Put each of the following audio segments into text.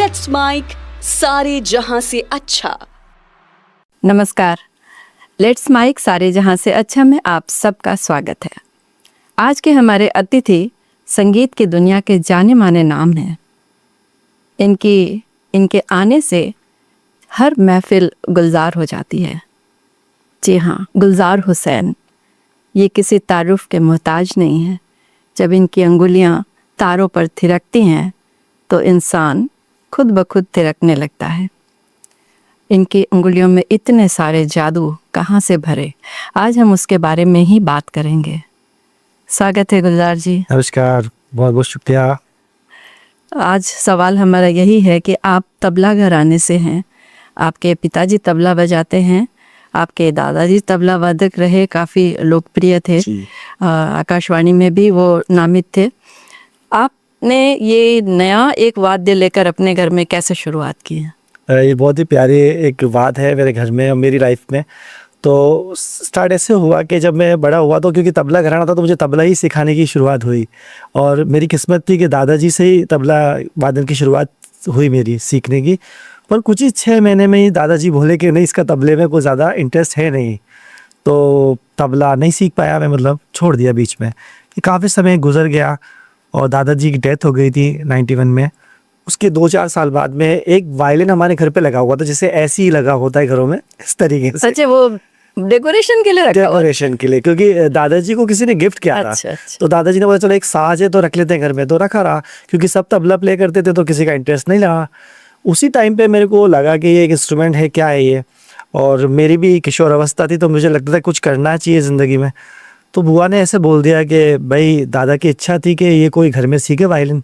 Let's mic सारे जहां से अच्छा। नमस्कार, लेट्स माइक सारे जहां से अच्छा में आप सबका स्वागत है। आज के हमारे अतिथि संगीत की दुनिया के जाने माने नाम हैं। इनके आने से हर महफिल गुलजार हो जाती है। जी हाँ, गुलजार हुसैन ये किसी तारुफ के मोहताज नहीं है। जब इनकी अंगुलियां तारों पर थिरकती हैं तो इंसान खुद ब खुद थिरकने लगता है। इनकी उंगलियों में इतने सारे जादू कहाँ से भरे, आज हम उसके बारे में ही बात करेंगे। स्वागत है गुलजार जी। नमस्कार, बहुत बहुत शुक्रिया। आज सवाल हमारा यही है कि आप तबला घराने से हैं। आपके पिताजी तबला बजाते हैं, आपके दादाजी तबला वादक रहे, काफ़ी लोकप्रिय थे, आकाशवाणी में भी वो नामित थे। आपने ये नया एक वाद्य लेकर अपने घर में कैसे शुरुआत की है? ये बहुत ही प्यारी एक बात है मेरे घर में और मेरी लाइफ में। तो स्टार्ट ऐसे हुआ कि जब मैं बड़ा हुआ तो क्योंकि तबला घराना था तो मुझे तबला ही सिखाने की शुरुआत हुई और मेरी किस्मत थी कि दादाजी से ही तबला वादन की शुरुआत हुई मेरी सीखने की। पर कुछ ही 6 महीने में ही दादाजी बोले कि नहीं, इसका तबले में कोई ज़्यादा इंटरेस्ट है नहीं, तो तबला नहीं सीख पाया मैं, मतलब छोड़ दिया बीच में। काफ़ी समय गुजर गया और दादाजी की डेथ हो गई थी 91 में। उसके 2-4 साल बाद में एक वायलिन हमारे घर पे लगा हुआ था, जैसे ऐसे ही लगा होता है घरों में, इस तरीके से। सच है, वो डेकोरेशन के लिए रखा हुआ? डेकोरेशन के लिए, क्योंकि दादाजी को किसी ने गिफ्ट किया था। अच्छा। तो दादाजी ने बोला चलो एक साज है तो रख लेते हैं घर में, तो रखा रहा। क्योंकि सब तबला प्ले करते थे तो किसी का इंटरेस्ट नहीं लगा। उसी टाइम पे मेरे को लगा कि ये एक इंस्ट्रूमेंट है, क्या है ये। और मेरी भी किशोर अवस्था थी तो मुझे लगता था कुछ करना चाहिए ज़िंदगी में। तो बुआ ने ऐसे बोल दिया कि भाई दादा की इच्छा थी कि ये कोई घर में सीखे वायलिन।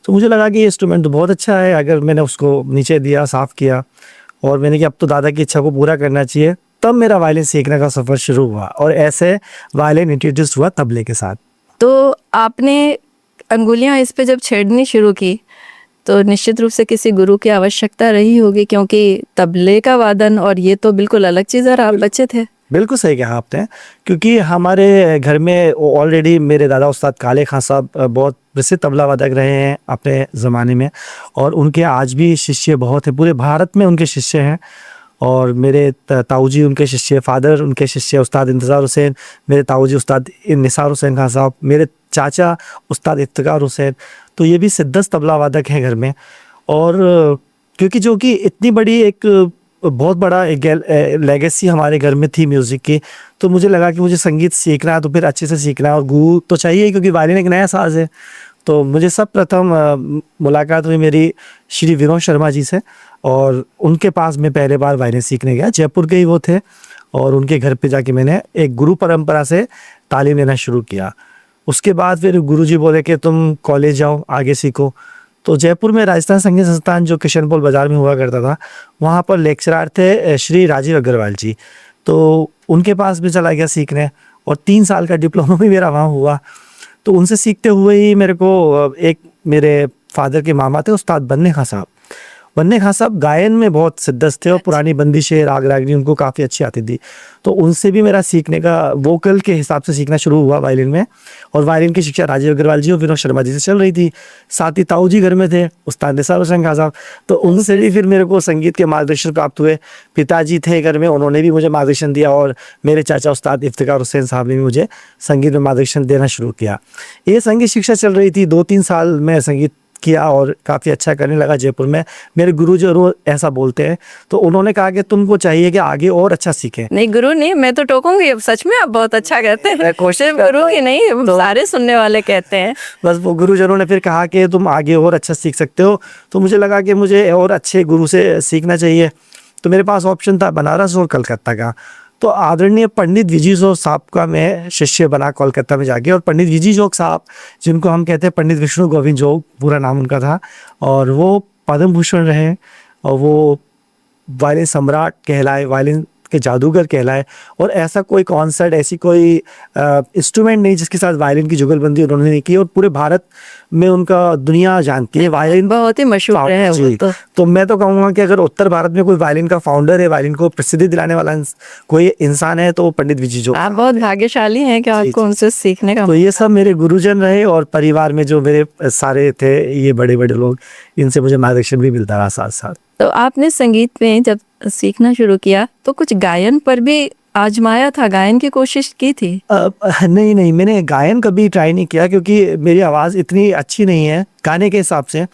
तो मुझे लगा कि ये इंस्ट्रूमेंट तो बहुत अच्छा है। अगर मैंने उसको नीचे दिया, साफ़ किया और मैंने कि अब तो दादा की इच्छा को पूरा करना चाहिए, तब मेरा वायलिन सीखने का सफ़र शुरू हुआ और ऐसे वायलिन इंट्रोड्यूस हुआ तबले के साथ। तो आपने अंगुलियां इस पे जब छेड़नी शुरू की तो निश्चित रूप से किसी गुरु की आवश्यकता रही होगी, क्योंकि तबले का वादन और ये तो बिल्कुल अलग चीज़ है। आप बच्चे थे। बिल्कुल सही कहा आपने, क्योंकि हमारे घर में ऑलरेडी मेरे दादा उस्ताद काले खां साहब बहुत प्रसिद्ध तबला वादक रहे हैं अपने ज़माने में और उनके आज भी शिष्य बहुत हैं, पूरे भारत में उनके शिष्य हैं। और मेरे ताऊजी उनके शिष्य, फादर उनके शिष्य उस्ताद इंतज़ार हुसैन, मेरे ताऊजी उस्ताद निसार हुसैन खान साहब, मेरे चाचा उस्ताद इफ्तिकार हुसैन। तो ये भी सिद्दस्त तबला वादक हैं घर में। और क्योंकि जो कि इतनी बड़ी एक बहुत बड़ा एक लेगेसी हमारे घर में थी म्यूज़िक की, तो मुझे लगा कि मुझे संगीत सीखना है तो फिर अच्छे से सीखना है और गुरु तो चाहिए, क्योंकि वायलिन एक नया साज है। तो मुझे सब प्रथम मुलाकात हुई मेरी श्री विनोद शर्मा जी से और उनके पास मैं पहले बार वायलिन सीखने गया। जयपुर के ही वो थे और उनके घर पे जाके मैंने एक गुरु परंपरा से तालीम लेना शुरू किया। उसके बाद फिर गुरुजी बोले कि तुम कॉलेज जाओ, आगे सीखो। तो जयपुर में राजस्थान संगीत संस्थान जो किशनपोल बाज़ार में हुआ करता था, वहाँ पर लेक्चरार थे श्री राजीव अग्रवाल जी। तो उनके पास भी चला गया सीखने और 3 साल का डिप्लोमा भी मेरा वहाँ हुआ। तो उनसे सीखते हुए ही मेरे को एक मेरे फादर के मामा थे उस्ताद बन्ने खां साहब। बन्ने खां साहब गायन में बहुत सिद्धस्त थे और पुरानी बंदिशें, राग रागनी उनको काफ़ी अच्छी आती थी। तो उनसे भी मेरा सीखने का वोकल के हिसाब से सीखना शुरू हुआ वायलिन में। और वायलिन की शिक्षा राजीव अग्रवाल जी और विनोद शर्मा जी से चल रही थी। साथ ही ताऊ जी घर में थे, उस्ताद निसार हुसैन खान साहब। तो उनसे भी फिर मेरे को संगीत के मार्गदर्शन प्राप्त हुए। पिताजी थे घर में, उन्होंने भी मुझे मार्गदर्शन दिया और मेरे चाचा उस्ताद इफ्तिकार हुसैन साहब ने भी मुझे संगीत में मार्गदर्शन देना शुरू किया। ये संगीत शिक्षा चल रही थी, 2-3 साल में संगीत किया और काफ़ी अच्छा करने लगा जयपुर में। मेरे गुरु जो रोज ऐसा बोलते हैं, तो उन्होंने कहा कि तुमको चाहिए कि आगे और अच्छा सीखें। नहीं गुरु नहीं, मैं तो टोकूंगी, अब सच में आप बहुत अच्छा कहते हैं। कोशिश गुरु ही नहीं, तो सारे सुनने वाले कहते हैं। बस वो गुरुजनों ने फिर कहा कि तुम आगे और अच्छा सीख सकते हो। तो मुझे लगा कि मुझे और अच्छे गुरु से सीखना चाहिए। तो मेरे पास ऑप्शन था बनारस और कलकत्ता का। तो आदरणीय पंडित विजी जोग साहब का मैं शिष्य बना कोलकाता में जाके। और पंडित विजी जोग साहब, जिनको हम कहते हैं पंडित विष्णु गोविंद जोग, पूरा नाम उनका था, और वो पद्म भूषण रहे और वो वायलिन सम्राट कहलाए, वायलिन के जादूगर कहलाए। और ऐसा कोई कॉन्सर्ट, ऐसी कोई इंस्ट्रूमेंट नहीं जिसके साथ वायलिन की जुगलबंदी उन्होंने नहीं की, और पूरे भारत में उनका दुनिया जानती है वायलिन बहुत ही मशहूर है वो जी। तो मैं तो कहूँगा कि अगर उत्तर भारत में कोई वायलिन का फाउंडर है, वायलिन को प्रसिद्धि दिलाने वाला कोई इंसान है, तो वो पंडित विजय जोग। आप बहुत भाग्यशाली हैं कि आपको उनसे सीखने का। तो ये सब मेरे गुरुजन रहे, और परिवार में जो मेरे सारे थे ये बड़े बड़े लोग, इनसे मुझे मार्गदर्शन भी मिलता रहा साथ साथ। तो आपने संगीत में जब सीखना शुरू किया तो कुछ गायन पर भी आजमाया था, गायन की कोशिश की थी? नहीं नहीं, मैंने गायन कभी ट्राई नहीं किया, क्योंकि मेरी आवाज़ इतनी अच्छी नहीं है गाने के हिसाब से।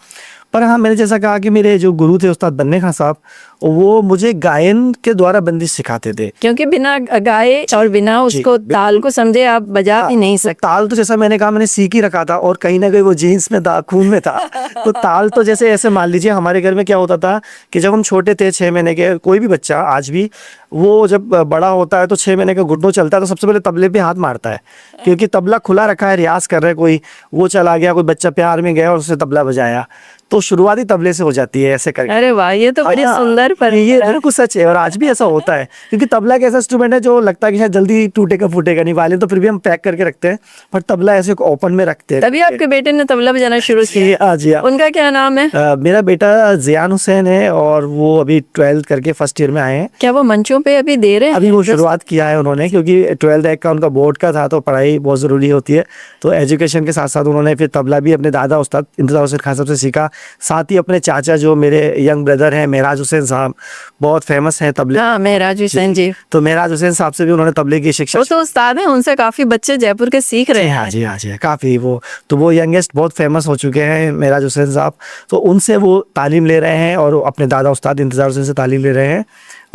पर हाँ, मैंने जैसा कहा कि मेरे जो गुरु थे उस्ताद बन्ने खां साहब, वो मुझे गायन के द्वारा बंदिश सिखाते थे। क्योंकि बिना गाए और बिना उसको ताल को समझे आप बजा भी नहीं सकते। ताल तो जैसा मैंने कहा, मैंने सीख ही रखा था, और कहीं ना कहीं वो जीन्स में था, खून में था। तो ताल तो जैसे ऐसे मान लीजिए, हमारे घर में क्या होता था कि जब हम छोटे थे, 6 महीने के, कोई भी बच्चा आज भी, वो जब बड़ा होता है तो 6 महीने का घुटनों चलता है तो सबसे पहले तबले पे हाथ मारता है, क्योंकि तबला खुला रखा है, रियाज कर रहा है कोई, वो चला गया, कोई बच्चा प्यार में गया और उसने तबला बजाया, तो शुरुआती तबले से हो जाती है ऐसे करके। अरे वाह, ये तो बड़ी सुंदर पर ये बिल्कुल सच है, और आज भी ऐसा होता है, क्योंकि तबला एक ऐसा इंस्ट्रूमेंट है जो लगता है कि शायद जल्दी टूटेगा फूटेगा नहीं, वायलिन तो फिर भी हम पैक करके रखते हैं, पर तबला ऐसे ओपन में रखते हैं। तभी आपके बेटे ने तबला बजाना शुरू किया? जी हाँ। उनका क्या नाम है? मेरा बेटा जियान हुसैन है, और वो अभी 12th करके फर्स्ट ईयर में आए हैं। क्या वो मंचों पे अभी दे रहे हैं? अभी वो शुरुआत किया है उन्होंने, क्योंकि 12th एक का उनका बोर्ड का था, तो पढ़ाई बहुत ज़रूरी होती है, तो एजुकेशन के साथ साथ उन्होंने फिर तबला भी अपने दादा उस्ताद इंतज़ार हुसैन खान साहब से सीखा। साथ ही अपने चाचा जो मेरे यंग ब्रदर हैं, मेहराज हुसैन साहब, बहुत फेमस हैं तबले। हाँ, मेहराज हुसैन जी। तो मेहराज हुसैन साहब से भी उन्होंने तबले की शिक्षा। वो तो उस्ताद हैं, उनसे काफी बच्चे जयपुर के सीख रहे हैं। हाँ जी, हाँ जी, काफ़ी। वो यंगेस्ट बहुत फेमस हो चुके हैं मेहराज हुसैन साहब, तो उनसे वो तालीम ले रहे हैं, और अपने दादा उस्ताद इंतज़ार हुसैन से तालीम ले रहे हैं।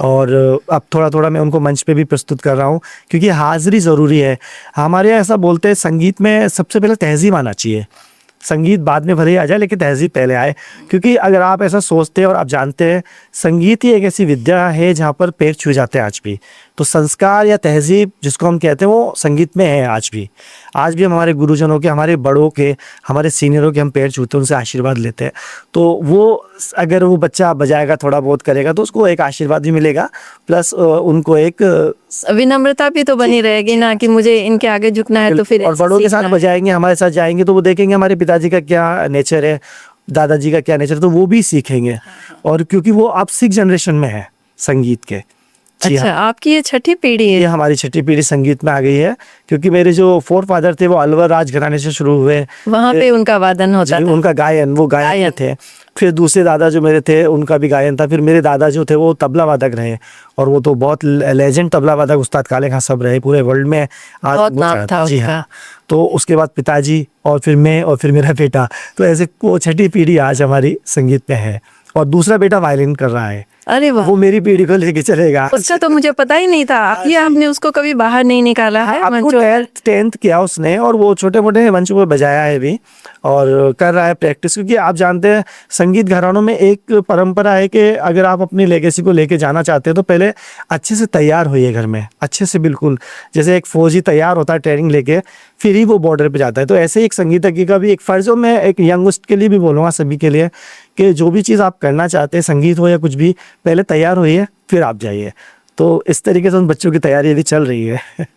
और अब थोड़ा थोड़ा मैं उनको मंच पे भी प्रस्तुत कर रहा हूँ, क्योंकि हाज़िरी ज़रूरी है। हमारे यहाँ ऐसा बोलते हैं, संगीत में सबसे पहले तहज़ीब आना चाहिए, संगीत बाद में भले ही आ जाए, लेकिन तहज़ीब पहले आए। क्योंकि अगर आप ऐसा सोचते हैं और आप जानते हैं, संगीत ही एक ऐसी विद्या है जहाँ पर पैर छू जाते हैं आज भी। तो संस्कार या तहज़ीब जिसको हम कहते हैं, वो संगीत में है आज भी। आज भी हम हमारे गुरुजनों के, हमारे बड़ों के, हमारे सीनियरों के हम पैर छूते हैं, उनसे आशीर्वाद लेते हैं। तो वो अगर वो बच्चा बजाएगा, थोड़ा बहुत करेगा, तो उसको एक आशीर्वाद भी मिलेगा, प्लस उनको एक विनम्रता भी तो बनी रहेगी ना, कि मुझे इनके आगे झुकना है, तो फिर और बड़ों के साथ बजाएंगे, हमारे साथ जाएंगे, तो वो देखेंगे हमारे पिताजी का क्या नेचर है, दादाजी का क्या नेचर है, तो वो भी सीखेंगे। और क्योंकि वो अब 6 जनरेशन में है संगीत के। अच्छा, आपकी ये छठी पीढ़ी है? ये हमारी छठी पीढ़ी संगीत में आ गई है, क्योंकि मेरे जो फोर फादर थे वो अलवर राजघराने से शुरू हुए, वहाँ पे उनका वादन होता था, उनका गायन, वो गायन थे। फिर दूसरे दादा जो मेरे थे उनका भी गायन था। फिर मेरे दादा जो थे वो तबला वादक रहे, और वो तो बहुत लेजेंड तबला वादक उस्ताद काले खां साहब रहे, पूरे वर्ल्ड में बहुत नाम था जी उसका। हाँ। तो उसके बाद पिताजी, और फिर मैं, और फिर मेरा बेटा, तो ऐसे वो छठी पीढ़ी आज हमारी संगीत में है। और दूसरा बेटा वायलिन कर रहा है, अरे वाह, वो मेरी पीढ़ी को लेके चलेगा। उसका तो मुझे पता ही नहीं था। ये आपने उसको कभी बाहर नहीं निकाला है? आपको 10th किया उसने, और वो छोटे मोटे मंचों पर बजाया है भी, और कर रहा है प्रैक्टिस। क्योंकि आप जानते हैं संगीत घरानों में एक परंपरा है कि अगर आप अपनी लेगेसी को लेके जाना चाहते हैं तो पहले अच्छे से तैयार होइए घर में, अच्छे से, बिल्कुल जैसे एक फौजी तैयार होता है ट्रेनिंग लेके, फिर ही वो बॉर्डर पे जाता है। तो ऐसे ही एक संगीतज्ञ का भी एक फ़र्ज़ हो, मैं एक यंगस्ट के लिए भी बोलूँगा, सभी के लिए, कि जो भी चीज़ आप करना चाहते हैं, संगीत हो या कुछ भी, पहले तैयार होइए फिर आप जाइए। तो इस तरीके से उन बच्चों की तैयारी अभी चल रही है।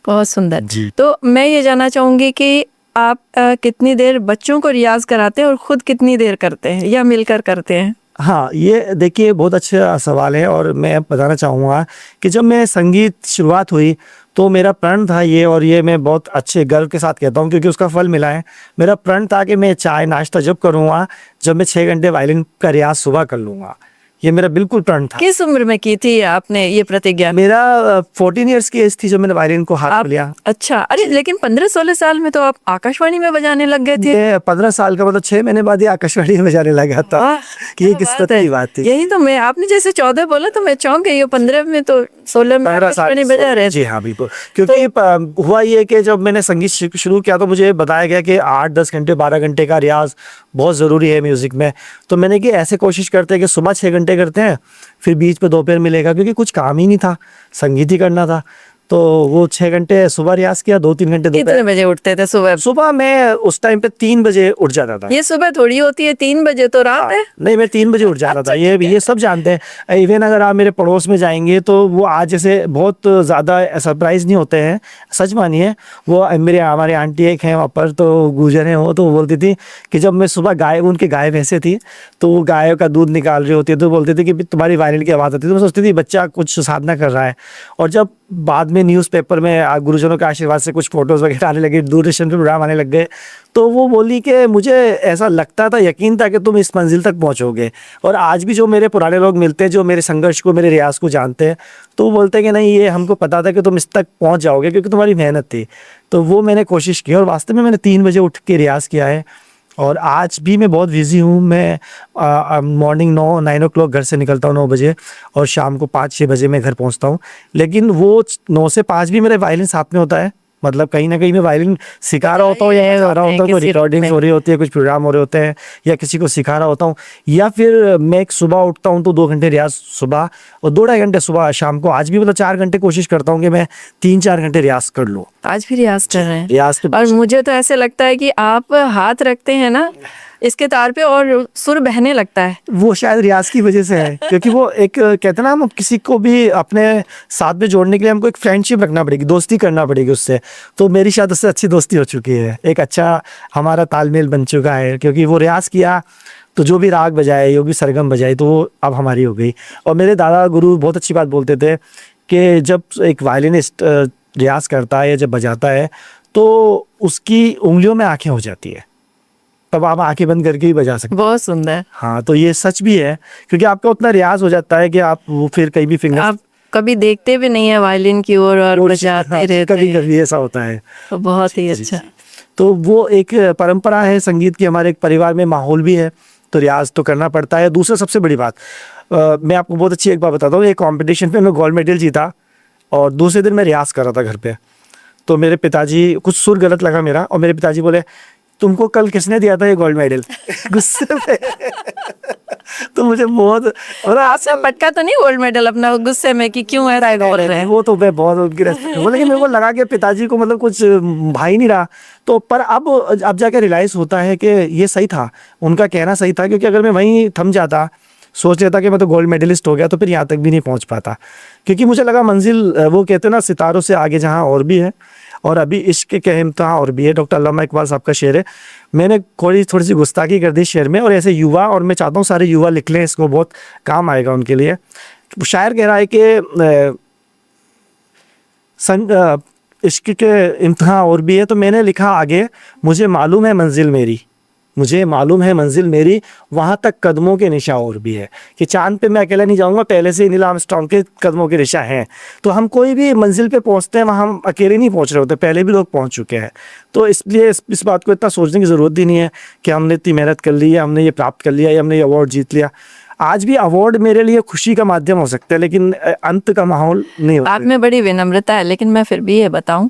बहुत सुंदर जी। तो मैं ये जानना चाहूँगी कि आप कितनी देर बच्चों को रियाज कराते हैं और खुद कितनी देर करते हैं, या मिलकर करते हैं? हाँ, ये देखिए बहुत अच्छा सवाल है, और मैं बताना चाहूँगा कि जब मैं संगीत शुरुआत हुई तो मेरा प्रण था ये, और ये मैं बहुत अच्छे गर्व के साथ कहता हूँ क्योंकि उसका फल मिला है। मेरा प्रण था कि मैं चाय नाश्ता जब करूँगा, जब मैं 6 घंटे वायलिन का रियाज सुबह कर लूँगा, ये मेरा बिल्कुल प्रण था। किस उम्र में की थी आपने ये प्रतिज्ञा? मेरा 14 ईयर्स की एज थी जब मैंने वायलिन को हाथ में लिया। अच्छा, अरे लेकिन 15-16 साल में तो आप आकाशवाणी में बजाने लग गए थे। ये 15 साल का मतलब 6 महीने बाद ही आकाशवाणी में बजाने लगा था। कि ये किस्मत की बात थी। यही तो मैं, आपने जैसे 14 बोला तो मैं चौंक गई। 15 में तो 16 में आकाशवाणी बजा रहे थे। जी हाँ, बिल्कुल। क्योंकि हुआ ये कि जब मैंने संगीत शुरू किया तो मुझे बताया गया कि 8-10 घंटे 12 घंटे का रियाज बहुत ज़रूरी है म्यूज़िक में। तो मैंने कि ऐसे कोशिश करते हैं कि सुबह 6 घंटे करते हैं, फिर बीच पे दोपहर मिलेगा, क्योंकि कुछ काम ही नहीं था, संगीत ही करना था। तो वो 6 घंटे सुबह रियाज किया, 2-3 घंटे कितने दोपहर। बजे उठते थे सुबह? सुबह मैं उस टाइम पे 3 बजे उठ जाता था। ये सुबह थोड़ी होती है, 3 बजे तो रात है। नहीं, मैं 3 बजे उठ जाता था, ये सब जानते हैं। इवन अगर आप मेरे पड़ोस में जाएंगे तो वो आज जैसे बहुत ज़्यादा सरप्राइज नहीं होते हैं, सच मानिए। वो हमारे आंटी एक हैं वहाँ पर, तो गुजर हैं वो, तो वो बोलती थी कि जब मैं सुबह उनके गाय भैंसे थी, तो वो गायों का दूध निकाल रही होती है, तो बोलती थी कि तुम्हारी वायलिन की आवाज़ आती थी। तो मैं सोचती थी बच्चा कुछ साधना कर रहा है। और जब बाद में न्यूज़पेपर में गुरुजनों के आशीर्वाद से कुछ फोटोज़ वगैरह आने लगे, दूरदर्शन पे प्रोग्राम आने लग गए, तो वो बोली कि मुझे ऐसा लगता था, यकीन था कि तुम इस मंजिल तक पहुंचोगे। और आज भी जो मेरे पुराने लोग मिलते हैं, जो मेरे संघर्ष को, मेरे रियाज को जानते हैं, तो वो बोलते हैं कि नहीं, ये हमको पता था कि तुम इस तक पहुंच जाओगे क्योंकि तुम्हारी मेहनत थी। तो वो मैंने कोशिश की और वास्तव में मैंने 3 बजे उठ के रियाज किया है। और आज भी मैं बहुत बिजी हूँ। मैं मॉर्निंग 9 ओ क्लॉक घर से निकलता हूँ 9 बजे, और शाम को 5-6 बजे मैं घर पहुँचता हूँ। लेकिन वो 9 से 5 भी मेरे वायलिन साथ में होता है। मतलब कहीं ना कहीं मैं वायलिन सिखा रहा होता हूँ, या हो रहा होता हूँ, कोई रिकॉर्डिंग्स हो रही होती है, कुछ प्रोग्राम हो रहे होते हैं, या किसी को सिखा रहा होता हूँ, या फिर मैं एक सुबह उठता हूँ तो 2 घंटे रियाज सुबह, और 2-2.5 घंटे सुबह शाम को। आज भी मतलब 4 घंटे कोशिश करता हूँ कि मैं 3-4 घंटे रियाज कर लूँ। आज भी रियाज कर रहे हैं? रियाज और मुझे तो ऐसे लगता है कि आप हाथ रखते हैं ना इसके तार पे और सुर बहने लगता है। वो शायद रियाज की वजह से है, क्योंकि वो एक कहते हैं ना, हम किसी को भी अपने साथ में जोड़ने के लिए हमको एक फ्रेंडशिप रखना पड़ेगी, दोस्ती करना पड़ेगी उससे। तो मेरी शायद उससे अच्छी दोस्ती हो चुकी है, एक अच्छा हमारा तालमेल बन चुका है, क्योंकि वो रियाज किया तो जो भी राग बजाए, जो भी सरगम बजाई, तो वो अब हमारी हो गई। और मेरे दादा गुरु बहुत अच्छी बात बोलते थे कि जब एक वायलिनिस्ट रियाज करता है या जब बजाता है तो उसकी उंगलियों में आँखें हो जाती है, तब आप आंखें बंद करके ही बजा सकते हैं। बहुत सुंदर। हाँ, तो ये सच भी है, क्योंकि आपका उतना रियाज हो जाता है कि आप वो फिर कहीं भी फिंगर, आप कभी देखते भी नहीं है वायलिन की ओर और बजाते रहते कभी हैं। कभी ऐसा होता है। तो बहुत ही अच्छा। तो वो एक परंपरा है संगीत की, हमारे एक परिवार में माहौल भी है, तो रियाज तो करना पड़ता है। दूसरा सबसे बड़ी बात, मैं आपको बहुत अच्छी एक बात बताता हूँ। एक कॉम्पिटिशन पे मैं गोल्ड मेडल जीता, और दूसरे दिन मैं रियाज कर रहा था घर पे। तो मेरे पिताजी, कुछ सुर गलत लगा मेरा, और मेरे पिताजी बोले, तुमको कल किसने दिया था ये गोल्ड मेडल? गुस्से में। तो मुझे बहुत, और आपसे पटका तो नहीं गोल्ड मेडल अपना गुस्से में कि क्यों ऐसा हो रहे हैं? वो तो मैं बहुत उनकी रेस्पेक्ट हूँ, लेकिन मेरे को लगा कि पिताजी को मतलब कुछ भाई नहीं रहा। तो पर अब जाके रियलाइज होता है कि ये सही था, उनका कहना सही था, क्योंकि अगर मैं वहीं थम जाता, सोच लेता कि मैं तो गोल्ड मेडलिस्ट हो गया, तो फिर यहाँ तक भी नहीं पहुँच पाता। क्योंकि मुझे लगा मंजिल, वो कहते हैं ना, सितारों से आगे जहाँ और भी है, और अभी इश्क के इम्तिहान और भी है। डॉक्टर अल्लामा इकबाल साहब का शेर है। मैंने थोड़ी सी गुस्ताखी कर दी शेर में, और ऐसे युवा, और मैं चाहता हूँ सारे युवा लिख लें इसको, बहुत काम आएगा उनके लिए। शायर कह रहा है कि इश्क के इम्तिहान और भी है, तो मैंने लिखा आगे, मुझे मालूम है मंजिल मेरी, मुझे मालूम है मंजिल मेरी, वहाँ तक कदमों के निशा और भी है। कि चांद पे मैं अकेला नहीं जाऊँगा, पहले से ही नील आर्मस्ट्रांग के कदमों के निशा हैं। तो हम कोई भी मंजिल पे पहुँचते हैं, वहाँ हम अकेले नहीं पहुँच रहे होते, पहले भी लोग पहुँच चुके हैं। तो इसलिए इस बात को इतना सोचने की ज़रूरत ही नहीं है कि हमने इतनी मेहनत कर ली है, हमने ये प्राप्त कर लिया, या हमने ये अवार्ड जीत लिया। आज भी अवार्ड मेरे लिए खुशी का माध्यम हो सकता है, लेकिन अंत का माहौल नहीं होता। आप में बड़ी विनम्रता है, लेकिन मैं फिर भी ये बताऊं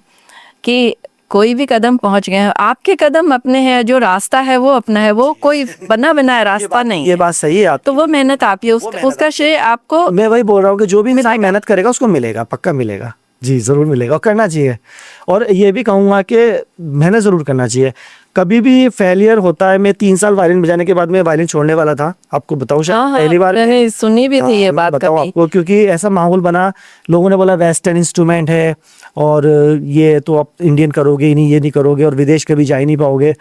कि कोई भी कदम पहुंच गए हैं, आपके कदम अपने हैं, जो रास्ता है वो अपना है, वो कोई बना बनाया रास्ता नहीं। ये बात सही है आप, तो वो मेहनत आप ही, उसका श्रेय आपको। मैं वही बोल रहा हूँ कि जो भी इंसान मेहनत करेगा उसको मिलेगा, पक्का मिलेगा जी, ज़रूर मिलेगा, और करना चाहिए। और ये भी कहूँगा कि मेहनत ज़रूर करना चाहिए। कभी भी फेलियर होता है। मैं 3 साल वायलिन बजाने के बाद मैं वायलिन छोड़ने वाला था, आपको बताऊँ शायद पहली बार मैंने सुनी भी थी ये बात बताऊँ कभी। आपको, क्योंकि ऐसा माहौल बना, लोगों ने बोला वेस्टर्न इंस्ट्रूमेंट है, और ये तो आप इंडियन करोगे ही नहीं, ये नहीं करोगे, और विदेश कभी जा ही नहीं पाओगे।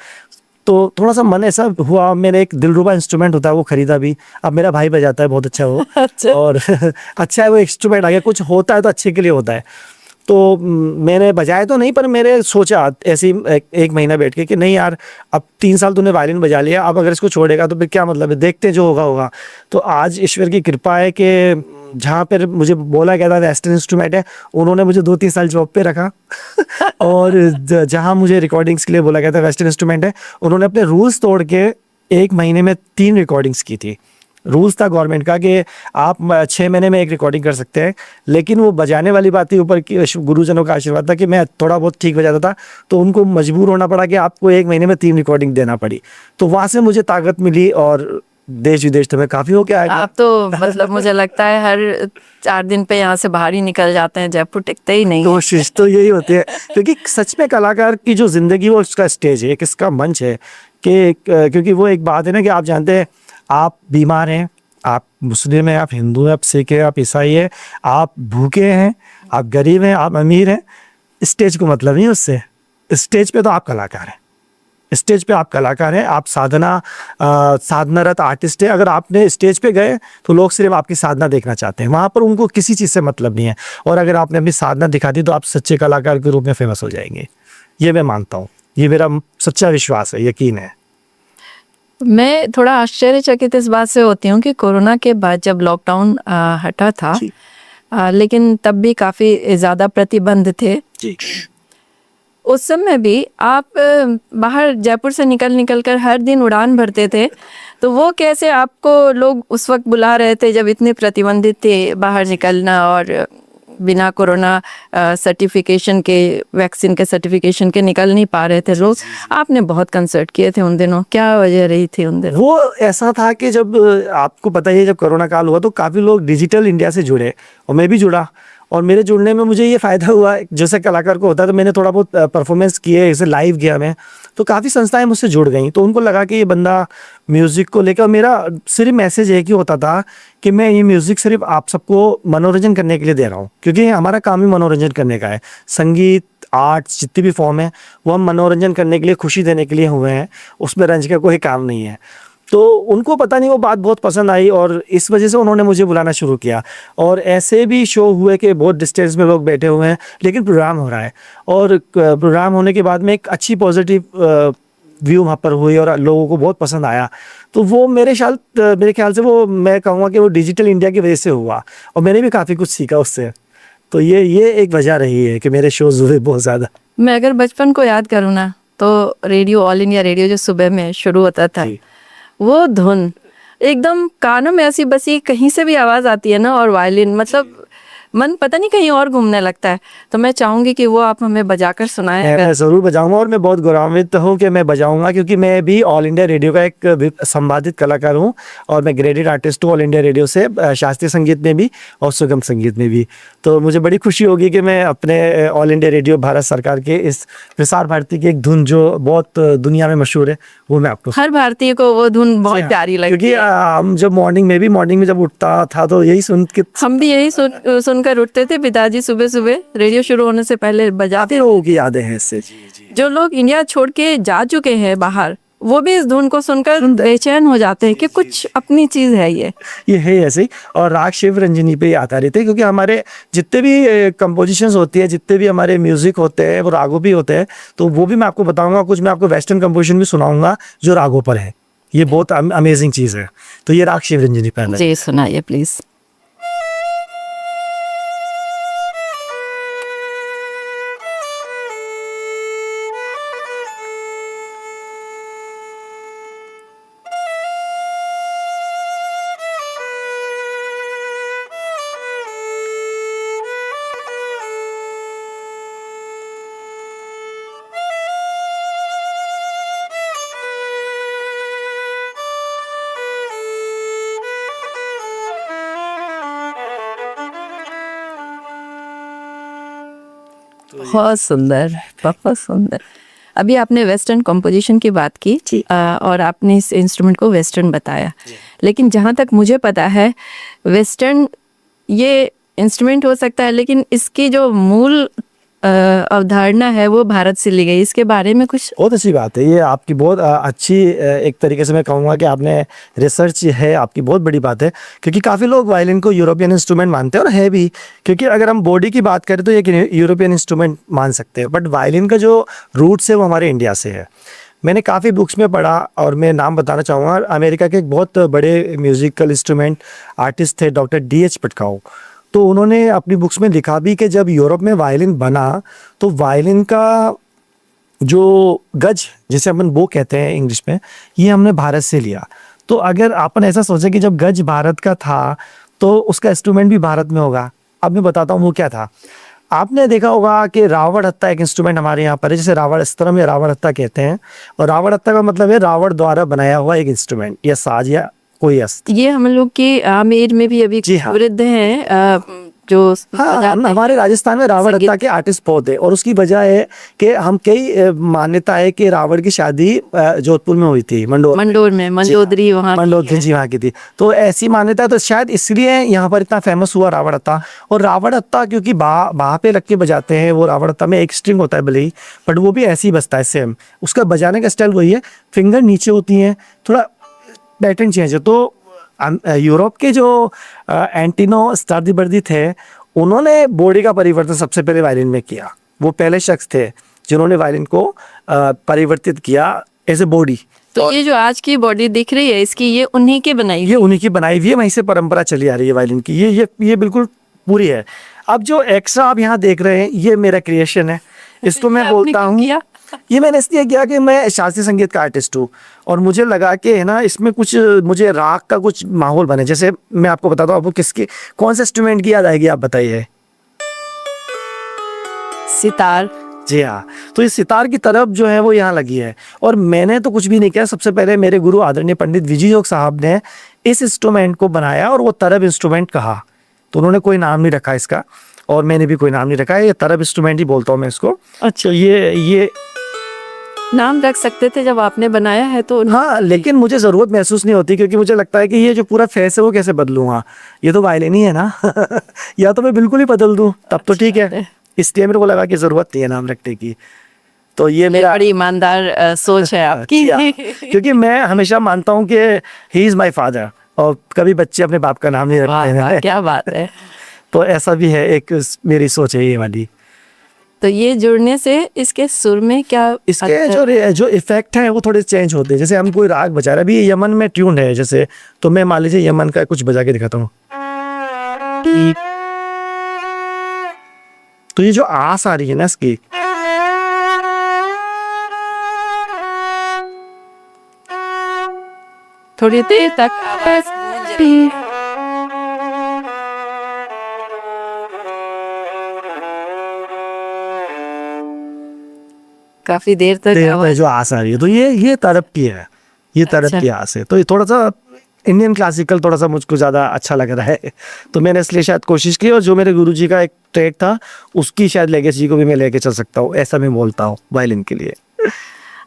तो थोड़ा सा मन ऐसा हुआ, मैंने एक दिलरुबा इंस्ट्रूमेंट होता है वो खरीदा भी, अब मेरा भाई बजाता है, बहुत अच्छा है वो। अच्छा। और अच्छा है वो इंस्ट्रूमेंट आ गया, कुछ होता है तो अच्छे के लिए होता है। तो मैंने बजाया तो नहीं, पर मैंने सोचा ऐसे ही एक महीना बैठ के कि नहीं यार, अब 3 साल तूने वायलिन बजा लिया, अब अगर इसको छोड़ेगा तो फिर क्या मतलब है, देखते हैं जो होगा होगा। तो आज ईश्वर की कृपा है कि जहाँ पर मुझे बोला गया था वेस्टर्न इंस्ट्रूमेंट है, उन्होंने मुझे 2-3 साल जॉब पे रखा। और जहाँ मुझे रिकॉर्डिंग्स के लिए बोला गया था वेस्टर्न इंस्ट्रूमेंट है, उन्होंने अपने रूल्स तोड़ के 1 महीने में 3 रिकॉर्डिंग्स की थी। रूल्स था गवर्नमेंट का कि आप 6 महीने में 1 रिकॉर्डिंग कर सकते हैं, लेकिन वो बजाने वाली बात थी, ऊपर की गुरुजनों का आशीर्वाद था कि मैं थोड़ा बहुत ठीक बजाता था, तो उनको मजबूर होना पड़ा कि आपको 1 महीने में 3 रिकॉर्डिंग देना पड़ी। तो वहाँ से मुझे ताकत मिली, और देश विदेश तो मैं काफ़ी होके आया। आप तो मतलब मुझे लगता है हर 4 दिन पे यहाँ से बाहर ही निकल जाते हैं, जयपुर टिकते ही नहीं। कोशिश तो यही होती है, क्योंकि सच में कलाकार की जो जिंदगी वो उसका स्टेज है, किसका मंच है कि क्योंकि वो एक बात है ना कि आप जानते हैं, आप बीमार हैं, आप मुस्लिम हैं, आप हिंदू हैं, आप सिख हैं, आप ईसाई हैं, आप भूखे हैं, आप गरीब हैं, आप अमीर हैं, स्टेज को मतलब नहीं उससे। स्टेज पे तो आप कलाकार हैं, स्टेज पे आप कलाकार हैं, आप साधनारत आर्टिस्ट हैं। अगर आपने स्टेज पे गए तो लोग सिर्फ आपकी साधना देखना चाहते हैं, वहाँ पर उनको किसी चीज़ से मतलब नहीं है। और अगर आपने अपनी साधना दिखा दी तो आप सच्चे कलाकार के रूप में फेमस हो जाएंगे, ये मैं मानता हूँ, ये मेरा सच्चा विश्वास है, यकीन है। मैं थोड़ा आश्चर्यचकित इस बात से होती हूँ कि कोरोना के बाद जब लॉकडाउन हटा था, लेकिन तब भी काफ़ी ज़्यादा प्रतिबंध थे। जी। उस समय भी आप बाहर जयपुर से निकल कर हर दिन उड़ान भरते थे, तो वो कैसे आपको लोग उस वक्त बुला रहे थे जब इतने प्रतिबंधित थे बाहर निकलना, और बिना कोरोना सर्टिफिकेशन के, वैक्सीन के सर्टिफिकेशन के निकल नहीं पा रहे थे लोग। आपने बहुत कंसर्ट किए थे उन दिनों, क्या वजह रही थी उन दिनों? वो ऐसा था कि जब आपको पता ही है, जब कोरोना काल हुआ तो काफ़ी लोग डिजिटल इंडिया से जुड़े, और मैं भी जुड़ा। और मेरे जुड़ने में मुझे ये फ़ायदा हुआ, जैसे कलाकार को होता है, तो मैंने थोड़ा बहुत परफॉर्मेंस किए, जैसे लाइव किया मैं, तो काफ़ी संस्थाएं मुझसे जुड़ गई। तो उनको लगा कि ये बंदा म्यूज़िक को लेकर, मेरा सिर्फ मैसेज एक ही होता था कि मैं ये म्यूज़िक सिर्फ आप सबको मनोरंजन करने के लिए दे रहा हूँ, क्योंकि हमारा काम ही मनोरंजन करने का है। संगीत, आर्ट्स जितनी भी फॉर्म है वो हम मनोरंजन करने के लिए, खुशी देने के लिए हुए हैं, उसमें रंज का कोई काम नहीं है। तो उनको पता नहीं वो बात बहुत पसंद आई, और इस वजह से उन्होंने मुझे बुलाना शुरू किया। और ऐसे भी शो हुए कि बहुत डिस्टेंस में लोग बैठे हुए हैं, लेकिन प्रोग्राम हो रहा है, और प्रोग्राम होने के बाद में एक अच्छी पॉजिटिव व्यू वहाँ पर हुई और लोगों को बहुत पसंद आया। तो वो मेरे ख्याल से वो, मैं कहूँगा कि वो डिजिटल इंडिया की वजह से हुआ, और मैंने भी काफ़ी कुछ सीखा उससे। तो ये एक वजह रही है कि मेरे शोज हुए बहुत ज़्यादा। मैं अगर बचपन को याद करूँ ना, तो रेडियो, ऑल इंडिया रेडियो जो सुबह में शुरू होता था, वो धुन एकदम कानों में ऐसी बसी, कहीं से भी आवाज़ आती है ना, और वायलिन, मतलब मन पता नहीं कहीं और घूमने लगता है। तो मैं चाहूँगी कि वो आप हमें बजाकर सुनाएं। मैं ज़रूर बजाऊंगा, और मैं बहुत गौरवान्वित हूँ कि मैं बजाऊंगा, क्योंकि मैं भी ऑल इंडिया रेडियो का एक संवादित कलाकार हूँ, और मैं ग्रेडेड आर्टिस्ट हूँ ऑल इंडिया रेडियो से, शास्त्रीय संगीत में भी और सुगम संगीत में भी। तो मुझे बड़ी खुशी होगी कि मैं अपने ऑल इंडिया रेडियो, भारत सरकार के इस प्रसार भारती की एक धुन जो बहुत दुनिया में मशहूर है, वो मैं आपको, हर भारतीय को वो धुन बहुत प्यारी लगती है। क्योंकि हम जब मॉर्निंग में जब उठता था तो यही सुन के, हम भी यही सुनकर उठते थे। पिताजी सुबह सुबह रेडियो शुरू होने से पहले बजाते। लोगों की यादें हैं इससे। जो लोग इंडिया छोड़ के जा चुके हैं बाहर, वो भी इस धुन को सुनकर बेचैन हो जाते हैं कि कुछ अपनी चीज है ये है ऐसे ही। और राग शिव रंजनी पे ही आधारित है, क्योंकि हमारे जितने भी कंपोजिशंस होती है, जितने भी हमारे म्यूजिक होते हैं, वो रागों भी होते हैं। तो वो भी मैं आपको बताऊंगा, कुछ मैं आपको वेस्टर्न कंपोजिशन भी सुनाऊंगा जो रागों पर है। ये बहुत अमेजिंग चीज़ है। तो ये राग शिव रंजनी पे है। जी सुनाइए प्लीज। बहुत सुंदर, बहुत सुंदर। अभी आपने वेस्टर्न कंपोजिशन की बात की, और आपने इस इंस्ट्रूमेंट को वेस्टर्न बताया, लेकिन जहाँ तक मुझे पता है वेस्टर्न ये इंस्ट्रूमेंट हो सकता है, लेकिन इसकी जो मूल अवधारणा है वो भारत से ली गई। इसके बारे में कुछ? बहुत अच्छी बात है, ये आपकी बहुत अच्छी, एक तरीके से मैं कहूँगा कि आपने रिसर्च है, आपकी बहुत बड़ी बात है। क्योंकि काफ़ी लोग वायलिन को यूरोपियन इंस्ट्रूमेंट मानते हैं, और है भी, क्योंकि अगर हम बॉडी की बात करें तो ये यूरोपियन इंस्ट्रूमेंट मान सकते हैं, बट वायलिन का जो रूट्स है वो हमारे इंडिया से है। मैंने काफ़ी बुक्स में पढ़ा, और मैं नाम बताना चाहूँगा, अमेरिका के एक बहुत बड़े म्यूज़िकल इंस्ट्रूमेंट आर्टिस्ट थे डॉक्टर D.H. पटकाओ। तो उन्होंने अपनी बुक्स में लिखा भी कि जब यूरोप में वायलिन बना तो वायलिन का जो गज, जिसे अपन बो कहते हैं इंग्लिश में, ये हमने भारत से लिया। तो अगर अपन ऐसा सोचें कि जब गज भारत का था तो उसका इंस्ट्रूमेंट भी भारत में होगा। अब मैं बताता हूँ वो क्या था। आपने देखा होगा कि रावण हत्ता एक इंस्ट्रूमेंट हमारे यहाँ पर है, जिसे रावण स्तरम में रावण हत्ता कहते हैं। और रावण हत्ता का मतलब है रावण द्वारा बनाया हुआ एक इंस्ट्रूमेंट या साज या कोई अस्त। ये हम लोग के आमेर में भी अभी जी हाँ। वृद्ध हैं जो हाँ, बजाते हैं। हमारे राजस्थान में रावण संगीत। हत्या के आर्टिस्ट बहुत है, और उसकी वजह है कि हम कई मान्यता है कि रावण की शादी जोधपुर में हुई थी, मंडोर में, मंडोदरी वहाँ की मंडोदरी है। जी वहाँ की थी, तो ऐसी मान्यता है, तो शायद इसलिए यहाँ पर इतना फेमस हुआ रावण हत्ता। और रावण हत्ता क्योंकि बाह पे रख के बजाते हैं, वो रावण हत्ता में एक स्ट्रिंग होता है भले ही, बट वो भी ऐसे ही बजता है सेम, उसका बजाने का स्टाइल वही है, फिंगर नीचे होती है, थोड़ा पैटर्न चेंज है। तो यूरोप के जो एंटिनो स्टार्दी थे, उन्होंने बॉडी का परिवर्तन सबसे पहले वायलिन में किया। वो पहले शख्स थे जिन्होंने वायलिन को परिवर्तित किया एज ए बॉडी। तो ये जो आज की बॉडी दिख रही है इसकी, ये उन्हीं की बनाई ये उन्हीं की बनाई हुई है, वहीं से परंपरा चली आ रही है वायलिन की, ये बिल्कुल पूरी है। अब जो एक्स्ट्रा आप यहाँ देख रहे हैं, ये मेरा क्रिएशन है, इसको मैं बोलता हूँ, ये मैंने इसलिए किया कि मैं शास्त्रीय संगीत का आर्टिस्ट हूँ, और मुझे लगा कि है ना, इसमें कुछ मुझे राग का कुछ माहौल बने। जैसे मैं आपको बताता हूँ, आपको किसकी कौन से इंस्ट्रूमेंट की याद आएगी, आप बताइए। सितार। जी हाँ, तो इस सितार की तरफ जो है वो यहाँ लगी है, और मैंने तो कुछ भी नहीं किया। सबसे पहले मेरे गुरु आदरणीय पंडित विजय योग साहब ने इस इंस्ट्रूमेंट को बनाया, और वो तरब इंस्ट्रूमेंट कहा, तो उन्होंने कोई नाम नहीं रखा इसका, और मैंने भी कोई नाम नहीं रखा है, ये तरब इंस्ट्रूमेंट ही बोलता हूँ मैं इसको। अच्छा, ये नाम रख सकते थे जब आपने बनाया है तो। हाँ, लेकिन मुझे जरूरत महसूस नहीं होती, क्योंकि मुझे लगता है कि ये जो पूरा फेस है वो कैसे बदलूंगा, ये तो वायलिन ही है ना या तो मैं बिल्कुल ही बदल दूं तब तो ठीक है, इसलिए मेरे को लगा कि जरूरत नहीं है नाम रखने की। तो ये मेरा बड़ी ईमानदार सोच है आपकी क्योंकि मैं हमेशा मानता हूँ कि ही इज माई फादर, और कभी बच्चे अपने बाप का नाम नहीं रखते हैं। क्या बात है। तो ऐसा भी है, एक मेरी सोच है ये वाली। तो ये जुड़ने से इसके सुर में क्या, इसके जो इफेक्ट है वो थोड़े चेंज होते हैं। जैसे हम कोई राग बजा रहे हैं, अभी यमन में ट्यून है जैसे, तो मैं मान लीजिए यमन का कुछ बजा के दिखाता हूँ, तो ये जो आस आ रही है ना इसकी, थोड़ी देर तक आवाज गूंज रही है। काफी देर तक जो आस आ रही है, तो ये तरफ की है, ये तरफ अच्छा। की आस है। तो ये थोड़ा सा इंडियन क्लासिकल थोड़ा सा मुझको ज़्यादा अच्छा लग रहा है, तो मैंने इसलिए शायद कोशिश की, और जो मेरे गुरुजी का एक ट्रेड था उसकी शायद लेगेसी को भी मैं लेके चल सकता हूँ, ऐसा मैं बोलता हूँ वायलिन के लिए।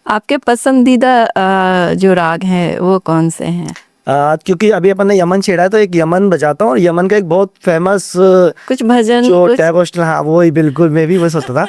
आपके पसंदीदा जो राग हैं वो कौन से हैं? क्योंकि अभी अपन ने यमन छेड़ा है, तो एक यमन बजाता हूँ, और यमन का एक बहुत फेमस कुछ भजन, जो कुछ डेवोशनल, हाँ वो ही बिल्कुल, मैं भी वो सोचता था।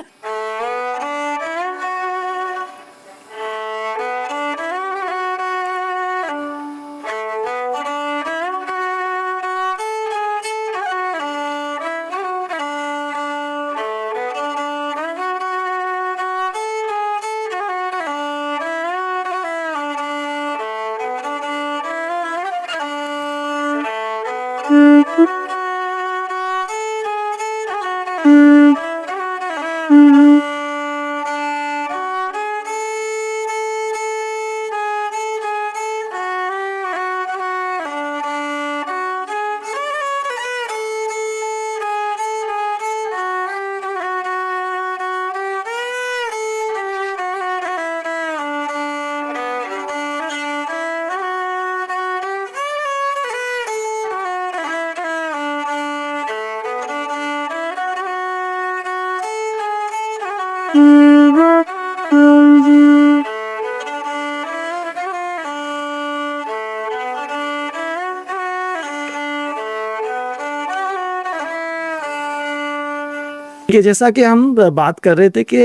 कि जैसा कि हम बात कर रहे थे कि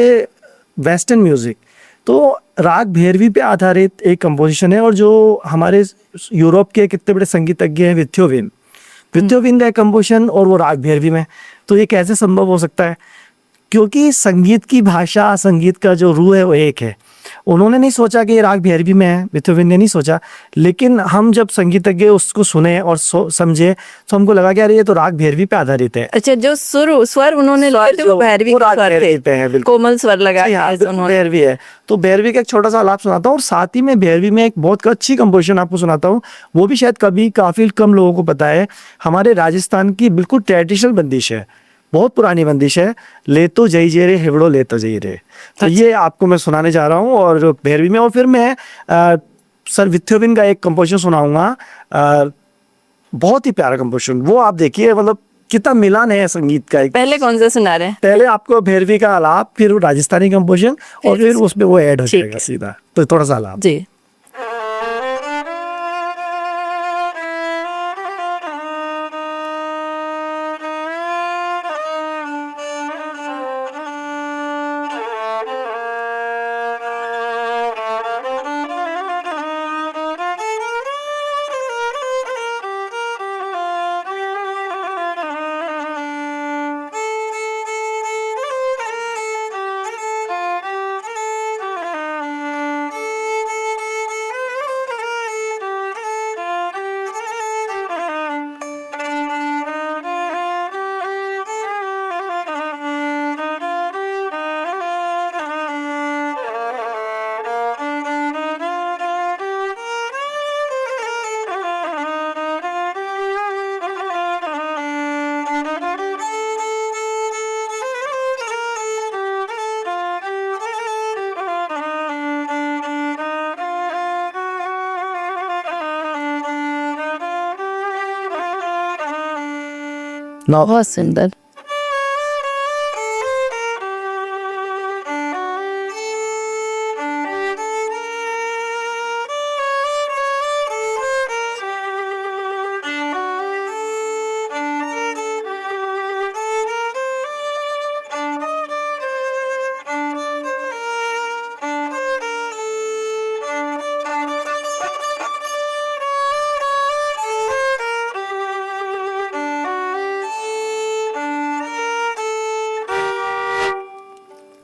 वेस्टर्न म्यूजिक, तो राग भैरवी पे आधारित एक कंपोजिशन है, और जो हमारे यूरोप के कितने बड़े संगीतज्ञ हैं, विथ्योविन का कंपोजिशन, और वो राग भैरवी में। तो ये कैसे संभव हो सकता है? क्योंकि संगीत की भाषा, संगीत का जो रूह है वो एक है। उन्होंने नहीं सोचा कि ये राग भैरवी में है, विथ्योविन ने नहीं सोचा, लेकिन हम जब संगीतज्ञ उसको सुने और समझे, तो हमको लगा कि यार ये तो राग भैरवी पे आधारित है। अच्छा, जो स्वर उन्होंने लिए थे वो भैरवी वो राग स्वर थे, भैरवी पे है, बिल्कुल कोमल स्वर लगाए थे उन्होंने। भैरवी है, तो भैरवी का एक छोटा सा आलाप सुनाता हूँ, और साथ ही में भैरवी में एक बहुत अच्छी कंपोजिशन आपको सुनाता हूँ, वो भी शायद काफी कम लोगों को पता है। हमारे राजस्थान की बिल्कुल ट्रेडिशनल बंदिश है, बहुत पुरानी बंदिश है, ले तो जई जे रे हिवड़ो ले तो जई रे। तो ये आपको मैं सुनाने जा रहा हूँ, और भैरवी में, और फिर मैं सर विथोवन का एक कंपोजिशन सुनाऊंगा, बहुत ही प्यारा कंपोजिशन, वो आप देखिए, मतलब कितना मिलान है संगीत का। पहले कौन सा सुना रहे हैं? पहले आपको भैरवी का आलाप, फिर वो राजस्थानी कंपोजिशन, और फिर उसमें वो ऐड हो जाएगा सीधा, तो थोड़ा सा आलाप। जी। बहुत सुंदर।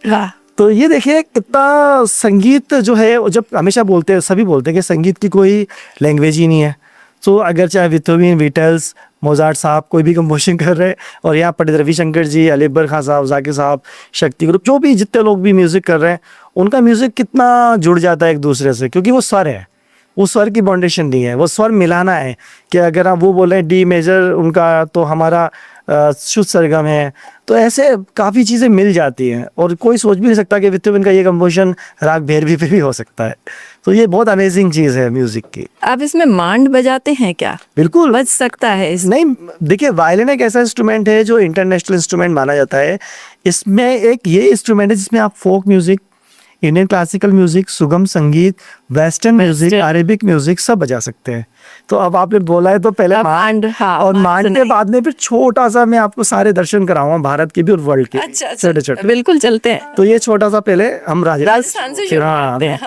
वाह। तो ये देखिए कितना संगीत जो है, जब हमेशा बोलते हैं, सभी बोलते हैं कि संगीत की कोई लैंग्वेज ही नहीं है। तो अगर चाहे विथोवन, बीटल्स, मोजार्ट साहब कोई भी कंपोजिशन कर रहे हैं, और यहाँ पंडित रविशंकर जी, अली अकबर खान साहब, जाकिर साहब, शक्ति ग्रुप, जो भी जितने लोग भी म्यूजिक कर रहे हैं, उनका म्यूजिक कितना जुड़ जाता है एक दूसरे से, क्योंकि वो स्वर है, वो स्वर की बाउंडेशन नहीं है, वो स्वर मिलाना है। कि अगर आप वो बोले डी मेजर उनका, तो हमारा शुद्ध सरगम है, तो ऐसे काफ़ी चीज़ें मिल जाती हैं, और कोई सोच भी नहीं सकता कि विथोवन का ये कंपोजिशन राग भैरवी पे भी हो सकता है। तो ये बहुत अमेजिंग चीज़ है म्यूजिक की। आप इसमें मांड बजाते हैं क्या? बिल्कुल बज सकता है इस नहीं, देखिए वायलिन एक ऐसा इंस्ट्रूमेंट है जो इंटरनेशनल इंस्ट्रूमेंट माना जाता है। इसमें एक ये इंस्ट्रूमेंट है जिसमें आप folk music, Indian classical music, सुगम संगीत, वेस्टर्न म्यूजिक, अरेबिक म्यूजिक सब बजा सकते हैं। तो अब आपने बोला है तो पहले मांड, हाँ, और मांड मांड के बाद में फिर छोटा सा मैं आपको सारे दर्शन कराऊंगा भारत के भी और वर्ल्ड के। अच्छा, छोटे छोटे, बिल्कुल चलते हैं। तो ये छोटा सा पहले हम राजस्थान से शुरू हाँ, करते हैं।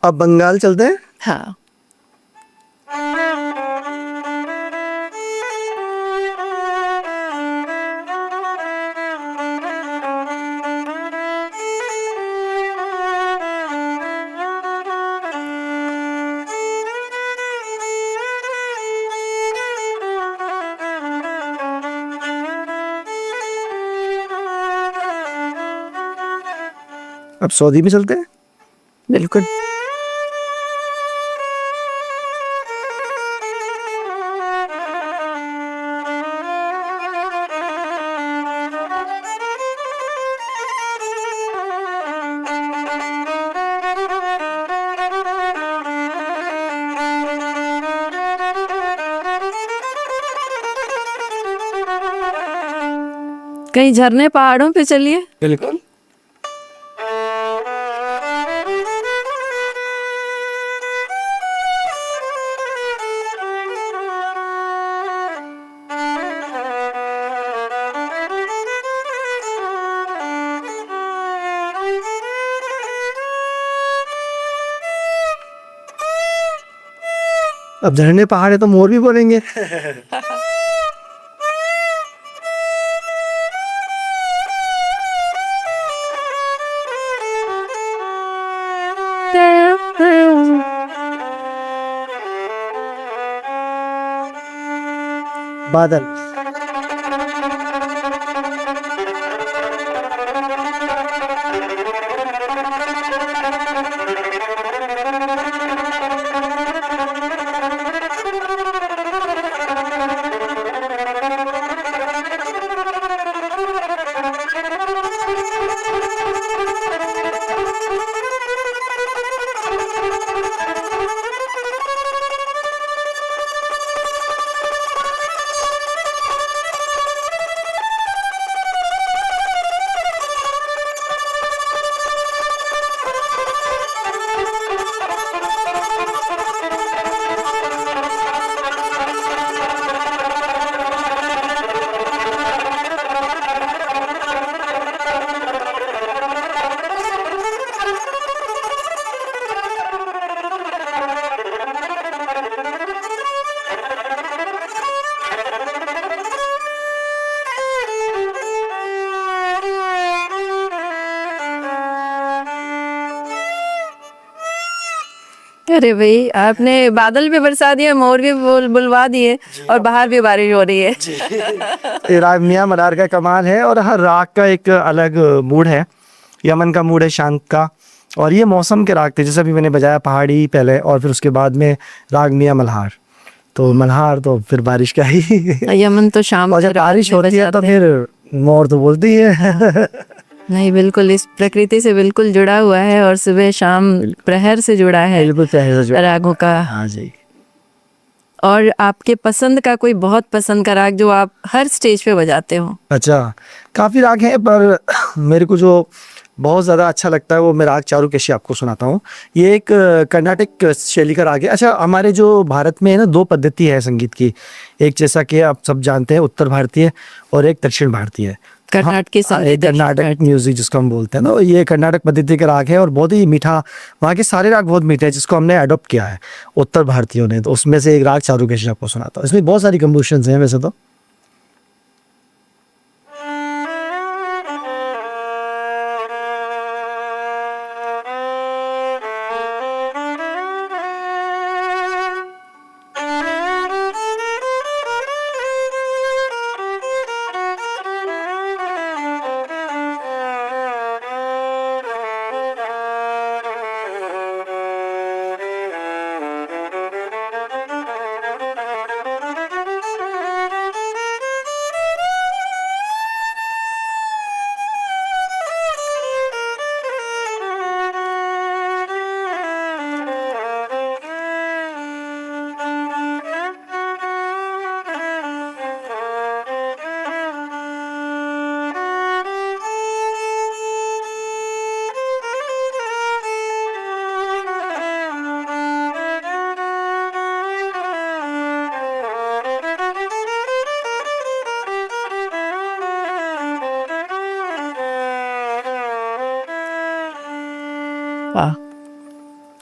अब बंगाल चलते हैं। हाँ। अब सऊदी में चलते हैं। बिल्कुल। कहीं झरने पहाड़ों पे चलिए। बिल्कुल। अब झरने पहाड़ है तो मोर भी बोलेंगे। बादल। अरे भाई, आपने बादल भी बरसा दिए, मोर भी बुलवा दिए, और बाहर भी बारिश हो रही है। ये राग मियां मल्हार का कमाल है, और हर राग का एक अलग मूड है। यमन का मूड है शांत का, और ये मौसम के राग थे, जैसे अभी मैंने बजाया पहाड़ी पहले, और फिर उसके बाद में राग मियां मल्हार। तो मल्हार तो फिर बारिश का ही। यमन तो शाम और जब बारिश होती है तो फिर मोर तो बोलती है। नहीं, बिल्कुल इस प्रकृति से बिल्कुल जुड़ा हुआ है, और सुबह शाम प्रहर से जुड़ा है बिल्कुल रागों का। हाँ जी। और आपके पसंद का कोई बहुत पसंद का राग जो आप हर स्टेज पे बजाते हो? अच्छा, काफ़ी राग हैं, पर मेरे को जो बहुत ज़्यादा अच्छा लगता है वो मैं राग चारुकेशी आपको सुनाता हूँ। ये एक कर्नाटक शैली का राग है। अच्छा, हमारे जो भारत में है ना, दो पद्धति है संगीत की। एक जैसा कि आप सब जानते हैं उत्तर भारतीय, और एक दक्षिण भारतीय। कर्नाटक संगीत, कर्नाटक म्यूजिक जिसको हम बोलते हैं ना, ये कर्नाटक पद्धति का राग है, और बहुत ही मीठा। वहाँ के सारे राग बहुत मीठे हैं, जिसको हमने अडोप्ट किया है उत्तर भारतीयों ने। तो उसमें से एक राग चारुकेशी आपको सुनाता हूँ। इसमें बहुत सारी कंपोजिशंस हैं वैसे तो। वाह।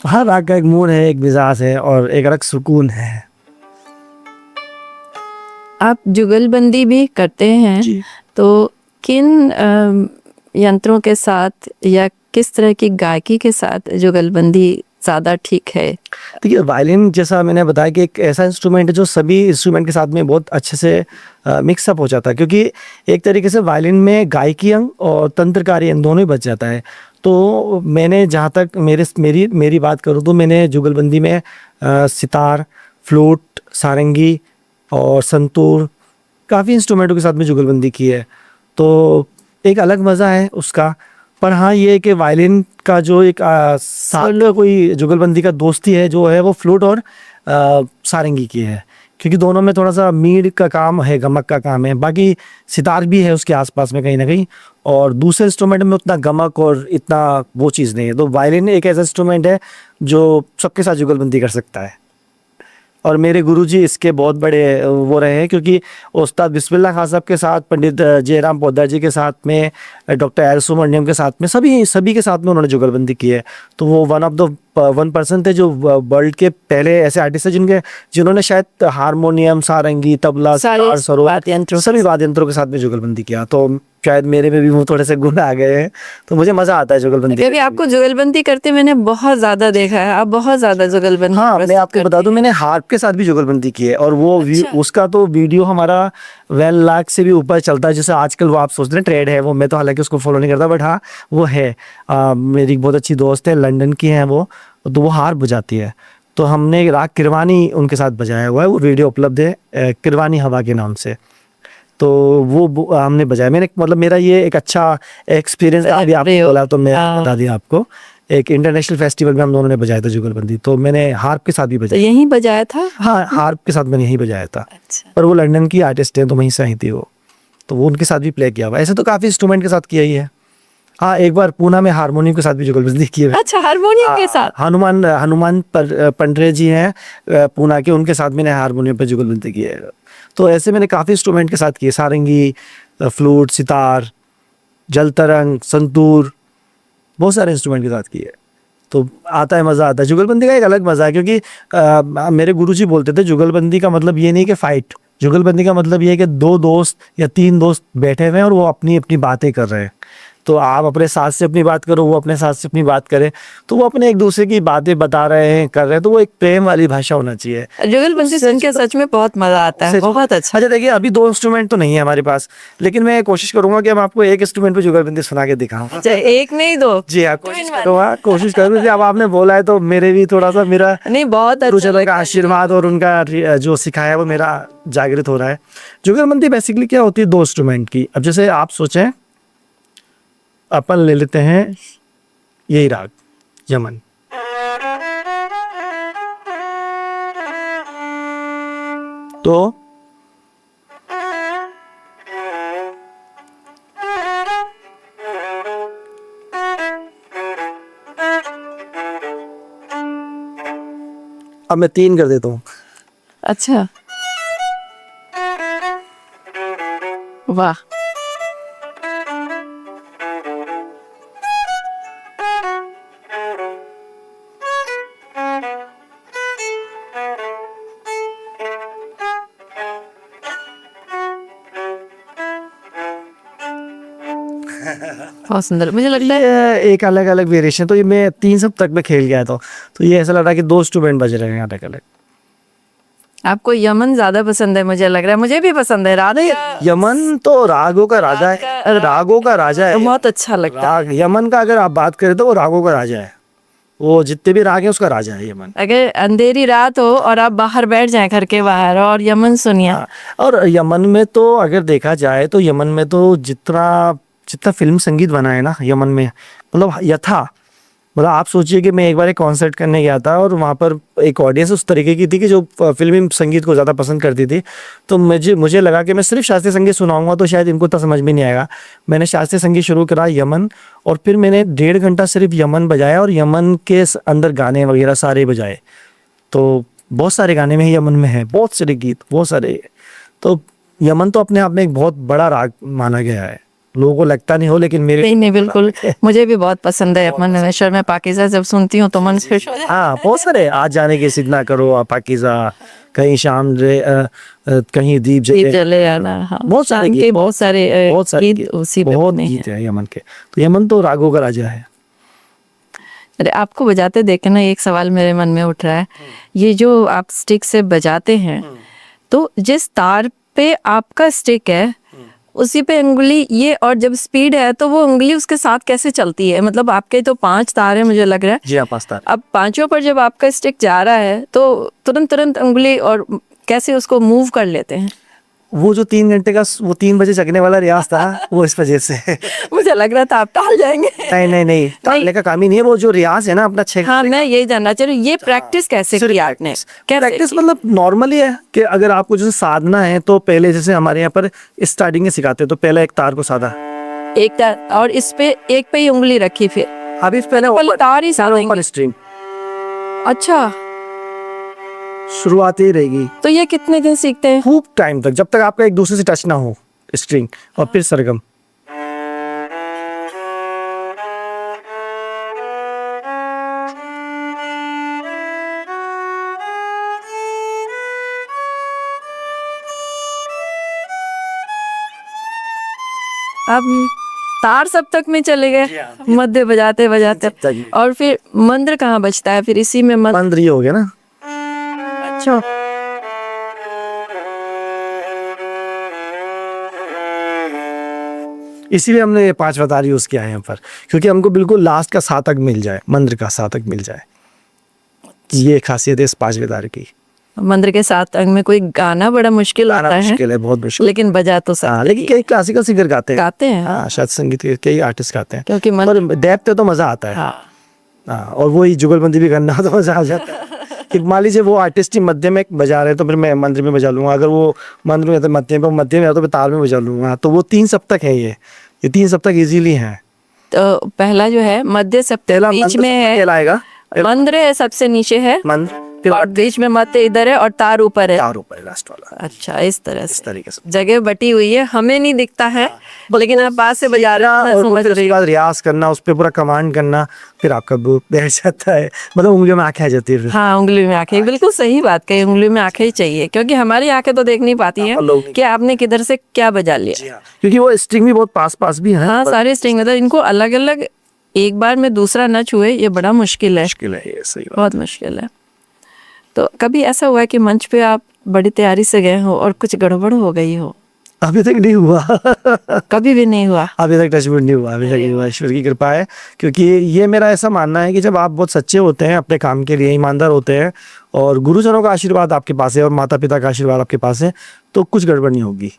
हर राग का एक मूड है, एक मिजाज है, और एक अलग सुकून है। आप जुगलबंदी भी करते हैं जी। तो किन यंत्रों के साथ या किस तरह की गायकी के साथ जुगलबंदी ज़्यादा ठीक है? देखिए, वायलिन जैसा मैंने बताया कि एक ऐसा इंस्ट्रूमेंट है जो सभी इंस्ट्रूमेंट के साथ में बहुत अच्छे से मिक्सअप हो जाता है, क्योंकि एक तरीके से वायलिन में गायकी अंग और तंत्रकारी अंग दोनों ही बच जाता है। तो मैंने जहाँ तक मेरी बात करूँ तो मैंने जुगलबंदी में सितार, फ्लूट, सारंगी और संतूर, काफ़ी इंस्ट्रूमेंटों के साथ में जुगलबंदी की है। तो एक अलग मज़ा है उसका। पर हाँ, ये है कि वायलिन का जो एक साथ कोई जुगलबंदी का दोस्ती है जो है वो फ्लूट और सारंगी की है, क्योंकि दोनों में थोड़ा सा मीड का काम है, गमक का काम है। बाकी सितार भी है उसके आसपास में कहीं ना कहीं, और दूसरे इंस्ट्रूमेंट में उतना गमक और इतना वो चीज़ नहीं है। तो वायलिन एक ऐसा इंस्ट्रूमेंट है जो सबके साथ जुगलबंदी कर सकता है। और मेरे गुरुजी इसके बहुत बड़े वो रहे हैं, क्योंकि उस्ताद बिस्मिल्लाह खान साहब के साथ, पंडित जयराम पोद्दार जी के साथ में, डॉक्टर एल सुब्रमण्यम के साथ में, सभी के साथ में उन्होंने जुगलबंदी की है। तो वो वन ऑफ द 1% थे जो वर्ल्ड के पहले ऐसे आर्टिस्ट थे जिन्होंने शायद हारमोनियम, सारंगी, तबला, सितार, सरोद सभी वाद्य यंत्रों के साथ में जुगलबंदी किया। तो शायद मेरे में भी वो थोड़े से गुण आ गए हैं, तो मुझे मजा आता है जुगलबंदी। क्योंकि आपको जुगलबंदी करते मैंने बहुत ज्यादा देखा है, आप बहुत ज्यादा जुगलबंदी। हाँ, मैं आपको बता दूं, मैंने हार्प के साथ भी जुगलबंदी की है, और वो उसका तो वीडियो हमारा 1 लाख से भी ऊपर चलता है। जैसे आजकल वो आप सोच रहे हैं ट्रेड है, वो मैं तो हालांकि उसको फॉलो नहीं करता, बट हाँ वो है। मेरी बहुत अच्छी दोस्त है, लंदन की है वो, तो वो हार्प बजाती है। तो हमने राग किरवानी उनके साथ बजाया हुआ है, वो वीडियो उपलब्ध है किरवानी हवा के नाम से। तो वो हमने बजाया। मैंने मतलब मेरा ये एक अच्छा एक्सपीरियंस अभी आपने बोला तो मैं बता दिया आपको। एक इंटरनेशनल फेस्टिवल में हम दोनों ने बजाया था जुगलबंदी, तो मैंने हार्प के साथ भी तो बजाया। यहीं बजाया था? हाँ, हार्प के साथ मैंने यहीं बजाया था। अच्छा। पर वो लंदन की आर्टिस्ट है, तो वहीं से आई थी वो, तो वो उनके साथ भी प्ले किया हुआ। ऐसे तो काफी इंस्ट्रूमेंट के साथ किया ही है। हाँ, एक बार पूना में हारमोनियम के साथ भी जुगलबंदी की है। अच्छा, हारमोनियम के साथ? हनुमान पंडरे जी हैं पूना के, उनके साथ मैंने हारमोनियम पे जुगलबंदी की है। तो ऐसे मैंने काफी इंस्ट्रूमेंट के साथ किए, सारंगी, फ्लूट, सितार, जल तरंग, संतूर, बहुत सारे इंस्ट्रूमेंट के साथ किए। तो आता है, मज़ा आता है। जुगलबंदी का एक अलग मज़ा है, क्योंकि मेरे गुरुजी बोलते थे जुगलबंदी का मतलब ये नहीं कि फाइट, जुगलबंदी का मतलब ये है कि 2 दोस्त या 3 दोस्त बैठे हुए हैं और वो अपनी अपनी बातें कर रहे हैं। तो आप अपने साथ से अपनी बात करो, वो अपने साथ से अपनी बात करे, तो वो अपने एक दूसरे की बातें बता रहे हैं, कर रहे हैं। तो वो एक प्रेम वाली भाषा होना चाहिए। जुगलबंदी सुन के सच में बहुत मजा आता है, बहुत अच्छा। अच्छा, देखिए अभी 2 इंस्ट्रूमेंट तो नहीं है हमारे पास, लेकिन मैं कोशिश करूंगा कि हम आपको एक इंस्ट्रूमेंट पे जुगलबंदी सुना के दिखाऊं। अच्छा, एक नहीं 2? जी हाँ, कोशिश करूँगा। अब आपने बोला है तो मेरे भी थोड़ा सा मेरा नहीं, बहुत अच्छा का आशीर्वाद और उनका जो सिखाया वो मेरा जागृत हो रहा है। जुगलबंदी बेसिकली क्या होती है, 2 इंस्ट्रूमेंट की। अब जैसे आप सोचें, अपन ले लेते हैं यही राग यमन, तो अब मैं 3 कर देता हूँ। अच्छा, वाह। बहुत सुंदर, मुझे लगता है ये एक अलग अलग वेरिएशन, तो ये मैं 3 सप्तक में खेल गया था, तो ये ऐसा लग रहा है कि 2 इंस्ट्रूमेंट बज रहे हैं अलग अलग। आपको यमन ज्यादा पसंद है, मुझे लग रहा है। मुझे भी पसंद है। राधा यमन तो रागों का राजा है, रागों का राजा है। बहुत अच्छा लगता है। राग यमन का अगर आप बात करें तो वो रागों का राजा है, वो जितने भी राग हैं उसका राजा है यमन। अगर अंधेरी रात हो और आप बाहर बैठ जाएं घर के बाहर और यमन सुनिए। हाँ, और यमन में तो अगर देखा जाए तो यमन में तो जितना फिल्म संगीत बना है ना यमन में, मतलब यथा, मतलब आप सोचिए कि मैं एक बार एक कॉन्सर्ट करने गया था और वहाँ पर एक ऑडियंस उस तरीके की थी कि जो फिल्मी संगीत को ज़्यादा पसंद करती थी। तो मुझे लगा कि मैं सिर्फ शास्त्रीय संगीत सुनाऊंगा तो शायद इनको तो समझ में नहीं आएगा। मैंने शास्त्रीय संगीत शुरू करा यमन, और फिर मैंने 1.5 घंटा सिर्फ यमन बजाया, और यमन के अंदर गाने वगैरह सारे बजाए। तो बहुत सारे गाने में यमन में है, बहुत सारे गीत, बहुत सारे। तो यमन तो अपने आप में एक बहुत बड़ा राग माना गया है, लोगों को लगता नहीं हो, लेकिन मेरे नहीं, बिल्कुल मुझे भी बहुत पसंद है यमन नवेश्वर। मैं पाकीज़ा जब सुनती हूँ तो मन खुश हो जाता है। हाँ, बहुत सारे, आज जाने की जिद ना करो, आप पाकीज़ा, कहीं शाम कहीं दीप जले आना, हाँ, बहुत सारे के बहुत सारे गीत उसी पे बहुत बने हैं। गीत है यमन के। तो यमन तो रागों का राजा है। अरे, आपको बजाते देख के ना एक सवाल मेरे मन में उठ रहा है। ये जो आप स्टिक से बजाते हैं, तो जिस तार पे आपका स्टिक है उसी पे उंगली, ये, और जब स्पीड है तो वो उंगली उसके साथ कैसे चलती है? मतलब आपके तो 5 तार है मुझे लग रहा है। जी हाँ, 5 तार। अब 5 पर जब आपका स्टिक जा रहा है तो तुरंत उंगली और कैसे उसको मूव कर लेते हैं? वो जो 3 घंटे का वो 3 बजे जगने वाला रियाज था वो इस वजह से मुझे लग रहा था आप टाल जाएंगे। नहीं, टालने का काम ही नहीं है। वो जो रियाज है ना अपना 6 हाँ, मैं यही जानना चाह रही हूँ, ये प्रैक्टिस कैसे की आपने? प्रैक्टिस मतलब नॉर्मली है कि अगर आपको जैसे साधना है तो पहले जैसे हमारे यहाँ पर स्टार्टिंग में सिखाते हैं, तो पहले एक तार को साधा, एक तार, और इस पे एक पे ही उंगली रखी, फिर अभी पहले तार ही साधेंगे। स्ट्रिंग। अच्छा, शुरुआत ही रहेगी। तो ये कितने दिन सीखते हैं? खूब टाइम तक, जब तक आपका एक दूसरे से टच ना हो स्ट्रिंग, और फिर सरगम। अब तार सप्तक में चले गए, मध्य बजाते बजाते। और फिर मंत्र कहाँ बजता है फिर इसी में? मंत्र ये हो गया ना। अच्छा, इसीलिए हमने ये 5 तार यूज किया है यहाँ पर, क्योंकि हमको बिल्कुल लास्ट का सातक मिल जाए, मंत्र का सातक मिल जाए। ये खासियत है इस 5 तार की। मंत्र के साथ अंग में कोई गाना बड़ा मुश्किल गाना होता है, मुश्किल है, बहुत मुश्किल। लेकिन बजा तो सकते लेकिन कई क्लासिकल सिंगर गाते हैं। गाते हैं। हाँ, शायद संगीत के कई आर्टिस्ट गाते हैं, क्योंकि पर डेप्थ है तो मजा आता है। हाँ, और वही जुगलबंदी भी करना तो मजा आ जाता है। कि मान लीजिए वो आर्टिस्ट ही मध्य में बजा रहे हैं तो फिर मैं मंत्र में बजा लूंगा, अगर वो मंत्र में तो मध्य में या तो मैं ताल में बजा लूंगा। तो वो 3 सप्तक है, ये 3 सप्तक इजीली हैं। तो पहला जो है मध्य सप्तक बीच में है, कहलाएगा मंत्र है सबसे नीचे है, मंत्र, और बीच में मध्य इधर है और तार ऊपर है। तार ऊपर लास्ट वाला। अच्छा, इस तरह इस से तरीके से जगह बटी हुई है, हमें नहीं दिखता है, लेकिन आप पास से बजा रहे हैं, और समझ फिर रही उसके बाद रियाज करना, उस पर पूरा कमांड करना, फिर आपका वो बैठ जाता है, मतलब उंगलियों में आंखें आ जाती है फिर। हाँ, उंगली में आंखें, बिल्कुल सही बात कही, उंगली में आंखें ही चाहिए, क्योंकि हमारी आंखें तो देख नहीं पाती हैं कि आपने किधर से क्या बजा लिया। क्योंकि वो स्ट्रिंग भी बहुत पास भी है। हाँ, सारे स्ट्रिंग, मतलब इनको अलग अलग एक बार में दूसरा न छुए, ये बड़ा मुश्किल है। मुश्किल है ये, सही बात। बहुत मुश्किल है। तो कभी ऐसा हुआ है कि मंच पे आप बड़ी तैयारी से गए हो और कुछ गड़बड़ हो गई हो? अभी तक नहीं हुआ। कभी भी नहीं हुआ? अभी तक टचवुड नहीं हुआ, अभी तक नहीं हुआ, ईश्वर की कृपा है। क्योंकि ये मेरा ऐसा मानना है कि जब आप बहुत सच्चे होते हैं, अपने काम के लिए ईमानदार होते हैं, और गुरुजनों का आशीर्वाद आपके पास है और माता पिता का आशीर्वाद आपके पास है, तो कुछ गड़बड़ नहीं होगी,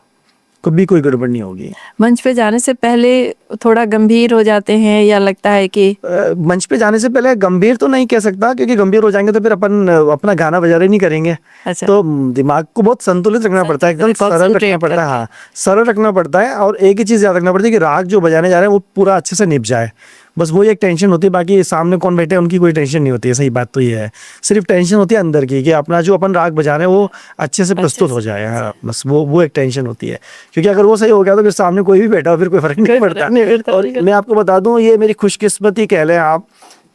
कभी कोई गड़बड़ नहीं होगी। मंच पे जाने से पहले थोड़ा गंभीर हो जाते हैं या लगता है कि मंच पे जाने से पहले गंभीर तो नहीं कह सकता, क्योंकि गंभीर हो जाएंगे तो फिर अपन अपना गाना बजा रहे नहीं करेंगे। अच्छा। तो दिमाग को बहुत संतुलित रखना पड़ता है, एकदम सरल रखना पड़ता है। हाँ, सरल रखना पड़ता है, और एक ही चीज याद रखना पड़ता है कि राग जो बजाने जा रहे हैं वो पूरा अच्छे से निभ जाए, बस वो एक टेंशन होती है। बाकी सामने कौन बैठे हैं उनकी कोई टेंशन नहीं होती है, सही बात तो ये है। सिर्फ टेंशन होती है अंदर की, कि अपना जो अपन राग बजा रहे हैं वो अच्छे से प्रस्तुत हो जाए। हाँ, बस वो एक टेंशन होती है, क्योंकि अगर वो सही हो गया तो फिर सामने कोई भी बैठा हो फिर कोई फर्क नहीं पड़ता। और मैं आपको बता दूं, ये मेरी खुशकिस्मती कह लें आप,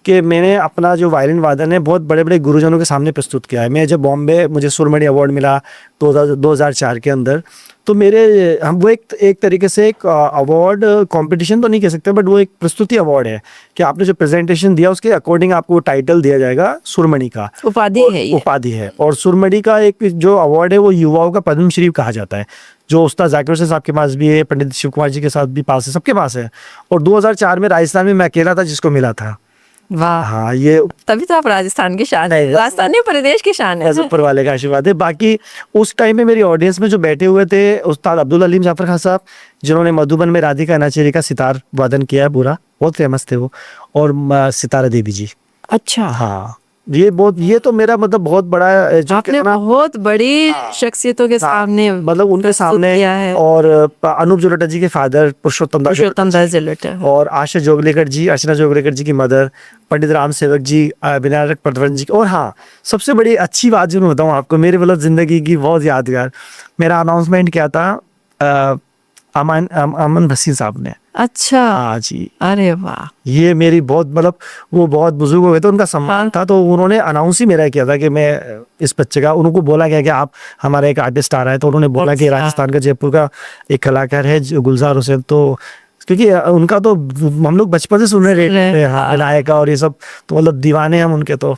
कि मैंने अपना जो वायलिन वादन है बहुत बड़े बड़े गुरुजनों के सामने प्रस्तुत किया है। मैं जब बॉम्बे, मुझे सुरमणि अवार्ड मिला 2004 के अंदर, तो मेरे हम वो एक तरीके से एक अवार्ड कंपटीशन तो नहीं कह सकते, बट वो एक प्रस्तुति अवार्ड है कि आपने जो प्रेजेंटेशन दिया उसके अकॉर्डिंग आपको टाइटल दिया जाएगा सुरमणि का, उपाधि है ये। उपाधि है। और सुरमणि का एक जो अवार्ड है वो युवाओं का पद्मश्री कहा जाता है, जो उस्ताद जाकिर हुसैन साहब के पास भी है, पंडित शिव कुमार जी के साथ भी पास है, सबके पास है। और 2004 में राजस्थान में मैं अकेला था जिसको मिला था। वाह, हाँ, ये तभी तो आप राजस्थान की शान है, नहीं, राजस्थानी प्रदेश की शान है। ऊपर वाले का आशीर्वाद है। बाकी उस टाइम में मेरी ऑडियंस में जो बैठे हुए थे, उस्ताद अब्दुल अलीम जाफर खान साहब, जिन्होंने मधुबन में राधिका नाचेरी का सितार वादन किया है पूरा, बहुत फेमस थे वो, और सितारा देवी जी। अच्छा, हाँ, ये तो मेरा मतलब बहुत बड़ा आपने बहुत बड़ी शख्सियतों के सामने, मतलब उनके सामने किया है। और अनूप जलोटा जी के फादर पुरुषोत्तम दास जलोटा, और आशा जोगलेकर जी, अर्चना जोगलेकर जी की मदर, पंडित राम सेवक जी, विनायक पटवर्धन जी। और हाँ, सबसे बड़ी अच्छी बात जो मैं बताऊँ आपको, मेरे मतलब जिंदगी की बहुत यादगार, मेरा अनाउंसमेंट क्या था, अमन भसीन साहब ने। अच्छा, हाँ जी, अरे वाह, ये मेरी बहुत मतलब, वो बहुत बुजुर्ग हो गए थे, उनका सम्मान था, तो उन्होंने अनाउंस ही मेरा किया था कि मैं इस बच्चे का, उनको बोला गया कि आप, हमारा एक आर्टिस्ट आ रहा है, तो उन्होंने बोला कि राजस्थान का, जयपुर का एक कलाकार है गुलजार हुसैन, तो क्योंकि उनका तो हम लोग बचपन से सुन रहे थे, विनायक और ये सब, तो मतलब दीवाने हम उनके, तो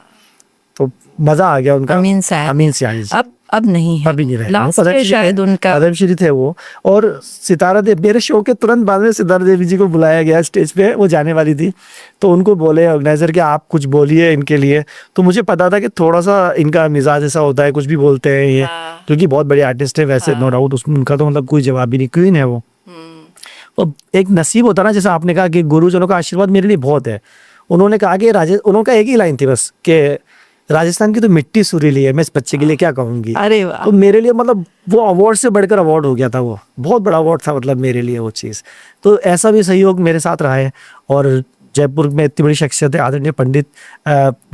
मजा आ गया उनका। अमीन साहब अब नहीं है, अभी नहीं रहे, लास्ट में शायद उनका पद्मश्री थे वो। और सितारा देवी, मेरे शो के तुरंत बाद में सितारा देवी जी को बुलाया गया स्टेज पे, वो जाने वाली थी, तो उनको बोले ऑर्गेनाइजर कि आप कुछ बोलिए इनके लिए। तो मुझे पता था कि थोड़ा सा इनका मिजाज ऐसा होता है, कुछ भी बोलते हैं ये, क्योंकि बहुत बड़े आर्टिस्ट है वैसे, नो डाउट, उसमें उनका तो मतलब कोई जवाब ही नहीं, क्वीन है वो। और एक नसीब होता ना, जैसा आपने कहा कि गुरुजनों का आशीर्वाद मेरे लिए बहुत है। उन्होंने कहा कि उनका एक ही लाइन थी बस, कि राजस्थान की तो मिट्टी सुरीली है, मैं इस बच्चे के लिए क्या कहूंगी। अरे वाह, तो मेरे लिए मतलब वो अवार्ड से बढ़कर अवार्ड हो गया था, वो बहुत बड़ा अवार्ड था मतलब मेरे लिए वो चीज़। तो ऐसा भी सहयोग मेरे साथ रहा है। और जयपुर में इतनी बड़ी शख्सियत है, आदरणीय पंडित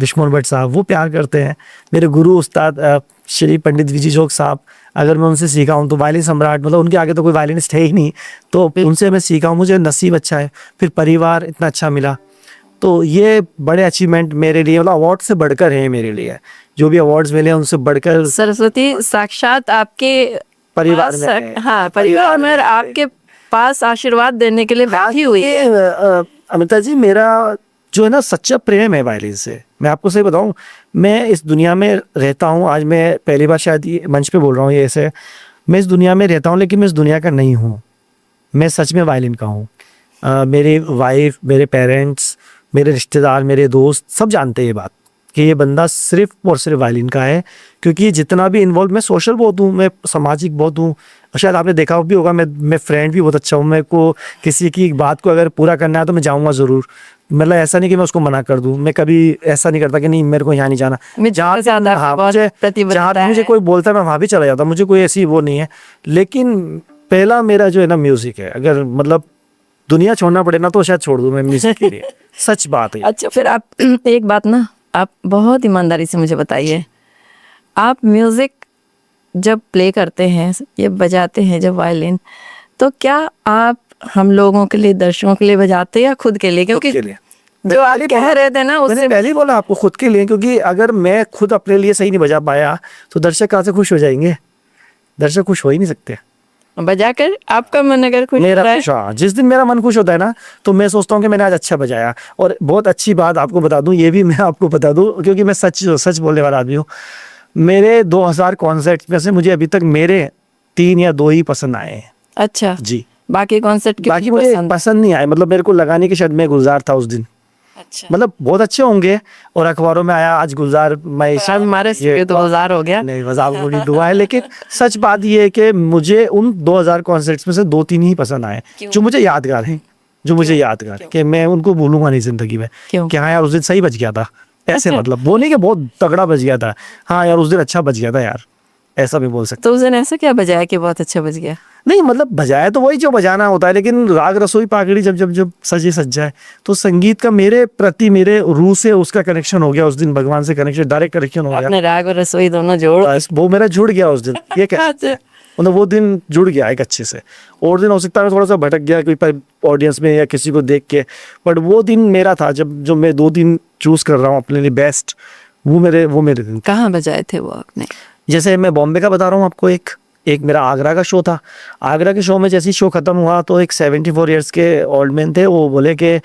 विष्णु भट्ट साहब, वो प्यार करते हैं। मेरे गुरु उस्ताद श्री पंडित विजी जोग साहब, अगर मैं उनसे सीखा हूँ तो वायलिन सम्राट, मतलब उनके आगे तो कोई वायलिनिस्ट है ही नहीं, तो उनसे मैं सीखा हूँ, मुझे नसीब अच्छा है, फिर परिवार इतना अच्छा मिला। तो ये बड़े अचीवमेंट मेरे लिए, मतलब अवार्ड से बढ़कर है मेरे लिए, जो भी अवार्ड्स मिले उनसे बढ़कर सरस्वती साक्षात आपके परिवार में है। हाँ, परिवार में आपके पास आशीर्वाद देने के लिए बैठी हुई है। अमिता जी, मेरा जो है ना सच्चा प्रेम है वायलिन से। मैं आपको सही बताऊं, मैं इस दुनिया में रहता हूं, आज मैं पहली बार शायद ये मंच पे बोल रहा हूँ ये ऐसे, मैं इस दुनिया में रहता हूँ लेकिन मैं इस दुनिया का नहीं हूँ, मैं सच में वायलिन का हूँ। मेरी वाइफ, मेरे पेरेंट्स, मेरे रिश्तेदार, मेरे दोस्त सब जानते हैं ये बात कि ये बंदा सिर्फ और सिर्फ वायलिन का है। क्योंकि जितना भी इन्वॉल्व, मैं सोशल बहुत हूँ, मैं सामाजिक बहुत हूँ, शायद आपने देखा भी होगा, मैं फ्रेंड भी बहुत अच्छा हूँ। मेरे को किसी की बात को अगर पूरा करना है तो मैं जाऊँगा ज़रूर। मतलब ऐसा नहीं कि मैं उसको मना कर दूँ, मैं कभी ऐसा नहीं करता कि नहीं मेरे को यहाँ नहीं जाना। जहाँ जहाँ मुझे कोई बोलता है मैं वहाँ भी चला जाता, मुझे कोई ऐसी वो नहीं है। लेकिन पहला मेरा जो है ना म्यूज़िक है। अगर मतलब दुनिया छोड़ना पड़े ना तो शायद छोड़ दूँ मैं म्यूज़िक के लिए। सच बात है। अच्छा, फिर आप एक बात ना, आप बहुत ईमानदारी से मुझे बताइए, आप म्यूजिक जब प्ले करते हैं, ये बजाते हैं जब वायलिन, तो क्या आप हम लोगों के लिए, दर्शकों के लिए बजाते हैं या खुद के लिए? क्योंकि खुद के लिए। जो आप कह रहे थे ना उससे मैंने पहले ही बोला आपको, खुद के लिए। क्योंकि अगर मैं खुद अपने लिए सही नहीं बजा पाया तो दर्शक कहाँ से खुश हो जाएंगे? दर्शक खुश हो ही नहीं सकते। बजाकर आपका मन अगर खुश मेरा हो रहा है, खुश, हाँ, जिस दिन मेरा मन खुश होता है ना तो मैं सोचता हूँ कि मैंने आज अच्छा बजाया। और बहुत अच्छी बात आपको बता दूं, ये भी मैं आपको बता दूं क्योंकि मैं सच सच बोलने वाला आदमी हूँ। मेरे 2000 कॉन्सर्ट में से मुझे अभी तक मेरे 3 या 2 ही पसंद आए हैं। अच्छा जी, बाकी कॉन्सर्ट की बाकी मुझे पसंद नहीं आए। मतलब मेरे को लगाने की शायद मैं गुलजार था उस दिन। अच्छा, मतलब बहुत अच्छे होंगे और अखबारों में आया आज गुलजार, मैं शायद हमारे ये 2000 हो गया। नहीं, बस आपको नहीं दुआ है। लेकिन सच बात ये है कि मुझे उन 2000 कॉन्सर्ट्स में से 2-3 ही पसंद आए जो मुझे यादगार हैं, जो मुझे यादगार है कि मैं उनको भूलूंगा नहीं जिंदगी में। क्यों? कि हाँ यार उस दिन सही बच गया था ऐसे। मतलब वो नहीं कि बहुत तगड़ा बच गया था, हाँ यार उस दिन अच्छा बच गया था यार, ऐसा भी बोल सकते। तो उस दिन ऐसा क्या बजाया कि बहुत अच्छा बज गया? नहीं मतलब बजाया तो वही जो बजाना होता है, लेकिन राग रसोई पाकड़ी जब जब जब सजे सज जाए तो संगीत का मेरे प्रति, मेरे रूह से उसका कनेक्शन हो गया उस दिन। भगवान से कनेक्शन, डायरेक्ट कनेक्शन हो गया। आपने राग और रसोई दोनों जोड़, बस वो मेरा जुड़ गया उस दिन। ये क्या मतलब वो दिन जुड़ गया एक अच्छे से। और दिन हो सकता है थोड़ा सा भटक गया कोई ऑडियंस में या किसी को देख के, बट वो दिन मेरा था जब जो मैं 2 दिन चूज कर रहा हूँ अपने लिए बेस्ट, वो मेरे दिन। कहाँ बजाए थे वो आपने? जैसे मैं बॉम्बे का बता रहा हूँ आपको, एक मेरा आगरा का शो था। आगरा के शो में जैसे ही शो खत्म हुआ तो एक 74 ईयर्स के ओल्ड मैन थे, वो बोले कि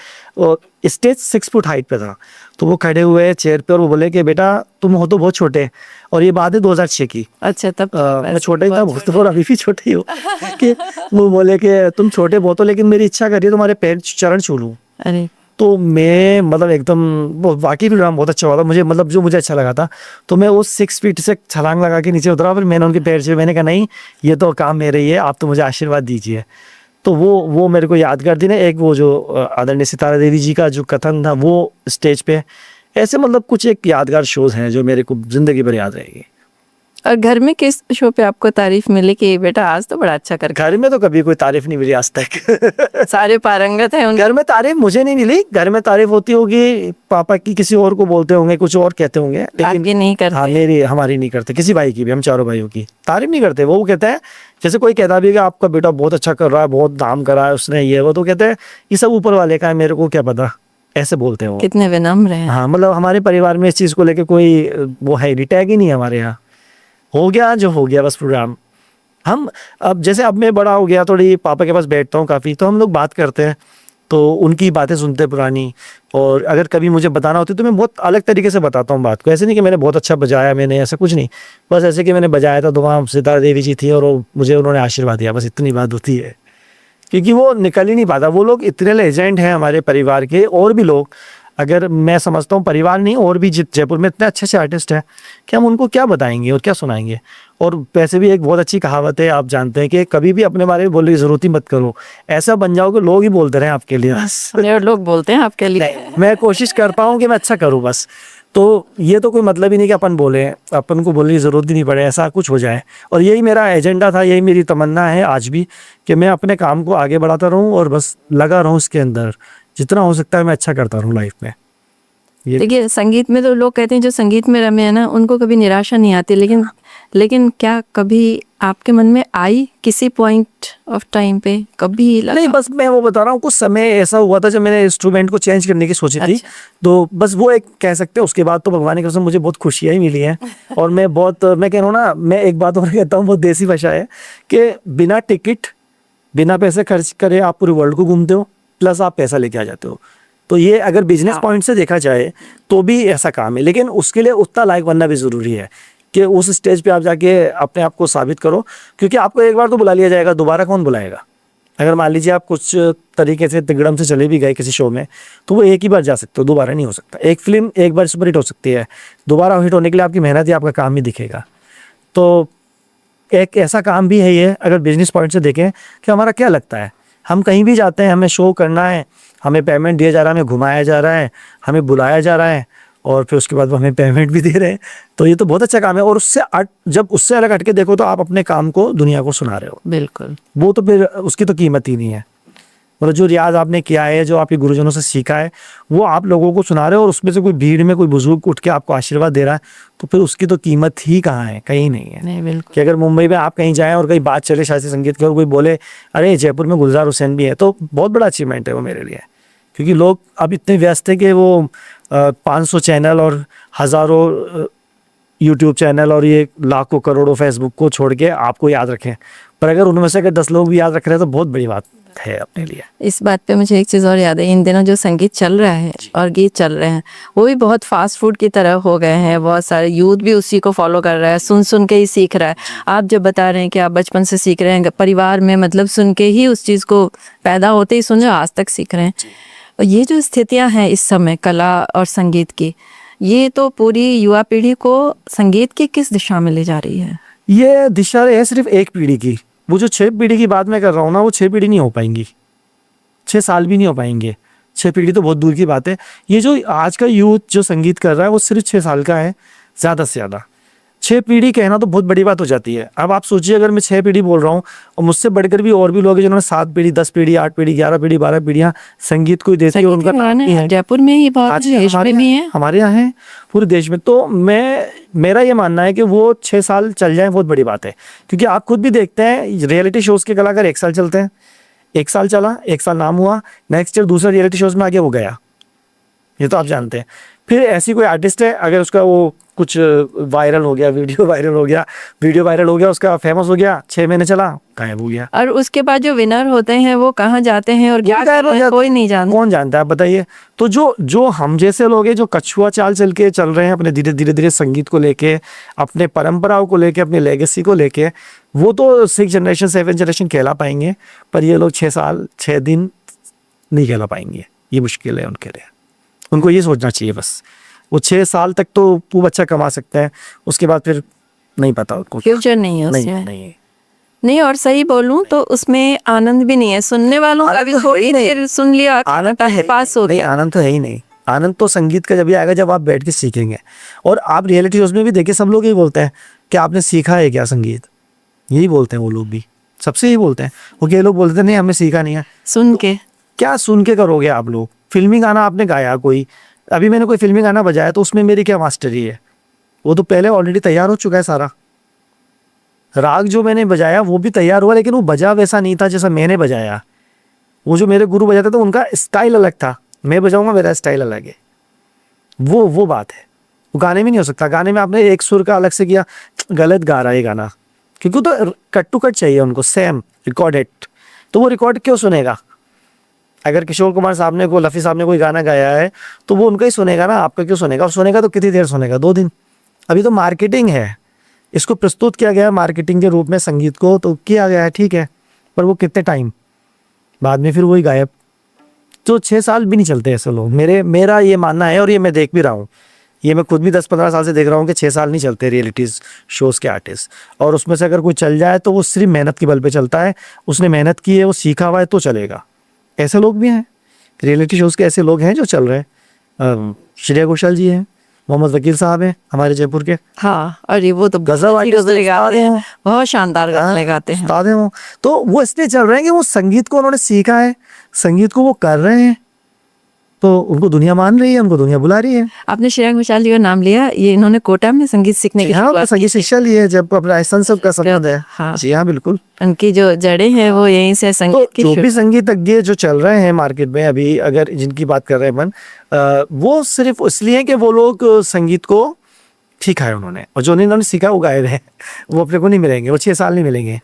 स्टेज 6 फुट हाइट पे था, तो वो खड़े हुए चेयर पे और वो बोले कि बेटा तुम हो तो बहुत छोटे, और ये बात है 2006 की। अच्छा, तब मैं छोटा ही था बहुत, और अभी भी छोटे ही हो। कि वो बोले कि तुम छोटे बहुत हो लेकिन मेरी इच्छा कर रही है तुम्हारे पैर चरण छू लूं। अरे तो मैं मतलब एकदम, वो वाकई प्रोग्राम बहुत अच्छा हुआ था मुझे, मतलब जो मुझे अच्छा लगा था। तो मैं उस 6 फीट से छलांग लगा के नीचे उतरा, फिर मैंने उनके पैर से, मैंने कहा नहीं ये तो काम मेरे ही है, आप तो मुझे आशीर्वाद दीजिए। तो वो मेरे को यादगार दिन है। एक वो जो आदरणीय सितारा देवी जी का जो कथन था वो स्टेज पे, ऐसे मतलब कुछ एक यादगार शोज हैं जो मेरे को जिंदगी भर याद रहेगी। और घर में किस शो पे आपको तारीफ मिली कि बेटा आज तो बड़ा अच्छा कर? घर में तो कभी कोई तारीफ नहीं मिली आज तक। सारे पारंगत हैं घर में तारीफ मुझे नहीं मिली। घर में तारीफ होती होगी पापा की, किसी और को बोलते होंगे, कुछ और कहते होंगे, आपकी नहीं करते? हाँ हमारी नहीं करते, किसी भाई की भी, हम चारों भाइयों की तारीफ नहीं करते। वो कहते हैं जैसे कोई कहता भी है कि आपका बेटा बहुत अच्छा कर रहा है, बहुत नाम करा है उसने, ये वो, तो कहते हैं ये सब ऊपर वाले का है, मेरे को क्या पता, ऐसे बोलते हैं वो। कितने विनम्र हैं। हाँ मतलब हमारे परिवार में इस चीज को लेके कोई वो है नहीं, टैग ही नहीं है हमारे यहाँ। हो गया जो हो गया बस प्रोग्राम। हम अब जैसे अब मैं बड़ा हो गया, थोड़ी पापा के पास बैठता हूँ काफ़ी, तो हम लोग बात करते हैं, तो उनकी बातें सुनते हैं पुरानी। और अगर कभी मुझे बताना होती तो मैं बहुत अलग तरीके से बताता हूँ बात को। ऐसे नहीं कि मैंने बहुत अच्छा बजाया, मैंने ऐसा कुछ नहीं, बस ऐसे कि मैंने बजाया था तो वहाँ सितारा देवी जी थी और मुझे उन्होंने आशीर्वाद दिया, बस इतनी बात होती है। क्योंकि वो निकल ही नहीं पाता, वो लोग इतने लेजेंड हैं हमारे परिवार के। और भी लोग, अगर मैं समझता हूँ परिवार नहीं, और भी जयपुर में इतने अच्छे अच्छे आर्टिस्ट हैं कि हम उनको क्या बताएंगे और क्या सुनाएंगे। और वैसे भी एक बहुत अच्छी कहावत है, आप जानते हैं कि कभी भी अपने बारे में बोलने की जरूरत ही मत करो, ऐसा बन जाओ कि लोग ही बोलते रहे आपके लिए बस। और लोग बोलते हैं आपके लिए। मैं कोशिश कर पाऊँ कि मैं अच्छा करूँ बस। तो ये तो कोई मतलब ही नहीं कि अपन बोले, अपन को बोलने की ज़रूरत ही नहीं पड़े, ऐसा कुछ हो जाए। और यही मेरा एजेंडा था, यही मेरी तमन्ना है आज भी, कि मैं अपने काम को आगे बढ़ाता रहूं और बस लगा रहूं इसके अंदर, जितना हो सकता है मैं अच्छा करता रहूं लाइफ में। देखिए संगीत में तो लोग कहते हैं जो संगीत में रमे है ना उनको कभी निराशा नहीं आती, लेकिन क्या कभी आपके मन में आई किसी पॉइंट ऑफ टाइम पे कभी लगा? नहीं, बस मैं वो बता रहा हूँ, कुछ समय ऐसा हुआ था जब मैंने इंस्ट्रूमेंट को चेंज करने की सोची थी। तो बस वो एक कह सकते हैं, उसके बाद तो भगवान की कसम मुझे बहुत खुशियाँ ही मिली हैं। और मैं कह रहा हूँ ना, मैं एक बात और कहता हूँ, बहुत देसी भाषा है कि बिना टिकट बिना पैसे खर्च करे आप पूरे वर्ल्ड को घूमते हो, प्लस आप पैसा लेके आ जाते हो। तो ये अगर बिजनेस पॉइंट से देखा जाए तो भी ऐसा काम है, लेकिन उसके लिए उतना लायक बनना भी ज़रूरी है कि उस स्टेज पे आप जाके अपने आप को साबित करो, क्योंकि आपको एक बार तो बुला लिया जाएगा, दोबारा कौन बुलाएगा। अगर मान लीजिए आप कुछ तरीके से तिगड़म से चले भी गए किसी शो में, तो वो एक ही बार जा सकते हो, दोबारा नहीं हो सकता। एक फिल्म एक बार सुपर हिट हो सकती है, दोबारा हिट होने के लिए आपकी मेहनत या आपका काम ही दिखेगा। तो एक ऐसा काम भी है ये, अगर बिजनेस पॉइंट से देखें कि हमारा क्या लगता है, हम कहीं भी जाते हैं, हमें शो करना है, हमें पेमेंट दिया जा रहा है, हमें घुमाया जा रहा है, हमें बुलाया जा रहा है, और फिर उसके बाद वो हमें पेमेंट भी दे रहे हैं, तो ये तो बहुत अच्छा काम है। और उससे जब उससे अलग हटके देखो तो आप अपने काम को दुनिया को सुना रहे हो, बिल्कुल। वो तो फिर उसकी तो कीमत ही नहीं है। मतलब जो रियाज आपने किया है, जो आपके गुरुजनों से सीखा है, वो आप लोगों को सुना रहे हो, और उसमें से कोई भीड़ में कोई बुजुर्ग उठ के आपको आशीर्वाद दे रहा है, तो फिर उसकी तो कीमत ही कहाँ है, कहीं नहीं है। नहीं, बिल्कुल। कि अगर मुंबई में आप कहीं जाएं और कहीं बात चले शास्त्रीय संगीत की और कोई बोले अरे जयपुर में गुलजार हुसैन भी है, तो बहुत बड़ा अचीवमेंट है वो मेरे लिए। क्योंकि लोग अब इतने व्यस्त हैं कि वो 500 चैनल और हज़ारों यूट्यूब चैनल और ये लाखों करोड़ों फेसबुक को छोड़ के आपको याद रखें, पर अगर उनमें से अगर 10 लोग भी याद रख रहे हैं तो बहुत बड़ी बात है अपने लिए। इस बात पे मुझे एक चीज़ और याद है, इन दिनों जो संगीत चल रहा है और गीत चल रहे हैं वो भी बहुत फास्ट फूड की तरह हो गए हैं। बहुत सारे यूथ भी उसी को फॉलो कर रहा है, सुन सुन के ही सीख रहा है। आप जब बता रहे हैं कि आप बचपन से सीख रहे हैं, परिवार में मतलब सुन के ही उस चीज़ को पैदा होते ही सुन, आज तक सीख रहे हैं। और ये जो स्थितियाँ हैं इस समय कला और संगीत की, ये तो पूरी युवा पीढ़ी को संगीत की किस दिशा में ले जा रही है? ये दिशा है सिर्फ एक पीढ़ी की। वो जो 6 पीढ़ी की बात मैं कर रहा हूँ ना, वो 6 पीढ़ी नहीं हो पाएंगी, 6 साल भी नहीं हो पाएंगे। 6 पीढ़ी तो बहुत दूर की बात है। ये जो आज का यूथ जो संगीत कर रहा है वो सिर्फ 6 साल का है, ज़्यादा से ज़्यादा। 6 पीढ़ी कहना तो बहुत बड़ी बात हो जाती है। अब आप सोचिए अगर मैं 6 पीढ़ी बोल रहा हूँ और मुझसे बढ़कर भी और भी लोग हैं जिन्होंने 7 पीढ़ी, 10 पीढ़ी, 8 पीढ़ी, 11 पीढ़ी, 12 पीढ़ियाँ संगीत को ही देती है, और उनका नाम ही है। जयपुर में ही बहुत आज देश में भी है, हमारे यहाँ है पूरे देश में। तो मेरा ये मानना है कि वो 6 साल चल जाए बहुत बड़ी बात है, क्योंकि आप खुद भी देखते हैं रियलिटी शोज के कलाकार 1 साल चलते हैं, 1 साल चला, 1 साल नाम हुआ, नेक्स्ट ईयर दूसरा रियलिटी शोज में आगे वो गया, ये तो आप जानते हैं। फिर ऐसी कोई आर्टिस्ट है, अगर उसका वो कुछ वायरल हो गया, वीडियो वायरल हो गया, उसका फेमस हो गया, 6 महीने चला, गायब हो गया। और उसके बाद जो विनर होते हैं वो कहाँ जाते हैं और क्या करते हैं कोई नहीं जानता। कौन जानता है, आप बताइए। तो जो हम जैसे लोग हैं जो कछुआ चाल चल के चल रहे हैं अपने धीरे धीरे संगीत को लेके, अपने परंपराओं को लेके, अपनी लेगेसी को लेके, वो तो 6 जनरेशन 7 जनरेशन कहला पाएंगे, पर ये लोग 6 साल 6 दिन नहीं कहला पाएंगे। ये मुश्किल है उनके लिए। उनको ये सोचना चाहिए बस, वो 6 साल तक तो खूब अच्छा कमा सकते हैं, उसके बाद फिर नहीं पता उनको, फ्यूचर नहीं है उसमें। नहीं। नहीं, और सही बोलूं तो उसमें आनंद भी नहीं है। सुनने वालों का भी थोड़ी देर सुन लिया, आनंद तो है पास हो नहीं, गया। आनंद तो है ही नहीं। आनंद तो संगीत का जब भी आएगा जब आप बैठ के सीखेंगे। और आप रियलिटी शोज में भी देखिए, सब लोग यही बोलते हैं कि आपने सीखा है क्या संगीत, यही बोलते हैं वो लोग भी, सबसे यही बोलते हैं। वो कई लोग बोलते हैं नहीं हमने सीखा नहीं है। सुन के क्या सुन के करोगे आप लोग? फिल्मी गाना आपने गाया, कोई अभी मैंने कोई फिल्मी गाना बजाया तो उसमें मेरी क्या मास्टरी है? वो तो पहले ऑलरेडी तैयार हो चुका है सारा। राग जो मैंने बजाया वो भी तैयार हुआ, लेकिन वो बजा वैसा नहीं था जैसा मैंने बजाया। वो जो मेरे गुरु बजाते थे उनका स्टाइल अलग था, मैं बजाऊंगा मेरा स्टाइल अलग है। वो बात है, वो गाने में नहीं हो सकता। गाने में आपने एक सुर का अलग से किया, गलत गा रहा है गाना, क्योंकि तो कट टू कट चाहिए उनको, सेम रिकॉर्डेड। तो वो रिकॉर्ड क्यों सुनेगा? अगर किशोर कुमार साहब ने को लफ़ी साहब ने कोई गाना गाया है तो वो उनका ही सुनेगा ना, आपका क्यों सुनेगा? और सुनेगा तो कितनी देर सुनेगा? 2 दिन। अभी तो मार्केटिंग है, इसको प्रस्तुत किया गया मार्केटिंग के रूप में संगीत को, तो किया गया है ठीक है, पर वो कितने टाइम बाद में फिर वही गायब। तो 6 साल भी नहीं चलते ऐसे लोग, मेरा ये मानना है। और ये मैं देख भी रहा हूँ, ये मैं खुद भी 10-15 साल से देख रहा हूँ कि 6 साल नहीं चलते रियलिटीज़ शोज़ के आर्टिस्ट। और उसमें से अगर कोई चल जाए तो वो सिर्फ मेहनत के बल पे चलता है, उसने मेहनत की है, वो सीखा हुआ है तो चलेगा। ऐसे लोग भी हैं, रियलिटी शोज़ के ऐसे लोग हैं जो चल रहे हैं। श्रेया घोषाल जी हैं, मोहम्मद वकील साहब हैं हमारे जयपुर के। हाँ, अरे वो तो गजल गाते हैं, बहुत शानदार गजलें गाते हैं। उस्ताद हैं वो। तो वो इसलिए चल रहे हैं कि वो संगीत को उन्होंने सीखा है, संगीत को वो कर रहे हैं, तो उनको दुनिया मान रही है, उनको दुनिया बुला रही है। आपने श्रेया घोषाल जी का नाम लिया, ये इन्होंने कोटा में संगीत सीखने की हाँ, संगीत शिक्षा ली है जब अपना राजस्थान सब का संबंध है। हाँ। जी हाँ, बिल्कुल। उनकी जो जड़ें हैं वो यहीं से तो संगीत की जो भी संगीतज्ञ जो चल रहे हैं मार्केट में अभी, अगर जिनकी बात कर रहे हैं मन, वो सिर्फ इसलिए कि वो लोग संगीत को सीखा है उन्होंने, और जो इन्होंने सीखा वो गायब है, वो अपने को नहीं मिलेंगे, वो 6 साल नहीं मिलेंगे।